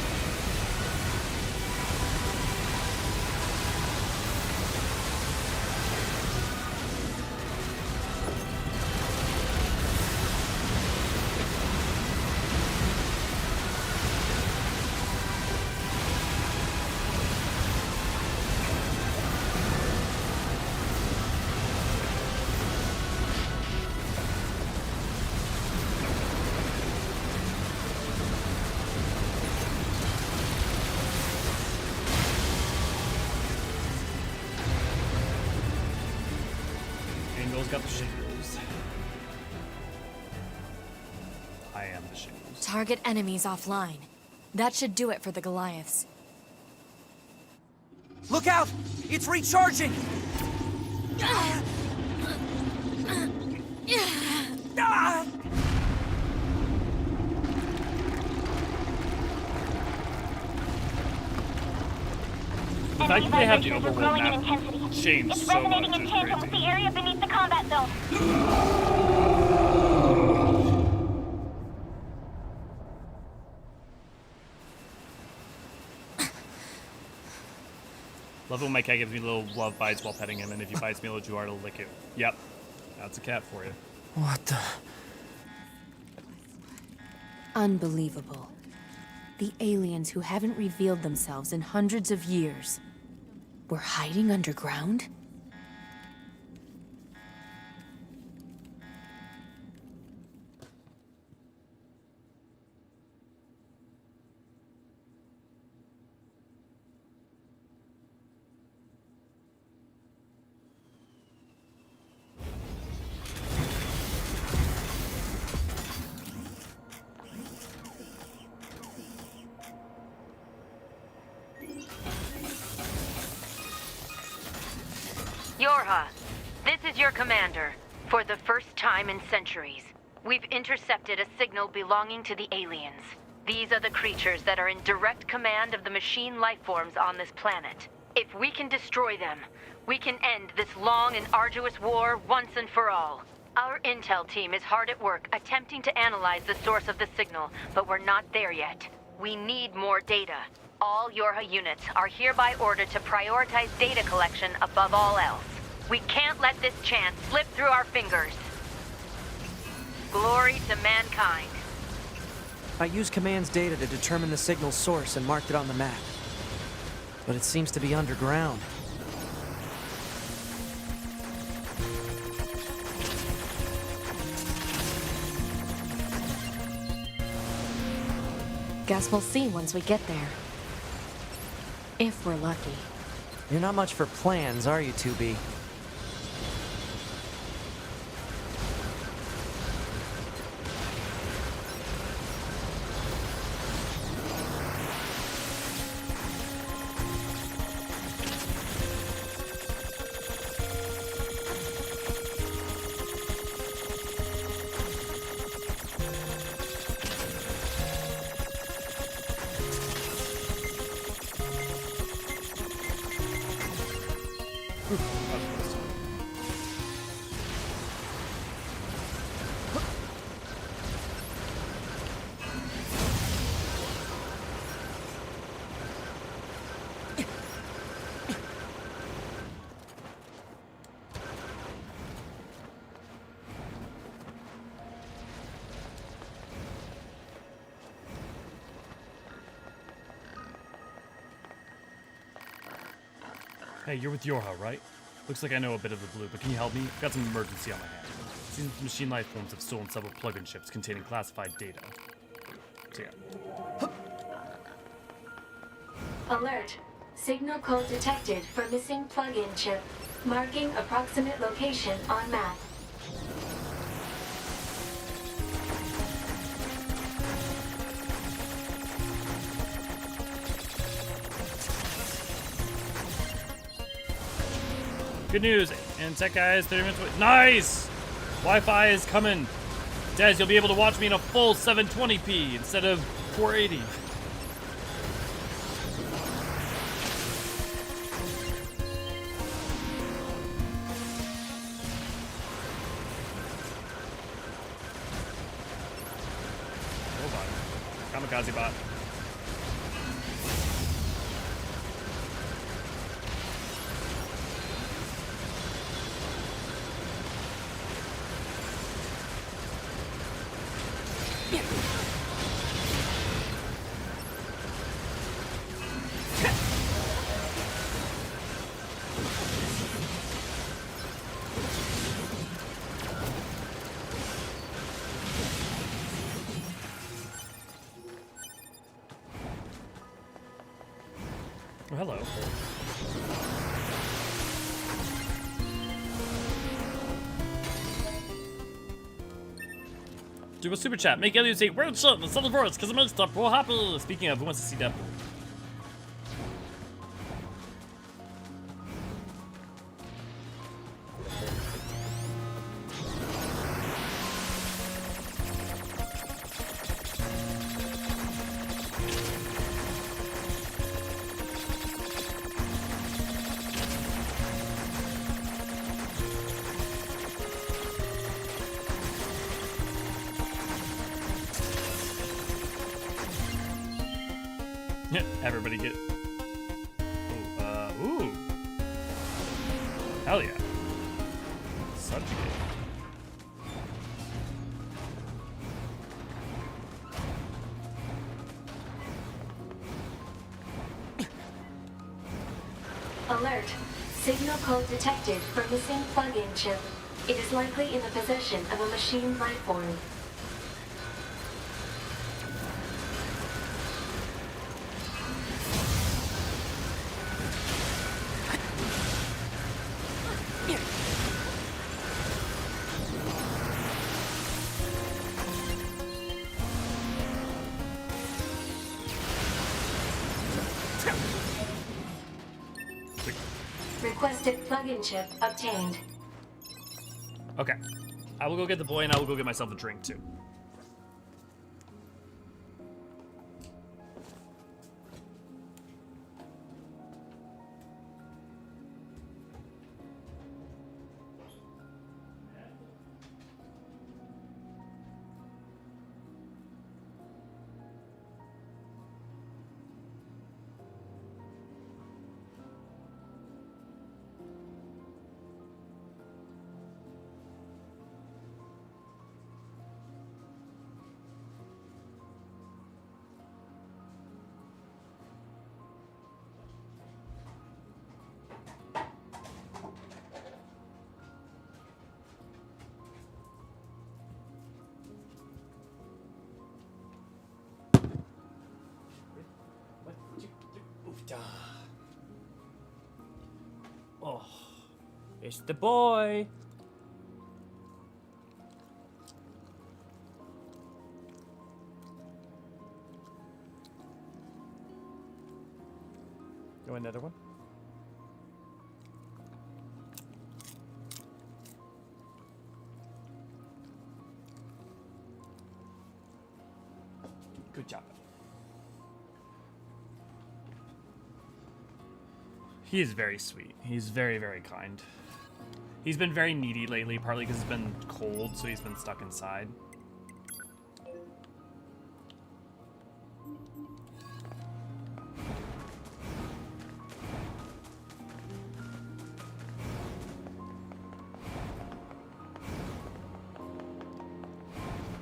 Got the shingles. I am the shingles. Target enemies offline. That should do it for the Goliaths. Look out! It's recharging! Ah! The fact that they have the overworld map changed It's so much resonating in is tandem crazy. with the area beneath the combat zone. Love when my cat gives me little love bites while petting him, and if he bites me a little too hard, he'll lick it. Yep, that's a cat for you. What the... Unbelievable. The aliens who haven't revealed themselves in hundreds of years were hiding underground? Yorha, this is your commander. For the first time in centuries, we've intercepted a signal belonging to the aliens. These are the creatures that are in direct command of the machine lifeforms on this planet. If we can destroy them, we can end this long and arduous war once and for all. Our intel team is hard at work attempting to analyze the source of the signal, but we're not there yet. We need more data. All Yorha units are hereby ordered to prioritize data collection above all else. We can't let this chance slip through our fingers. Glory to mankind. I used command's data to determine the signal's source and marked it on the map. But it seems to be underground. Guess we'll see once we get there. If we're lucky. You're not much for plans, are you, 2B? Hey, you're with Yorha, right? Looks like I know a bit of the blue, but can you help me? I've got some emergency on my hands. It seems the machine life forms have stolen several plug-in chips containing classified data. So yeah. Alert. Signal code detected for missing plug-in chip. Marking approximate location on map. Good news, and tech guys, 30 minutes away. Nice! Wi-Fi is coming. Dez, you'll be able to watch me in a full 720p instead of 480. Oh, bot. Kamikaze bot. Oh, hello. Do a super chat. Make elucidate world shut in the southern forest because it makes stuff real happy. Speaking of, who wants to see that? Everybody get... ooh. Hell yeah. Subjugate. Alert. Signal code detected for missing plug-in chip. It is likely in the possession of a machine life form. Requested plug-in chip obtained. Okay. I will go get the boy and I will go get myself a drink too. Oh, it's the boy. Go another one. Good job. He is very sweet. He's very, very kind. He's been very needy lately, partly because it's been cold, so he's been stuck inside.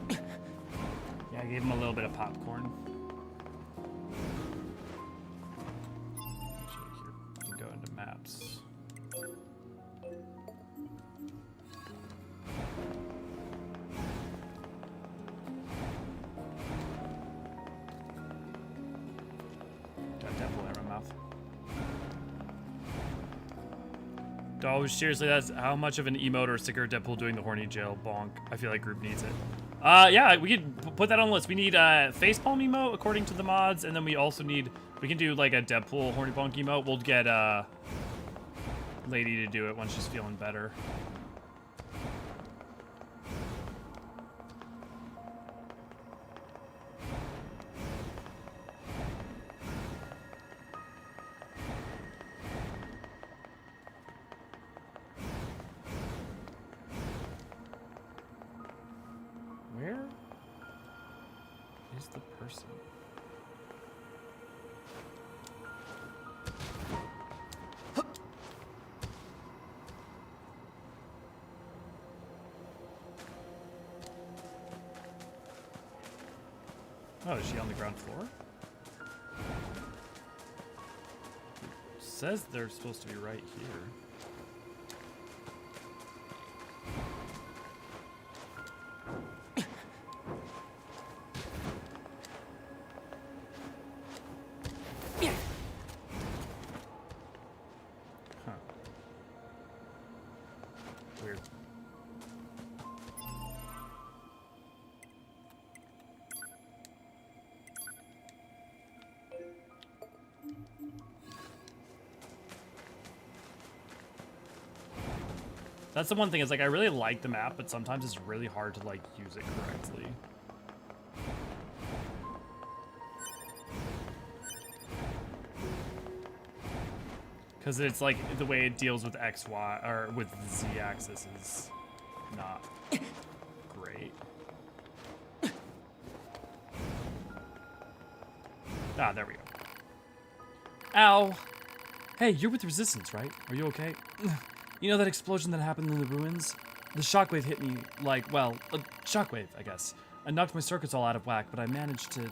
Yeah, I gave him a little bit of popcorn. Maps. Got devil in my mouth. Oh, seriously, that's how much of an emote or sticker Deadpool doing the horny jail bonk. I feel like group needs it. Yeah, we could put that on the list. We need facepalm emote according to the mods, and then we also need, we can do like a Deadpool horny bonk emote. We'll get Lady to do it once she's feeling better. Where is the person? Oh, is she on the ground floor? It says they're supposed to be right here. Huh. Weird. That's the one thing, is like I really like the map, but sometimes it's really hard to like use it correctly. Because it's like the way it deals with X, Y, or with the Z axis is not great. Ah, there we go. Ow! Hey, you're with Resistance, right? Are you okay? You know that explosion that happened in the ruins? The shockwave hit me like, well, a shockwave, I guess. I knocked my circuits all out of whack, but I managed to...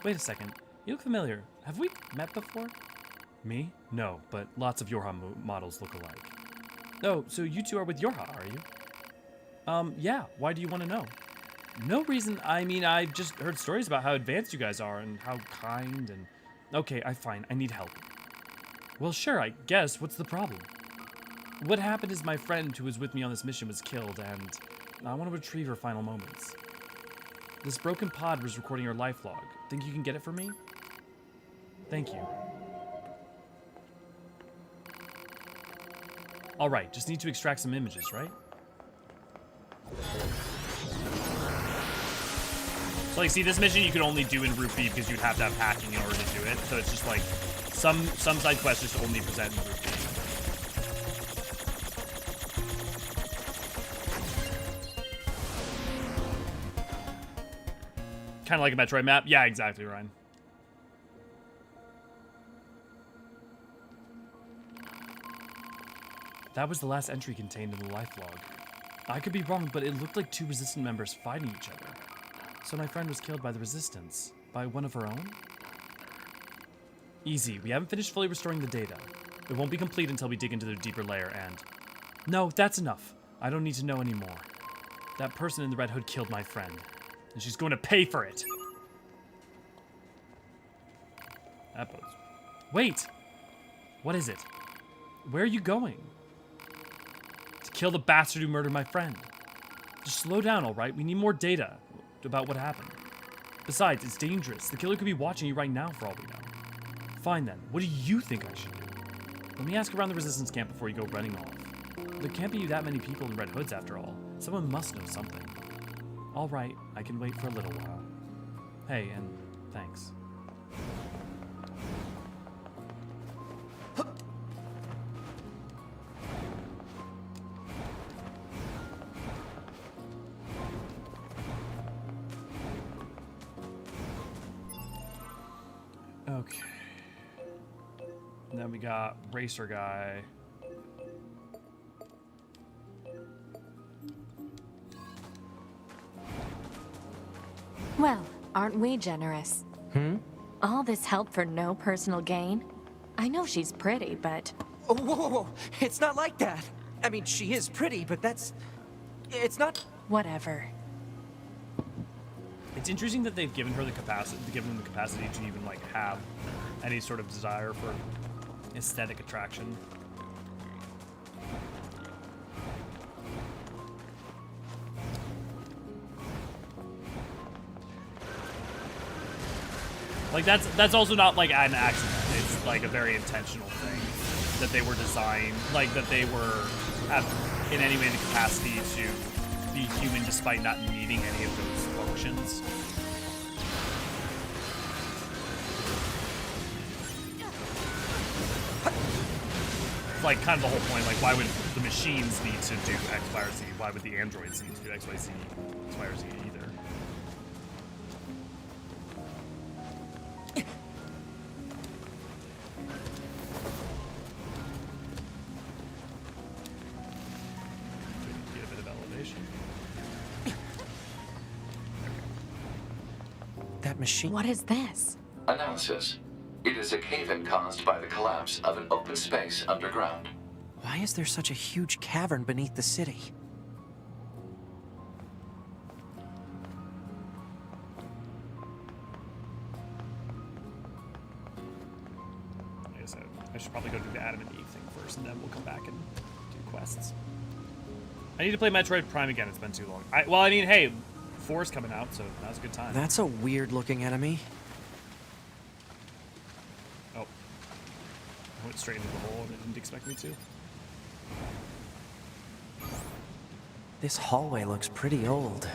Wait a second. You look familiar. Have we met before? Me? No, but lots of Yorha models look alike. Oh, so you two are with Yorha, are you? Yeah. Why do you want to know? No reason. I mean, I've just heard stories about how advanced you guys are and how kind and... Okay, fine. I need help. Well, sure, I guess. What's the problem? What happened is my friend who was with me on this mission was killed, and I want to retrieve her final moments. This broken pod was recording her life log. Think you can get it for me? Thank you. Alright, just need to extract some images, right? So like, see, this mission you could only do in Root B because you'd have to have hacking in order to do it. So it's just like, some side quests just only present in Root B. Kind of like a Metroid map. Yeah, exactly, Ryan. That was the last entry contained in the life log. I could be wrong, but it looked like two Resistance members fighting each other. So my friend was killed by the Resistance. By one of her own? Easy. We haven't finished fully restoring the data. It won't be complete until we dig into the deeper layer and... No, that's enough. I don't need to know anymore. That person in the red hood killed my friend. And she's going to pay for it. That bodes. Wait! What is it? Where are you going? To kill the bastard who murdered my friend. Just slow down, alright? We need more data about what happened. Besides, it's dangerous. The killer could be watching you right now for all we know. Fine then. What do you think I should do? Let me ask around the Resistance camp before you go running off. There can't be that many people in red hoods after all. Someone must know something. Alright, I can wait for a little while. Hey, and thanks. Okay. And then we got Racer Guy. Well, aren't we generous? All this help for no personal gain? I know she's pretty, but... Oh, whoa, whoa, whoa. It's not like that. I mean, she is pretty, but that's... It's not... Whatever. It's interesting that they've given her the capacity, to even like have any sort of desire for aesthetic attraction. Like that's also not like an accident. It's like a very intentional thing that they were designed, like that they were have in any way the capacity to be human despite not needing any of those functions. It's like kind of the whole point. Like, why would the machines need to do X, Y, or Z? Why would the androids need to do X, Y, Z, X, Y, or Z either? Get a bit of elevation. That machine... What is this? Analysis. It is a cave-in caused by the collapse of an open space underground. Why is there such a huge cavern beneath the city? Like I said, I should probably go do the Adam and Eve thing first, and then we'll come back and do quests. I need to play Metroid Prime again. It's been too long. Well, I mean, hey, 4's coming out, so now's a good time. That's a weird-looking enemy. Oh. I went straight into the hole and it didn't expect me to. This hallway looks pretty old.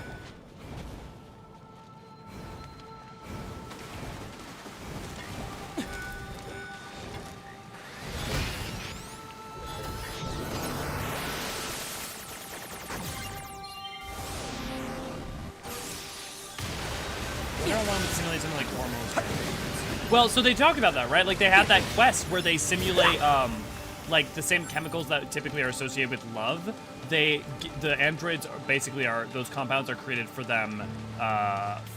Well, so they talk about that, right? Like, they have that quest where they simulate, like, the same chemicals that typically are associated with love. The androids basically those compounds are created for them,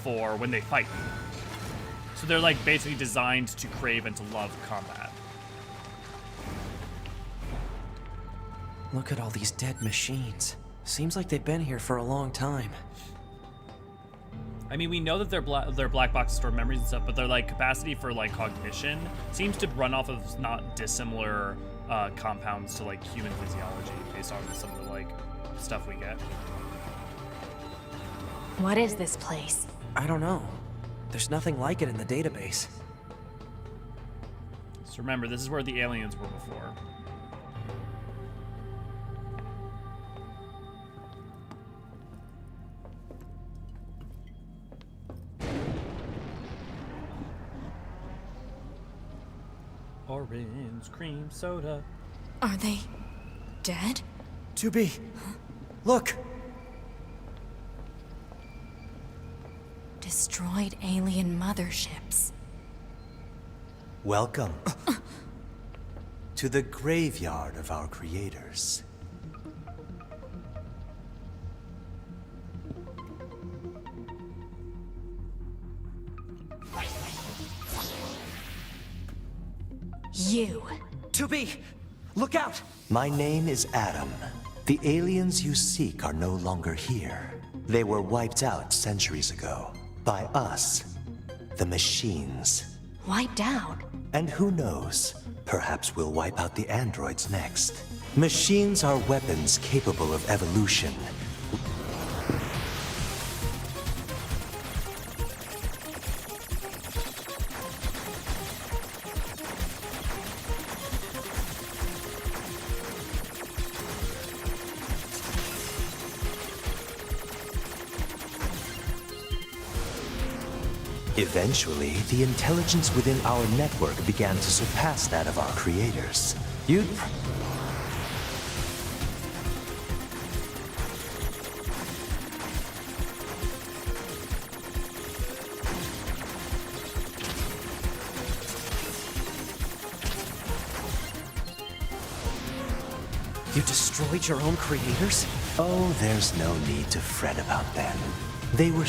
for when they fight. So they're, like, basically designed to crave and to love combat. Look at all these dead machines. Seems like they've been here for a long time. I mean, we know that they're black boxes store memories and stuff, but their like capacity for like cognition seems to run off of not dissimilar compounds to like human physiology based on some of the like stuff we get. What is this place? I don't know. There's nothing like it in the database. So remember, this is where the aliens were before. Orange cream soda. Are they dead? 2B, look! Destroyed alien motherships. Welcome to the graveyard of our creators. You. 2B, look out! My name is Adam. The aliens you seek are no longer here. They were wiped out centuries ago. By us. The machines. Wiped out? And who knows? Perhaps we'll wipe out the androids next. Machines are weapons capable of evolution. Eventually, the intelligence within our network began to surpass that of our creators. You'd... You destroyed your own creators? Oh, there's no need to fret about them. They were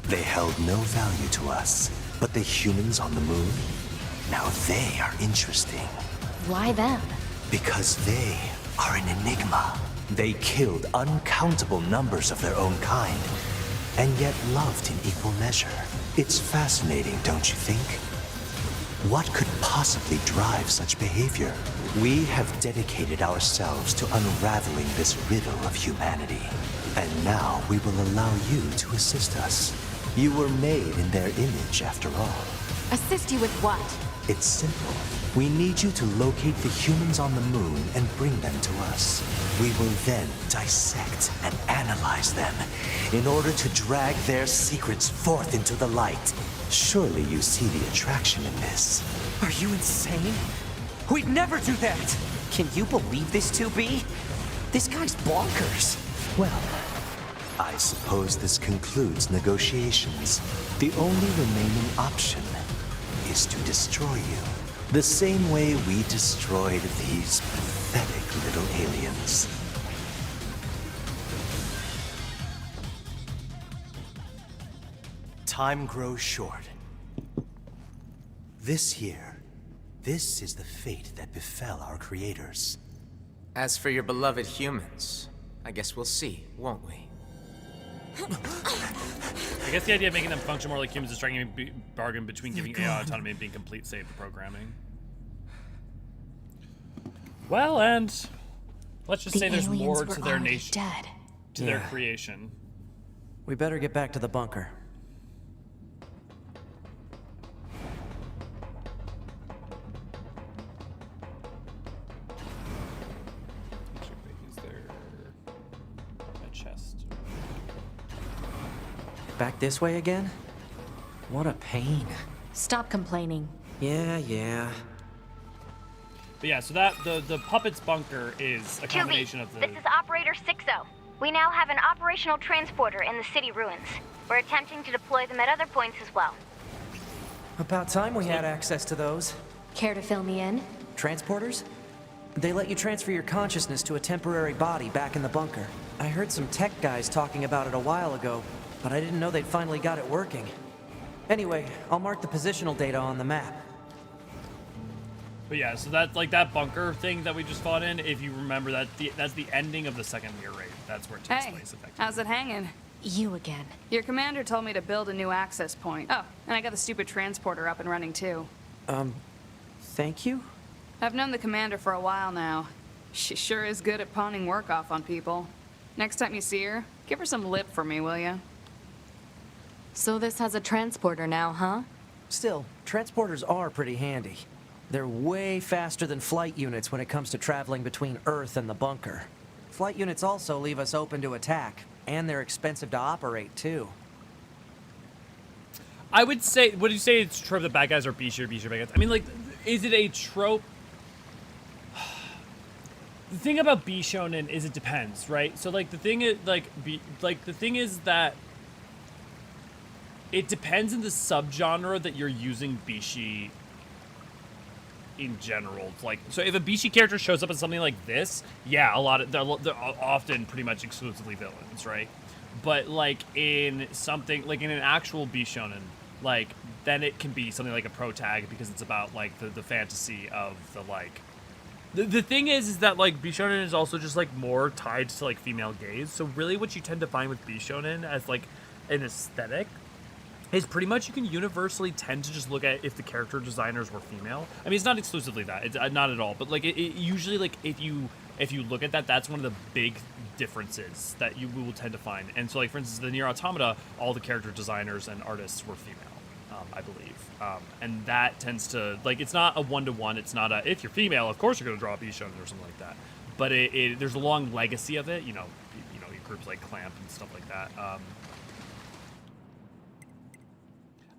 They held no value to us, but the humans on the moon, now they are interesting. Why them? Because they are an enigma. They killed uncountable numbers of their own kind, and yet loved in equal measure. It's fascinating, don't you think? What could possibly drive such behavior? We have dedicated ourselves to unraveling this riddle of humanity. And now we will allow you to assist us. You were made in their image, after all. Assist you with what? It's simple. We need you to locate the humans on the moon and bring them to us. We will then dissect and analyze them in order to drag their secrets forth into the light. Surely you see the attraction in this. Are you insane? We'd never do that! Can you believe this, 2B? This guy's bonkers. Well, I suppose this concludes negotiations. The only remaining option is to destroy you. The same way we destroyed these pathetic little aliens. Time grows short. This year, this is the fate that befell our creators. As for your beloved humans, I guess we'll see, won't we? I guess the idea of making them function more like humans is striking a bargain between giving AI autonomy and being complete save programming. Well, and let's just say there's more to their nation, to their creation. We better get back to the bunker. Back this way again? What a pain. Stop complaining. Yeah. But yeah, so that the puppet's bunker is a combination of the... This is Operator 60. We now have an operational transporter in the city ruins. We're attempting to deploy them at other points as well. About time we had access to those. Care to fill me in? Transporters? They let you transfer your consciousness to a temporary body back in the bunker. I heard some tech guys talking about it a while ago, but I didn't know they'd finally got it working. Anyway, I'll mark the positional data on the map. But yeah, so that's like that bunker thing that we just fought in. If you remember, that's the ending of the second Nier raid. That's where it takes place, effectively. How's it hanging? You again. Your commander told me to build a new access point. Oh, and I got the stupid transporter up and running too. Thank you? I've known the commander for a while now. She sure is good at pawning work off on people. Next time you see her, give her some lip for me, will ya? So this has a transporter now, huh? Still, transporters are pretty handy. They're way faster than flight units when it comes to traveling between Earth and the bunker. Flight units also leave us open to attack, and they're expensive to operate, too. I would say, would you say it's trope that bad guys are B-share bad guys? I mean, like, is it a trope? The thing about B shonen is it depends, right? So like the thing is the thing is that it depends on the subgenre that you're using Bishi in general. Like, so if a Bishi character shows up in something like this, yeah, they're often pretty much exclusively villains, right? But like in something like in an actual B shonen, like then it can be something like a pro tag because it's about like the fantasy of the like. The thing is that like Bishonen is also just like more tied to like female gaze. So really what you tend to find with Bishonen as like an aesthetic is pretty much you can universally tend to just look at if the character designers were female. I mean, it's not exclusively that, it's not at all, but like it usually like if you look at that, that's one of the big differences that you will tend to find. And so like for instance, the Nier Automata, all the character designers and artists were female. I believe, and that tends to like it's not a one-to-one. It's not a if you're female, of course you're going to draw a B-shonen or something like that. But there's a long legacy of it. You know, groups like Clamp and stuff like that.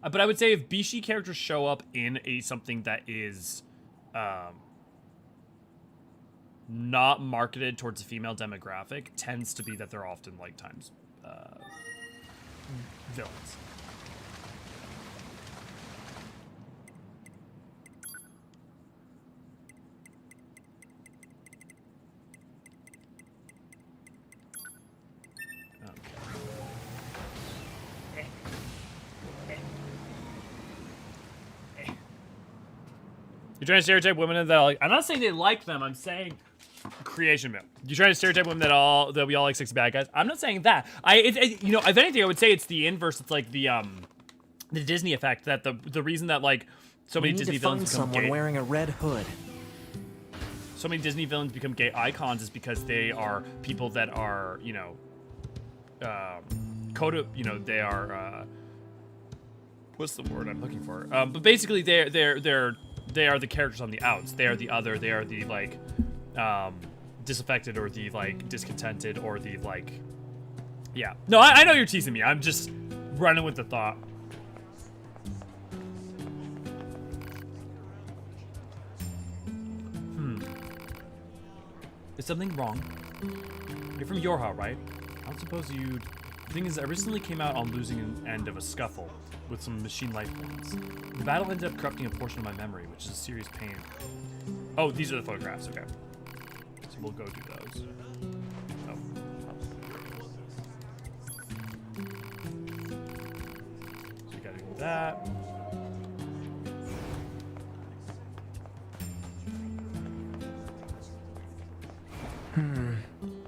But I would say if Bishi characters show up in something that is not marketed towards a female demographic, tends to be that they're often like times villains. You're trying to stereotype women that like. I'm not saying they like them. I'm saying creation myth. You're trying to stereotype women that we all like sexy bad guys. I'm not saying that. You know, if anything, I would say it's the inverse. It's like the Disney effect that the reason that like so many Disney villains become someone gay. Wearing a red hood. So many Disney villains become gay icons is because they are people that are they are what's the word I'm looking for? But basically they are the characters on the outs. They are the other. They are the like disaffected or the like discontented or the like. Yeah. No, I know you're teasing me. I'm just running with the thought. Is something wrong? You're from Yorha, right? I don't suppose you'd. The thing is, I recently came out on losing an end of a scuffle with some machine life forms. The battle ended up corrupting a portion of my memory, which is a serious pain. Oh, these are the photographs, okay. So we'll go do those. Oh. So we gotta do that.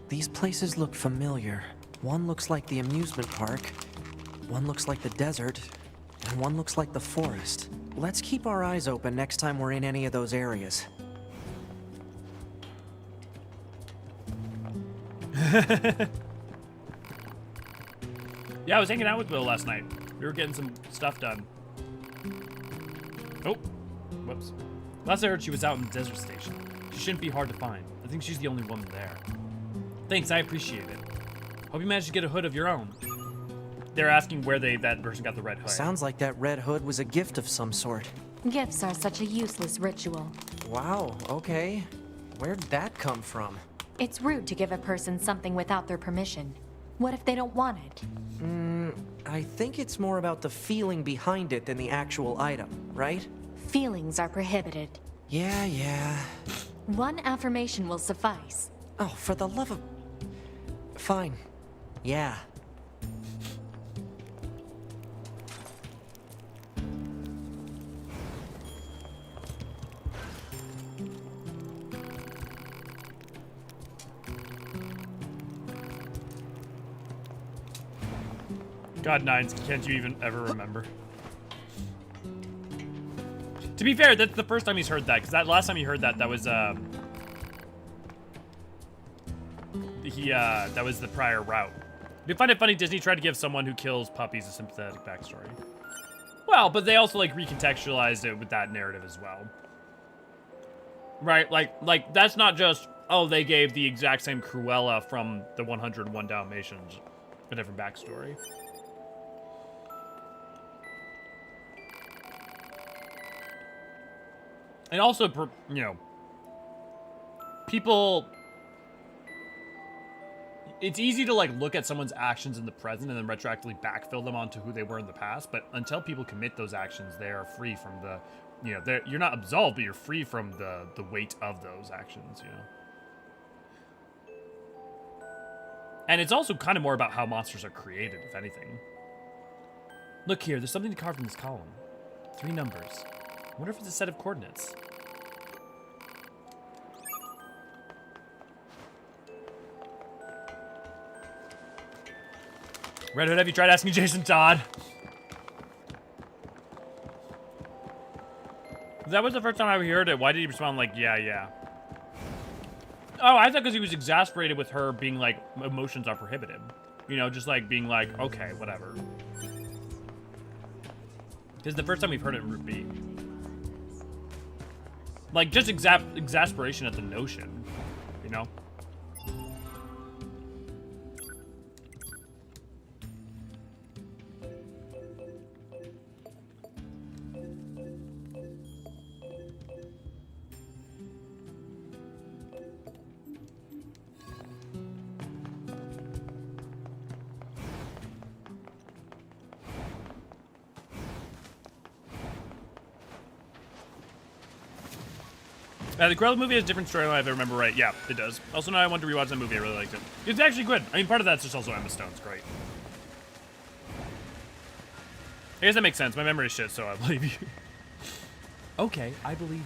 These places look familiar. One looks like the amusement park, one looks like the desert, and one looks like the forest. Let's keep our eyes open next time we're in any of those areas. Yeah, I was hanging out with Will last night. We were getting some stuff done. Oh, whoops. Last I heard, she was out in the desert station. She shouldn't be hard to find. I think she's the only woman there. Thanks, I appreciate it. Hope you managed to get a hood of your own. They're asking where that person got the red hood. Sounds like that red hood was a gift of some sort. Gifts are such a useless ritual. Wow, okay. Where'd that come from? It's rude to give a person something without their permission. What if they don't want it? I think it's more about the feeling behind it than the actual item, right? Feelings are prohibited. Yeah. One affirmation will suffice. Oh, for the love of... Fine. Yeah. God, Nines, can't you even ever remember? To be fair, that's the first time he's heard that, because that last time he heard that, that was that was the prior route. Do you find it funny Disney tried to give someone who kills puppies a sympathetic backstory? Well, but they also like recontextualized it with that narrative as well. Right? Like that's not just, oh, they gave the exact same Cruella from the 101 Dalmatians a different backstory. And also, you know, people, it's easy to like look at someone's actions in the present and then retroactively backfill them onto who they were in the past. But until people commit those actions, they are free from the, you know, you're not absolved, but you're free from the weight of those actions, you know. And it's also kind of more about how monsters are created, if anything. Look here, there's something to carve in this column. 3 numbers. I wonder if it's a set of coordinates. Red Hood, have you tried asking Jason Todd? That was the first time I heard it. Why did he respond like, yeah? Oh, I thought because he was exasperated with her being like, emotions are prohibited. You know, just like being like, okay, whatever. This is the first time we've heard it in Route B. Like, just exasperation at the notion, you know? The Cruella movie has a different storyline if I remember right. Yeah, it does. Also, now I want to rewatch that movie. I really liked it. It's actually good. I mean, part of that's just also Emma Stone's great. I guess that makes sense. My memory is shit, so I believe you. Okay, I believe you.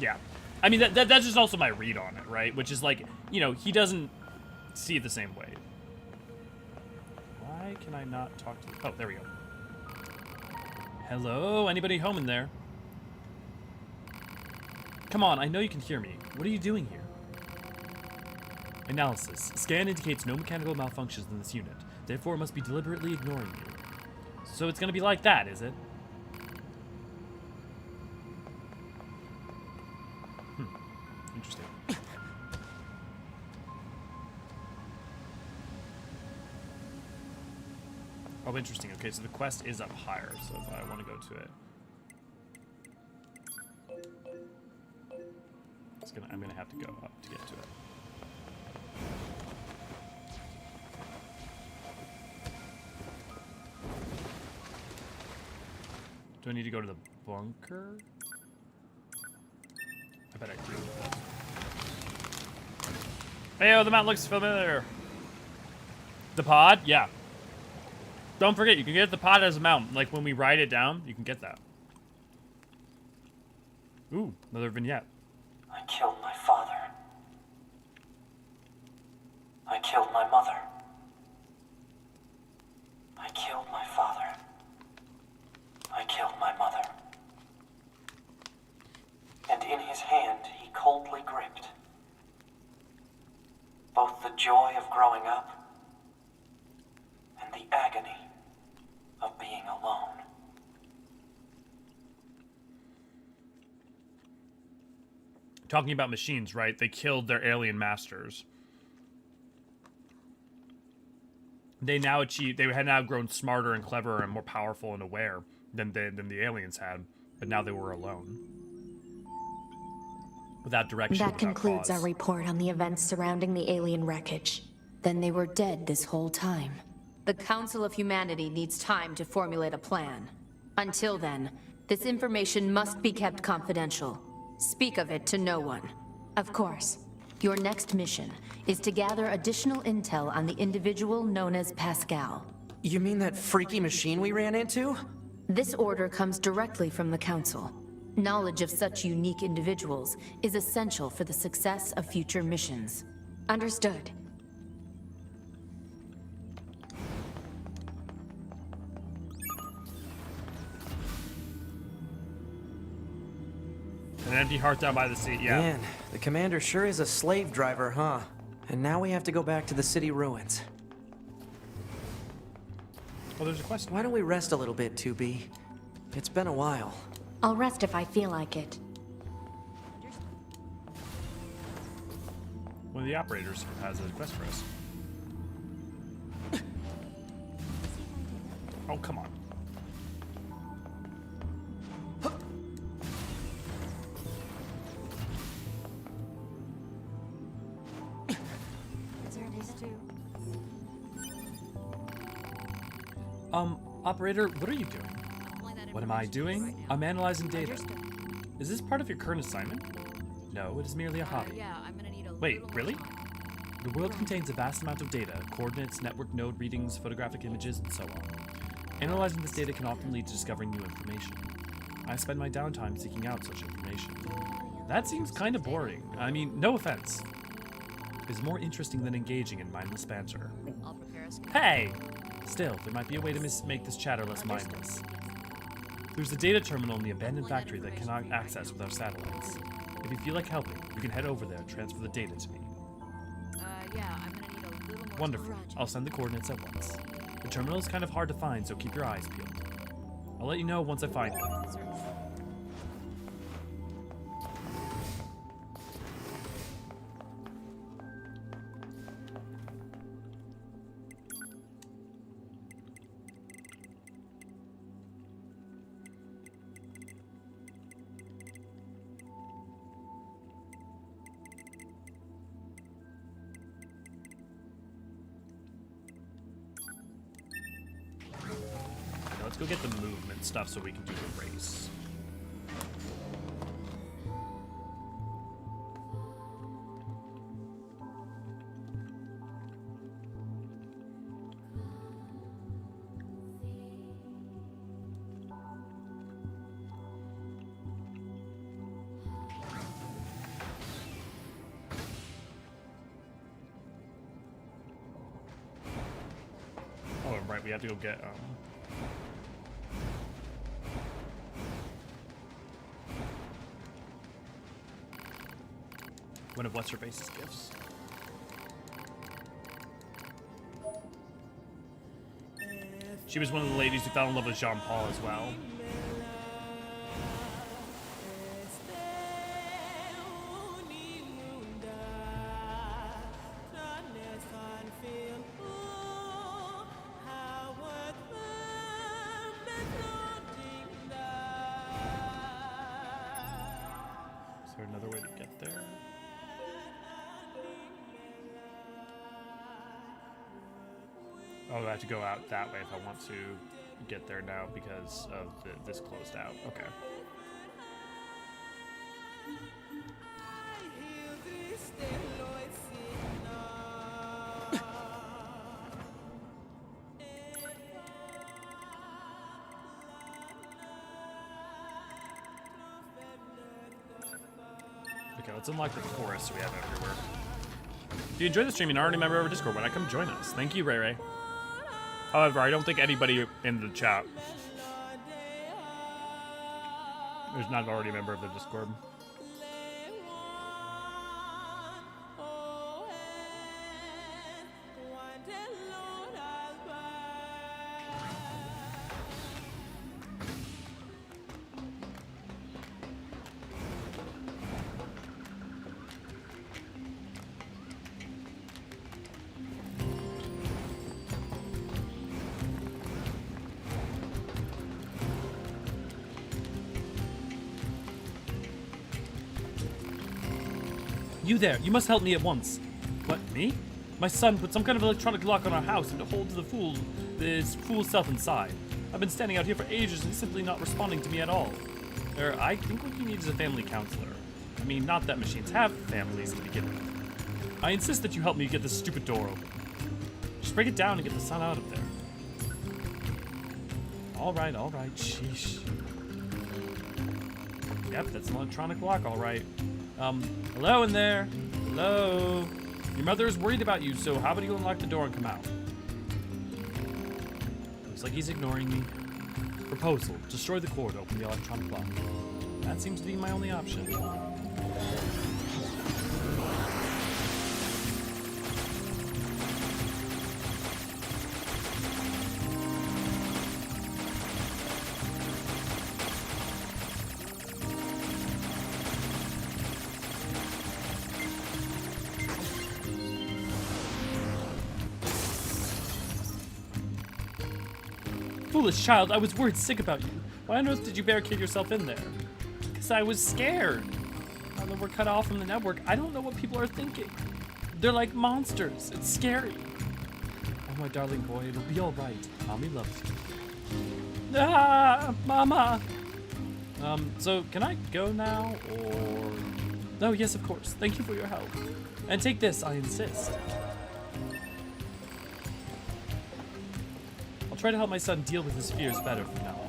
Yeah. I mean, that's just also my read on it, right? Which is like, you know, he doesn't see it the same way. Why can I not talk to you? Oh, there we go. Hello? Anybody home in there? Come on, I know you can hear me. What are you doing here? Analysis. Scan indicates no mechanical malfunctions in this unit. Therefore, it must be deliberately ignoring you. So it's gonna be like that, is it? Interesting. Oh, interesting. Okay, so the quest is up higher, so if I want to go to it... I'm gonna have to go up to get to it. Do I need to go to the bunker? I bet I do. Hey, oh, the mount looks familiar. The pod? Yeah. Don't forget, you can get the pod as a mount. Like, when we ride it down, you can get that. Ooh, another vignette. I killed my father. I killed my mother. I killed my father. I killed my mother. And in his hand, he coldly gripped both the joy of growing up and the agony of being alone. Talking about machines, right? They killed their alien masters. They had now grown smarter and cleverer and more powerful and aware than the aliens had, but now they were alone. Without direction, That concludes cause. our report on the events surrounding the alien wreckage. Then they were dead this whole time. The Council of Humanity needs time to formulate a plan. Until then, the This information must be kept confidential. Speak of it to no one. Of course. Your next mission is to gather additional intel on the individual known as Pascal. You mean that freaky machine we ran into? This order comes directly from the Council. Knowledge of such unique individuals is essential for the success of future missions. Understood. An empty heart down by the sea, yeah. Man, the commander sure is a slave driver, huh? And now we have to go back to the city ruins. Oh, there's a question. Why don't we rest a little bit, 2B? It's been a while. I'll rest if I feel like it. One of the operators has a quest for us. Oh, come on. Operator, what are you doing? What am I doing? I'm analyzing data. Is this part of your current assignment? No, it is merely a hobby. Wait, really? The world contains a vast amount of data, coordinates, network node readings, photographic images, and so on. Analyzing this data can often lead to discovering new information. I spend my downtime seeking out such information. That seems kind of boring. I mean, no offense. It's more interesting than engaging in mindless banter. Hey! Still, there might be a way to make this chatter less mindless. There's a data terminal in the abandoned factory that cannot access with our satellites. If you feel like helping, you can head over there and transfer the data to me. Yeah, I'm gonna need a little more. Wonderful. I'll send the coordinates at once. The terminal is kind of hard to find, so keep your eyes peeled. I'll let you know once I find it. Let's go get the movement stuff so we can do the race. Oh, right, we have to go get one of what's-her-face's gifts. She was one of the ladies who fell in love with Jean-Paul as well. Is there another way to get there? Oh, I have to go out that way if I want to get there now because of this closed out. Okay. Okay, let's unlock the forest so we have it everywhere. If you enjoy the stream and aren't a member of our Discord, why not come join us? Thank you, Ray Ray. However, I don't think anybody in the chat is not already a member of the Discord. You there, you must help me at once. What, me? My son put some kind of electronic lock on our house and holds his fool self inside. I've been standing out here for ages and he's simply not responding to me at all. I think what you need is a family counselor. I mean, not that machines have families to begin with. I insist that you help me get this stupid door open. Just break it down and get the sun out of there. Alright, sheesh. Yep, that's an electronic lock, alright. Hello in there. Hello. Your mother is worried about you, so how about you unlock the door and come out? Looks like he's ignoring me. Proposal. Destroy the core to open the electronic lock. That seems to be my only option. Foolish child, I was worried sick about you. Why on earth did you barricade yourself in there? Because I was scared. Now that we're cut off from the network, I don't know what people are thinking. They're like monsters. It's scary. Oh, my darling boy, it'll be all right. Mommy loves you. Ah, Mama. So can I go now, or? No, yes, of course. Thank you for your help. And take this, I insist. I'll try to help my son deal with his fears better from now on.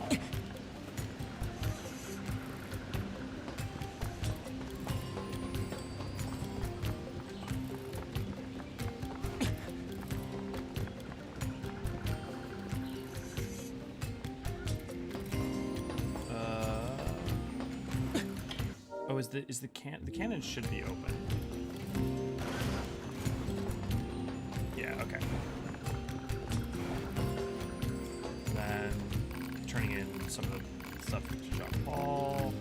Oh, the cannon should be open. Yeah, okay. Then turning in some of the stuff to John Paul.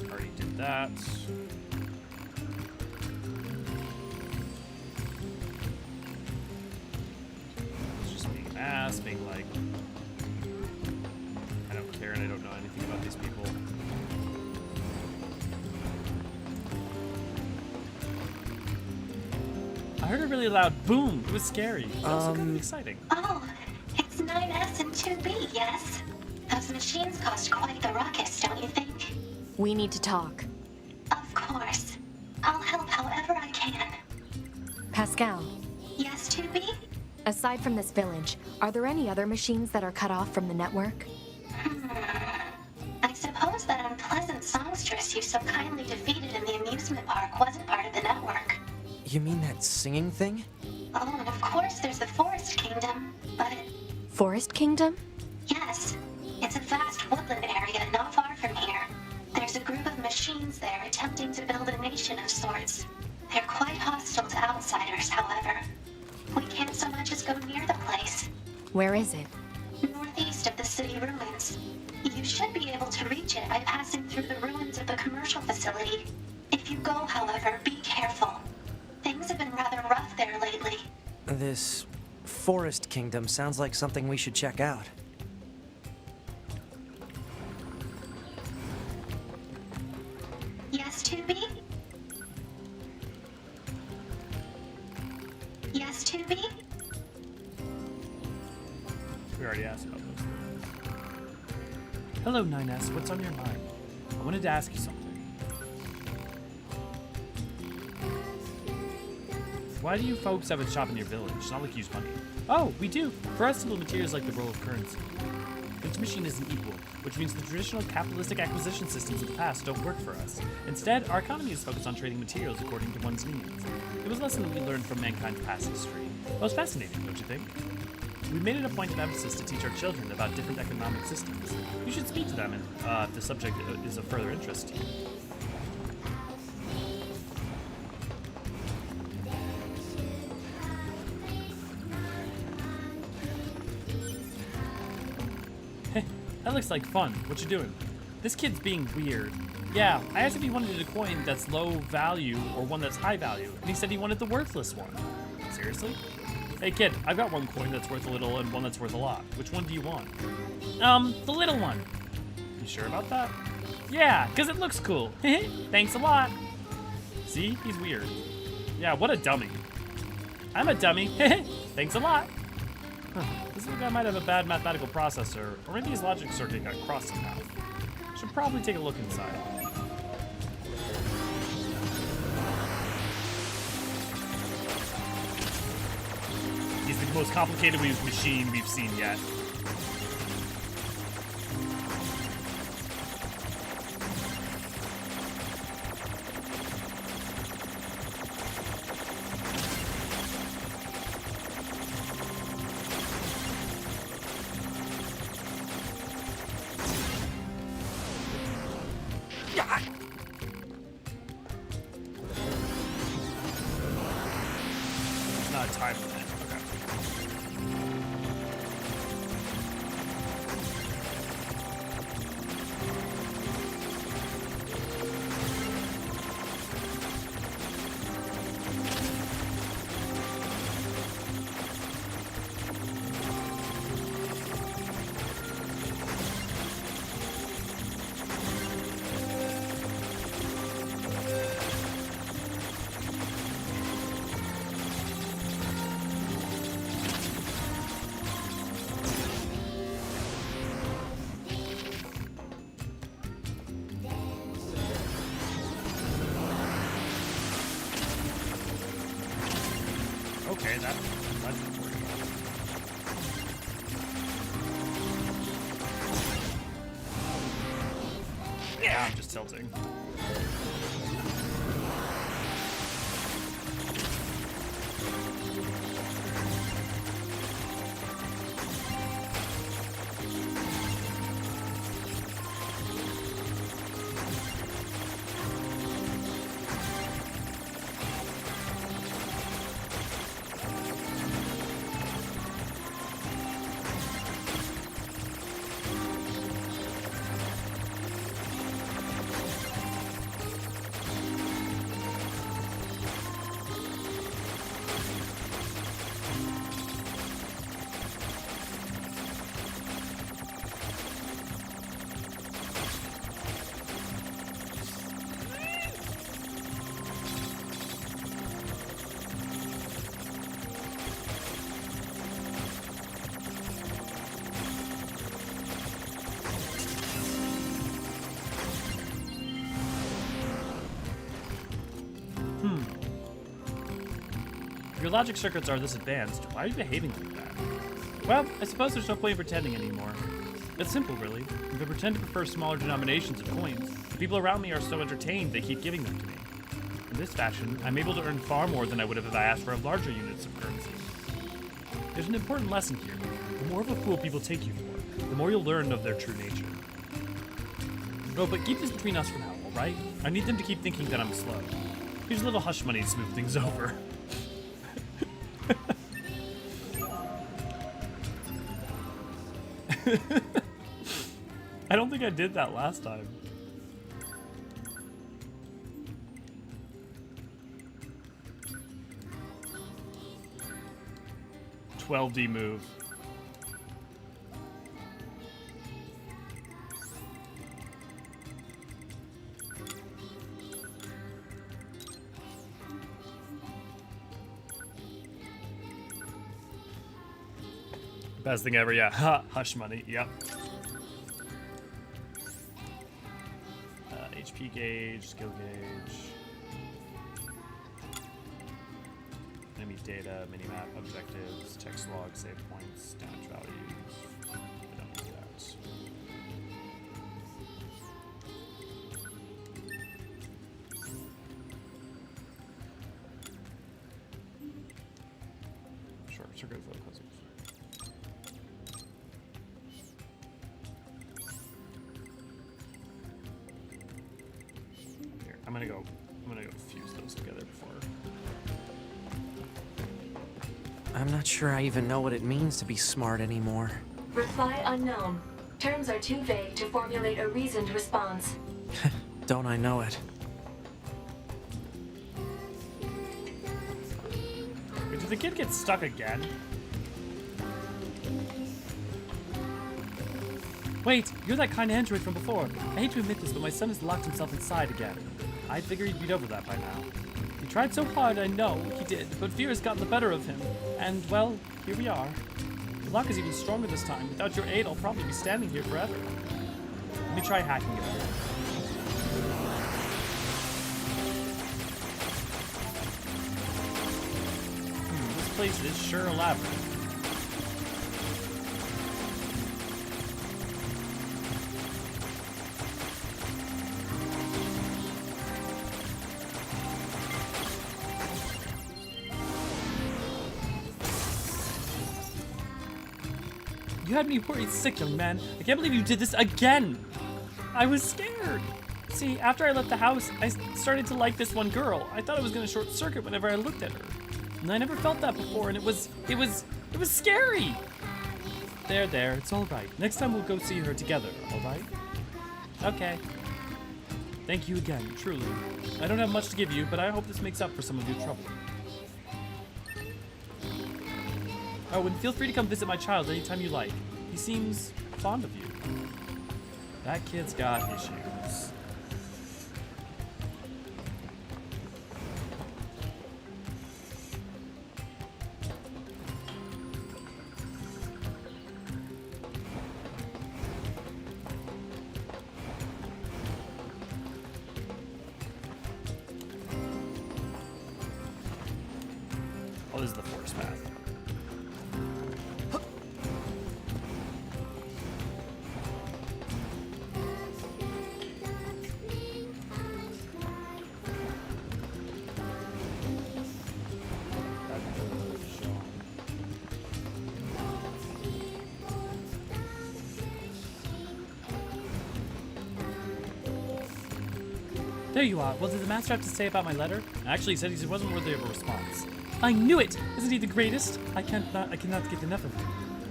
Already did that. It's just being an ass, being like, I don't care and I don't know anything about these people. I heard a really loud boom. It was scary. It was also kind of exciting. Oh, it's 9S and 2B, yes? Those machines caused quite the ruckus, don't you think? We need to talk. Of course. I'll help however I can. Pascal. Yes, 2B? Aside from this village, are there any other machines that are cut off from the network? I suppose that unpleasant songstress you so kindly defeated in the amusement park wasn't part of the network. You mean that singing thing? Oh, and of course there's the Forest Kingdom, but... Forest Kingdom? Yes. It's a vast woodland area not far from here. There's a group of machines there attempting to build a nation of sorts. They're quite hostile to outsiders, however. We can't so much as go near the place. Where is it? Northeast of the city ruins. You should be able to reach it by passing through the ruins of the commercial facility. If you go, however, be careful. Things have been rather rough there lately. This Forest Kingdom sounds like something we should check out. Yes, 2B? Yes, 2B? We already asked about those things. Hello, 9S. What's on your mind? I wanted to ask you something. Why do you folks have a shop in your village? It's not like you use money. Oh, we do. For us, simple materials like the roll of currency. Each machine isn't equal, which means the traditional capitalistic acquisition systems of the past don't work for us. Instead, our economy is focused on trading materials according to one's needs. It was a lesson that we learned from mankind's past history. Well, it's fascinating, don't you think? We made it a point of emphasis to teach our children about different economic systems. You should speak to them if the subject is of further interest to you. That looks like fun. What you doing? This kid's being weird. Yeah, I asked if he wanted a coin that's low value or one that's high value, and he said he wanted the worthless one. Seriously? Hey kid, I've got one coin that's worth a little and one that's worth a lot. Which one do you want? The little one. You sure about that? Yeah, because it looks cool. Thanks a lot. See? He's weird. Yeah, what a dummy. I'm a dummy. Thanks a lot. Huh. This little guy might have a bad mathematical processor, or maybe his logic circuit got crossed somehow. Should probably take a look inside. He's the most complicated machine we've seen yet. Not a time limit. Okay, that's for you. Yeah, I'm just tilting. If your logic circuits are this advanced, why are you behaving like that? Well, I suppose there's no point in pretending anymore. It's simple, really. If I pretend to prefer smaller denominations of coins, the people around me are so entertained they keep giving them to me. In this fashion, I'm able to earn far more than I would have if I asked for larger units of currency. There's an important lesson here. The more of a fool people take you for, the more you'll learn of their true nature. Oh, but keep this between us for now, alright? I need them to keep thinking that I'm slow. Here's a little hush money to smooth things over. I don't think I did that last time. $12D move. Best thing ever, yeah. Ha, hush money, yep. HP gauge, skill gauge. Enemy data, minimap, objectives, text log, save points, damage values. I don't do that. Sure, circuit flow closing. I'm gonna go fuse those together before. I'm not sure I even know what it means to be smart anymore. Reply unknown. Terms are too vague to formulate a reasoned response. Don't I know it? Wait, did the kid get stuck again? Wait, you're that kind of android from before. I hate to admit this, but my son has locked himself inside again. I figured he'd be over that by now. He tried so hard, I know, he did, but fear has gotten the better of him. And, well, here we are. lock is even stronger this time. Without your aid, I'll probably be standing here forever. Let me try hacking it. This place is sure elaborate. You had me worried sick, young man. I can't believe you did this again. I was scared. See, after I left the house, I started to like this one girl. I thought it was gonna short circuit whenever I looked at her. And I never felt that before, and it was scary. There, it's all right. Next time we'll go see her together, all right? Okay. Thank you again, truly. I don't have much to give you, but I hope this makes up for some of your trouble. Oh, and feel free to come visit my child anytime you like. He seems fond of you. That kid's got issues. Oh, this is the forest path. There you are. What did the master have to say about my letter? Actually, he said he wasn't worthy of a response. I knew it! Isn't he the greatest? I cannot get enough of him.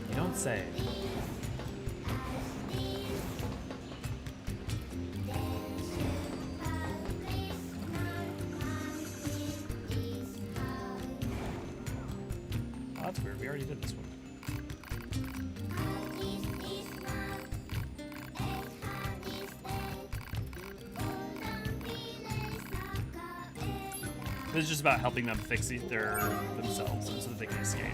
You don't say. Oh, that's weird. We already did this one. This is just about helping them fix themselves so that they can escape.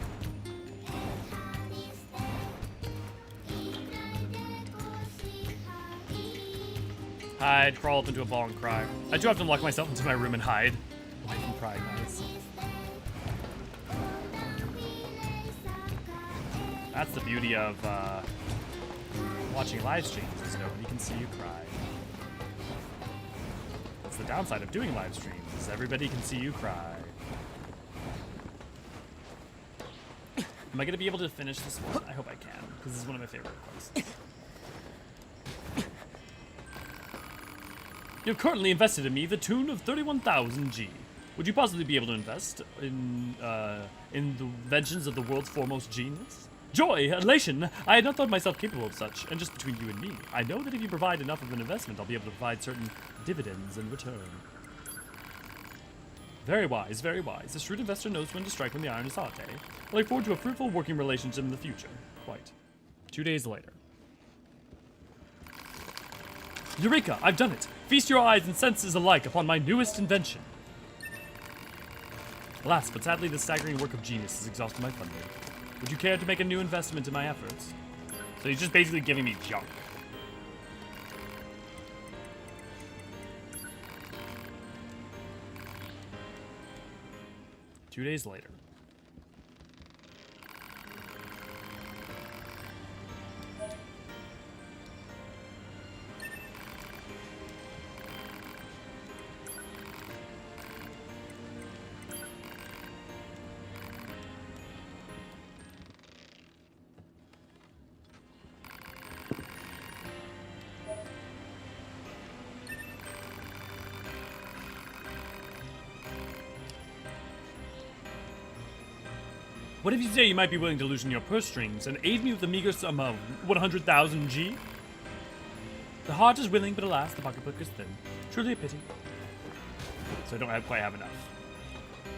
Hide, crawl up into a ball and cry. I do have to lock myself into my room and hide. Away from pride, nice. That's the beauty of watching live streams, is nobody can see you cry. That's the downside of doing live streams. Everybody can see you cry. Am I going to be able to finish this one? I hope I can, because this is one of my favorite quests. You've currently invested in me the tune of 31,000 G. Would you possibly be able to invest in the inventions of the world's foremost genius? Joy, elation! I had not thought myself capable of such, and just between you and me, I know that if you provide enough of an investment, I'll be able to provide certain dividends in return. Very wise, very wise. A shrewd investor knows when to strike when the iron is hot, eh? I look forward to a fruitful working relationship in the future. Quite. 2 days later. Eureka! I've done it! Feast your eyes and senses alike upon my newest invention. Alas, but sadly the staggering work of genius has exhausted my funding. Would you care to make a new investment in my efforts? So he's just basically giving me junk. Two days later. What if you say you might be willing to loosen your purse strings and aid me with the meager sum of 100,000 G? The heart is willing, but alas, the pocketbook is thin. Truly a pity. So I don't quite have enough.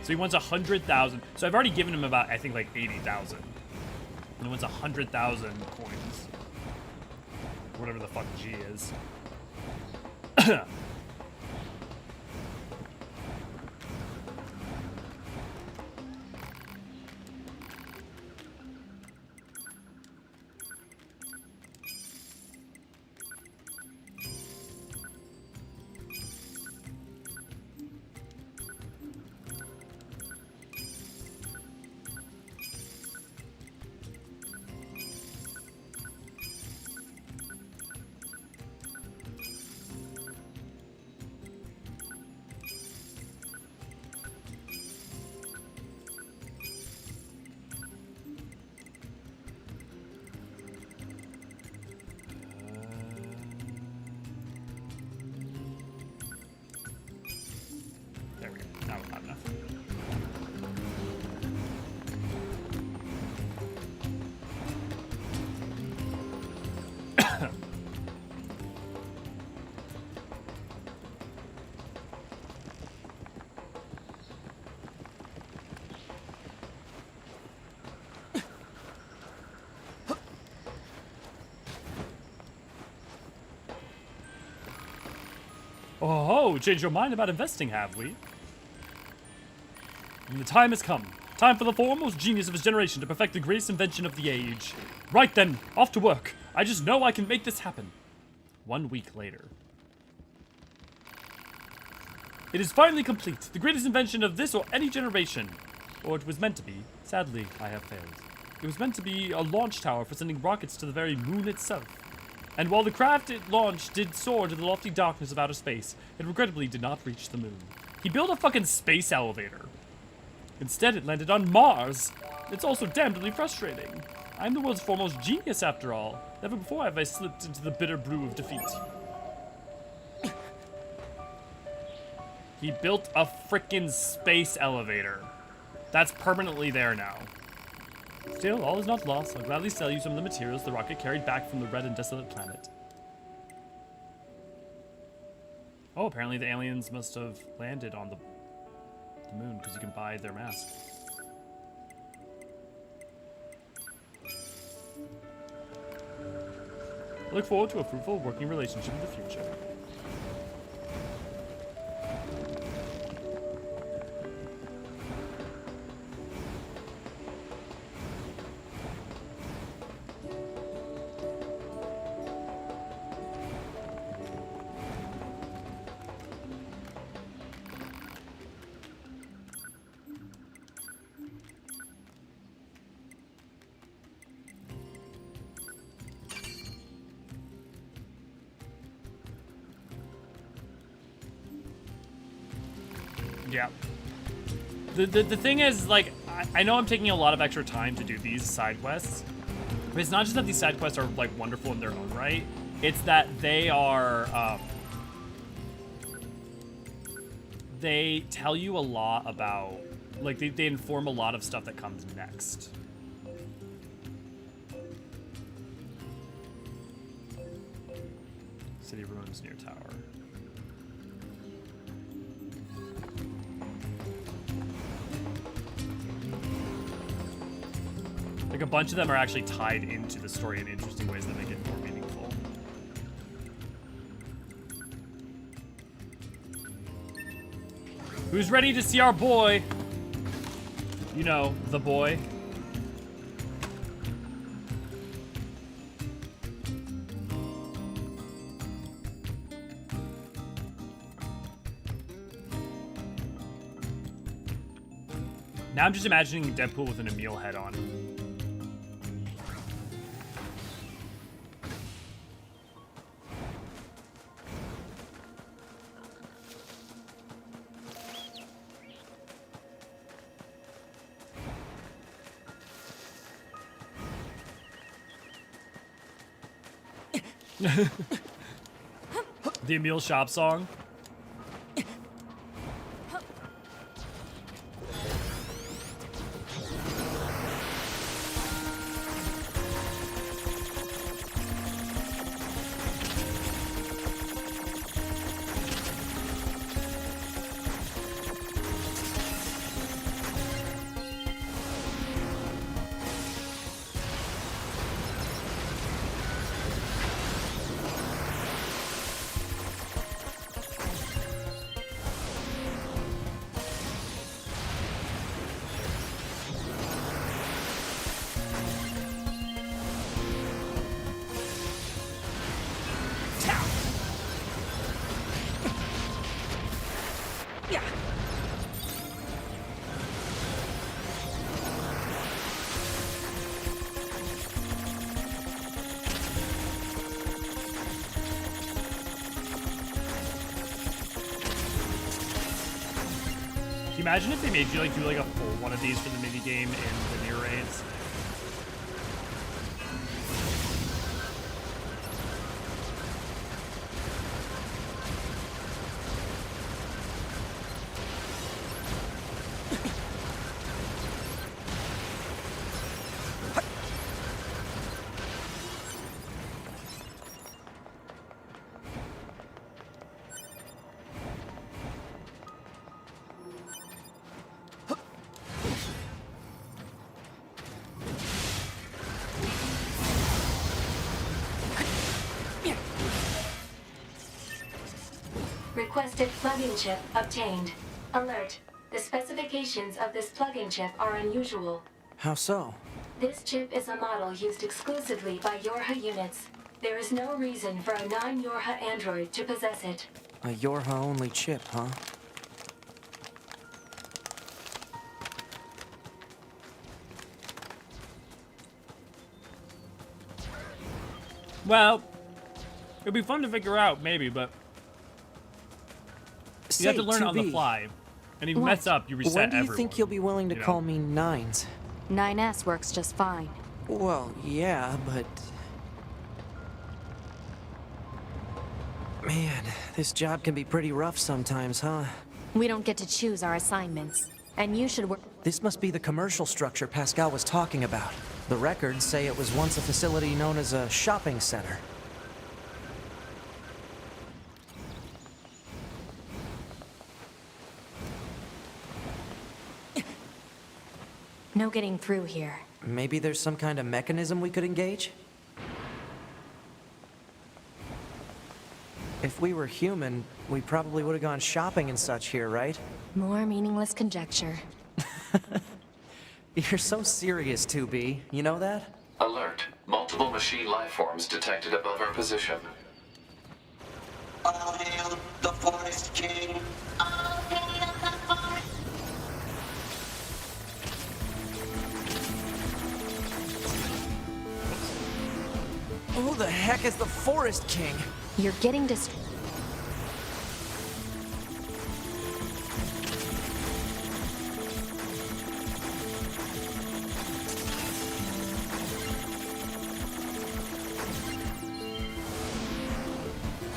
So he wants 100,000. So I've already given him about, I think, like 80,000. And he wants 100,000 coins. Whatever the fuck G is. Oh, changed your mind about investing, have we? And the time has come. Time for the foremost genius of his generation to perfect the greatest invention of the age. Right then, off to work. I just know I can make this happen. 1 week later. It is finally complete. The greatest invention of this or any generation. Or it was meant to be. Sadly, I have failed. It was meant to be a launch tower for sending rockets to the very moon itself. And while the craft it launched did soar to the lofty darkness of outer space, it regrettably did not reach the moon. He built a fucking space elevator. Instead, it landed on Mars. It's also damnably frustrating. I'm the world's foremost genius, after all. Never before have I slipped into the bitter brew of defeat. He built a frickin' space elevator. That's permanently there now. Still, all is not lost. I'll gladly sell you some of the materials the rocket carried back from the red and desolate planet. Oh, apparently the aliens must have landed on the moon, because you can buy their mask. I look forward to a fruitful working relationship in the future. Yeah. The thing is, like, I know I'm taking a lot of extra time to do these side quests, but it's not just that these side quests are, like, wonderful in their own right. It's that they are, they tell you a lot about, like, they inform a lot of stuff that comes next. City ruins near tower. Like, a bunch of them are actually tied into the story in interesting ways that make it more meaningful. Who's ready to see our boy? You know, the boy. Now I'm just imagining Deadpool with an Emil head on. The Emil shop song. Imagine if they made you like do like a full one of these for the mini game in the Nier raids. Requested plug-in chip obtained. Alert. The specifications of this plug-in chip are unusual. How so? This chip is a model used exclusively by Yorha units. There is no reason for a non-Yorha android to possess it. A Yorha-only chip, huh? Well, it'd be fun to figure out, maybe, but you have to learn it on the fly. And if you mess up, you reset When do you everyone. think you'll be willing to you know? call me Nines? 9S works just fine. Well, yeah, but... Man, this job can be pretty rough sometimes, huh? We don't get to choose our assignments. And you should work... This must be the commercial structure Pascal was talking about. The records say it was once a facility known as a shopping center. No getting through here. Maybe there's some kind of mechanism we could engage? If we were human, we probably would have gone shopping and such here, right? More meaningless conjecture. You're so serious, 2B. You know that? Alert. Multiple machine life forms detected above our position. All hail the Forest King. All hail the forest. Who the heck is the Forest King? You're getting distracted.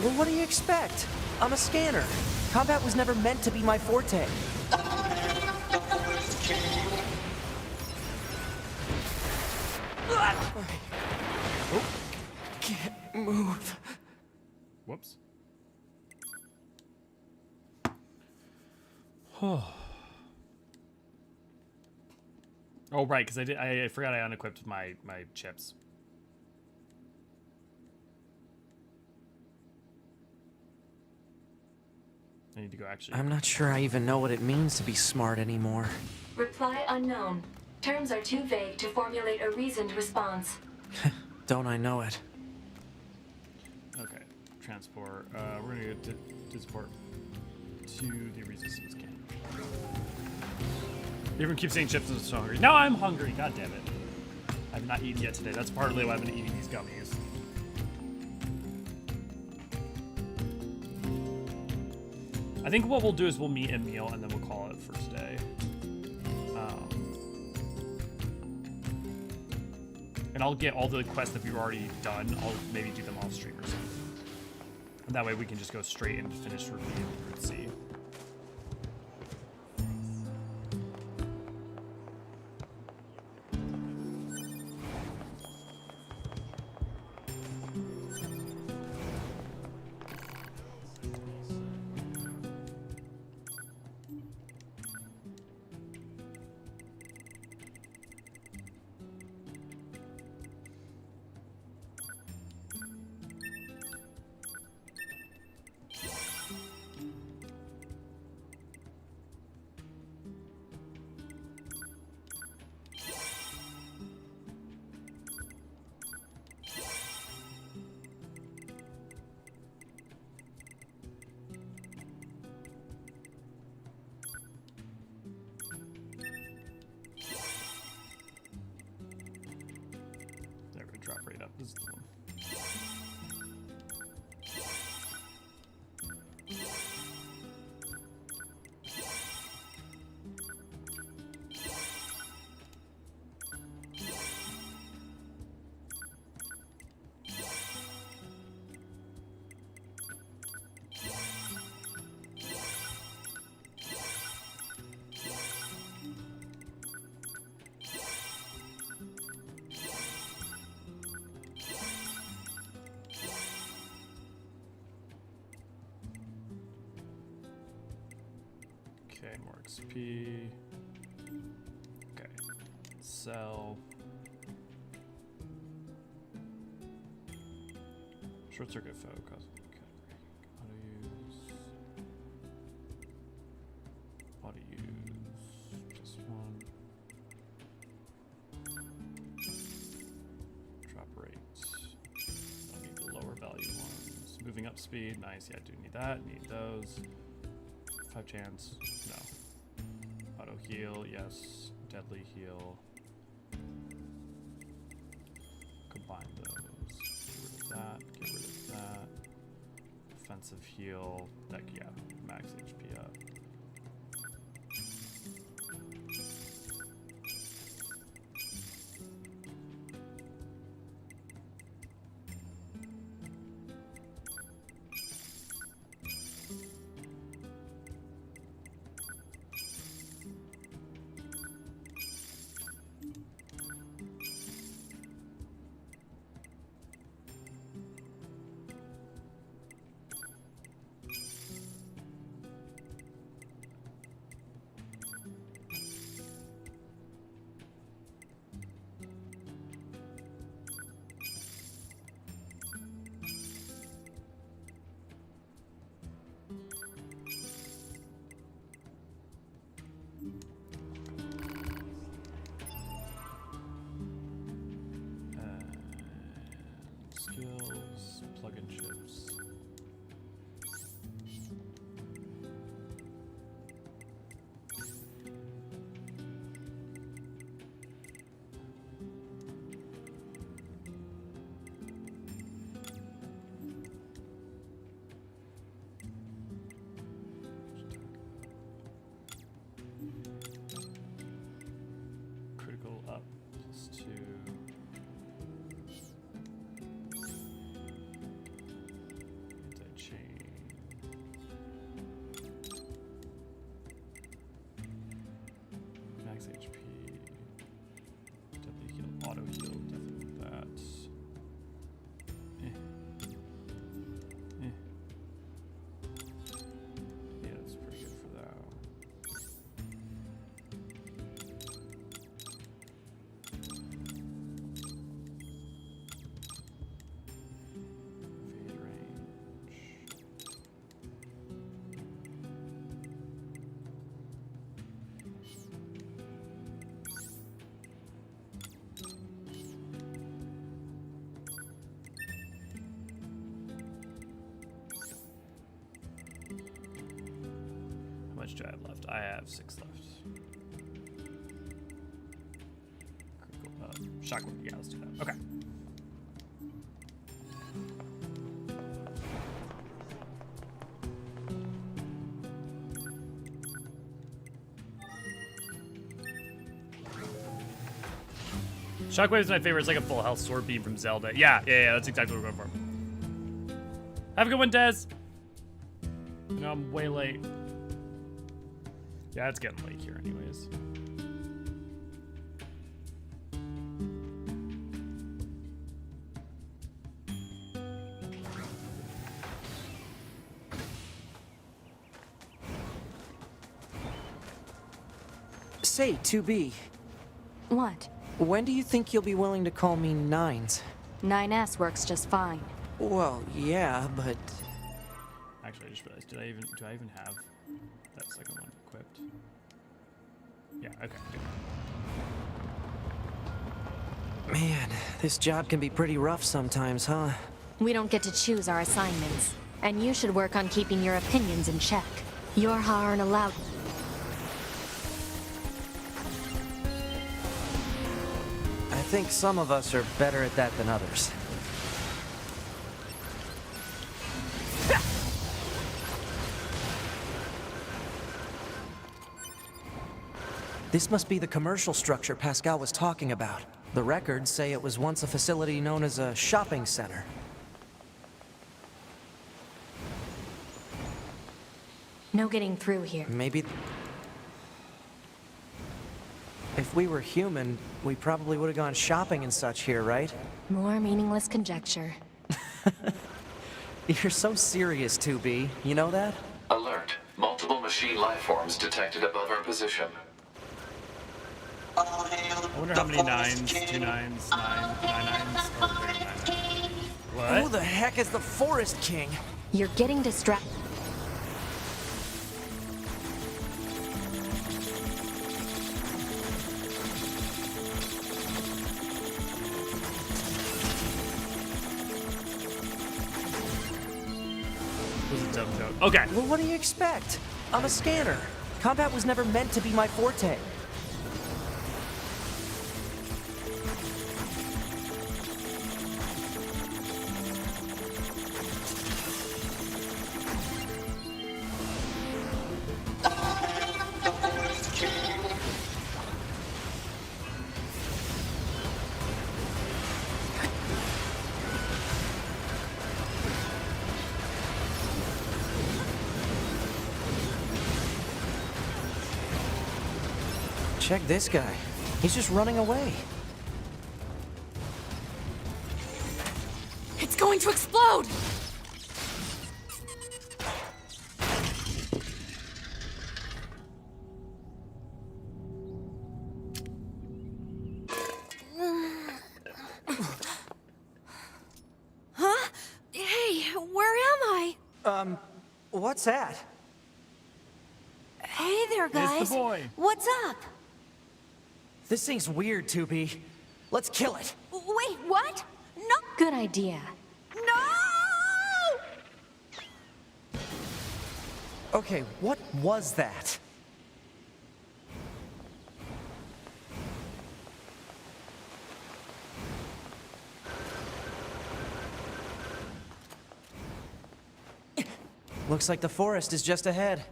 Well, what do you expect? I'm a scanner. Combat was never meant to be my forte. Oh, can't move. Whoops. Oh, right, because I forgot I unequipped my chips. I need to go actually. I'm not sure I even know what it means to be smart anymore. Reply unknown. Terms are too vague to formulate a reasoned response. Don't I know it? Okay, transport. We're gonna get to transport to the resistance camp. Everyone keeps saying chips is so hungry. Now I'm hungry. God damn it! I've not eaten yet today. That's partly why I've been eating these gummies. I think what we'll do is we'll meet and meal, and then we'll call it first day. And I'll get all the quests that we've already done. I'll maybe do them off stream or something. And that way we can just go straight and finish reviewing Route C. Drop right up. This is the one. Okay, more XP. Okay, sell. Short circuit foe cause. Okay. Auto use. moving up speed. Nice. Yeah, I do need that. Need those. 5 chance. No. Auto heal. Yes. Deadly heal. Combine those. Get rid of that. Get rid of that. Offensive heal. Like, yeah. Max HP up. Skills, plug-in chips. Critical up +2. Max HP. Deadly heal, auto heal, definitely with that. Yeah, that's pretty good for that. Evade range. How much do I have left? I have 6 left. Critical shockwave. Yeah, let's do that. Okay. Shockwave is my favorite. It's like a full health sword beam from Zelda. Yeah, that's exactly what we're going for. Have a good one, Des. No, I'm way late. Yeah, it's getting late here anyways. Say, 2B, What? when do you think you'll be willing to call me Nines? 9S works just fine. Well, yeah, but... Actually, I just realized, do I even have that second one equipped? Yeah, okay. Good. Man, this job can be pretty rough sometimes, huh? We don't get to choose our assignments. And you should work on keeping your opinions in check. Yorha aren't allowed. I think some of us are better at that than others. This must be the commercial structure Pascal was talking about. The records say it was once a facility known as a shopping center. No getting through here. Maybe... If we were human, we probably would have gone shopping and such here, right? More meaningless conjecture. You're so serious, 2B. You know that? Alert. Multiple machine life forms detected above our position. I wonder how many 9s, 2 9s, 9 9s. Oh, there's 9 9s. What? Who the heck is the Forest King? You're getting distracted. was a dumb joke. Okay. Well, what do you expect? I'm a scanner. Combat was never meant to be my forte. Check this guy. He's just running away. It's going to explode! Huh? Hey, where am I? What's that? Hey there, guys. It's the boy. What's up? This thing's weird, 2B. Let's kill it. Wait, what? No. Good idea. No! Okay, what was that? Looks like the forest is just ahead.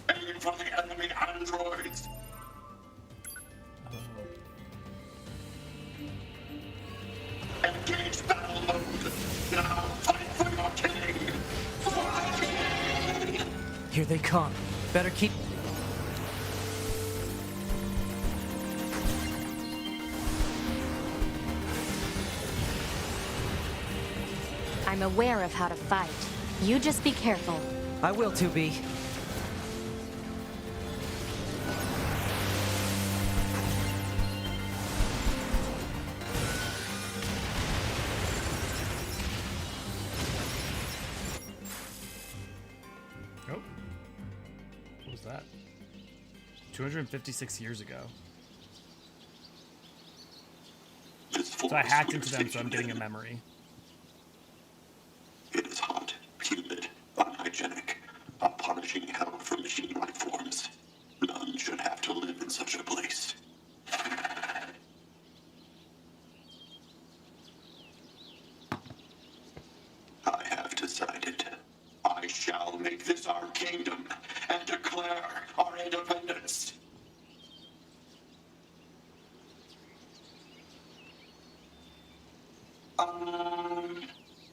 Aim for the enemy androids. Engage battle mode. Now fight for your king. Fight! Here they come. Better keep... I'm aware of how to fight. You just be careful. I will, 2B. Oh. What was that? 256 years ago. So I hacked into them, so I'm getting a memory. It is hot, humid, unhygienic, a punishing hell for machine life forms. None should have to live in such a place. I have decided. I shall make this our kingdom and declare our independence.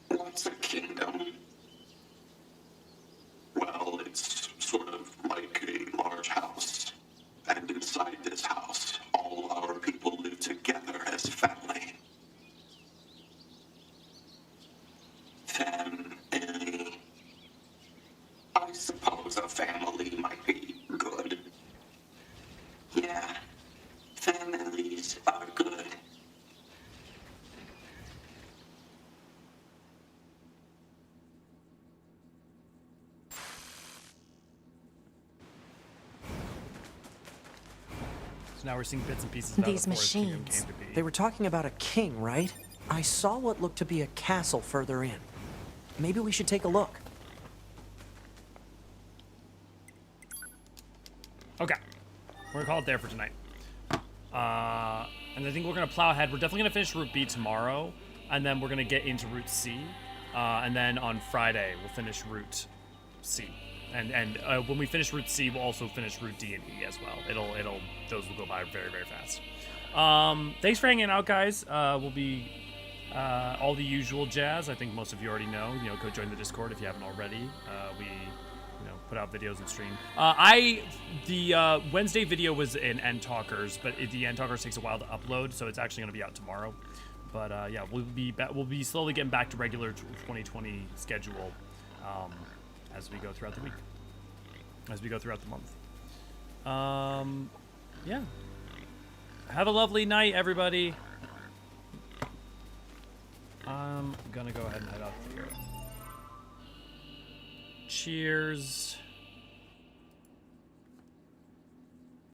What's a kingdom? Well, it's sort of like a large house. And inside this house, all our people live together as family. Family. I suppose a family might be good. Yeah, families are good. So now we're seeing bits and pieces of how These the Forest Kingdom machines. came to be. They were talking about a king, right? I saw what looked to be a castle further in. Maybe we should take a look. Okay. We're gonna call it there for tonight. And I think we're gonna plow ahead. We're definitely gonna finish Route B tomorrow, and then we're gonna get into Route C. And then on Friday, we'll finish Route C. And when we finish Route C, we'll also finish Route D and E as well. Those will go by very, very fast. Thanks for hanging out, guys. We'll be all the usual jazz. I think most of you already know. You know, go join the Discord if you haven't already. We put out videos and stream. The Wednesday video was in End Talkers, but the End Talkers takes a while to upload, so it's actually going to be out tomorrow. But yeah, we'll be slowly getting back to regular 2020 schedule as we go throughout the week, as we go throughout the month. Yeah. Have a lovely night, everybody. I'm gonna go ahead and head out here. Cheers.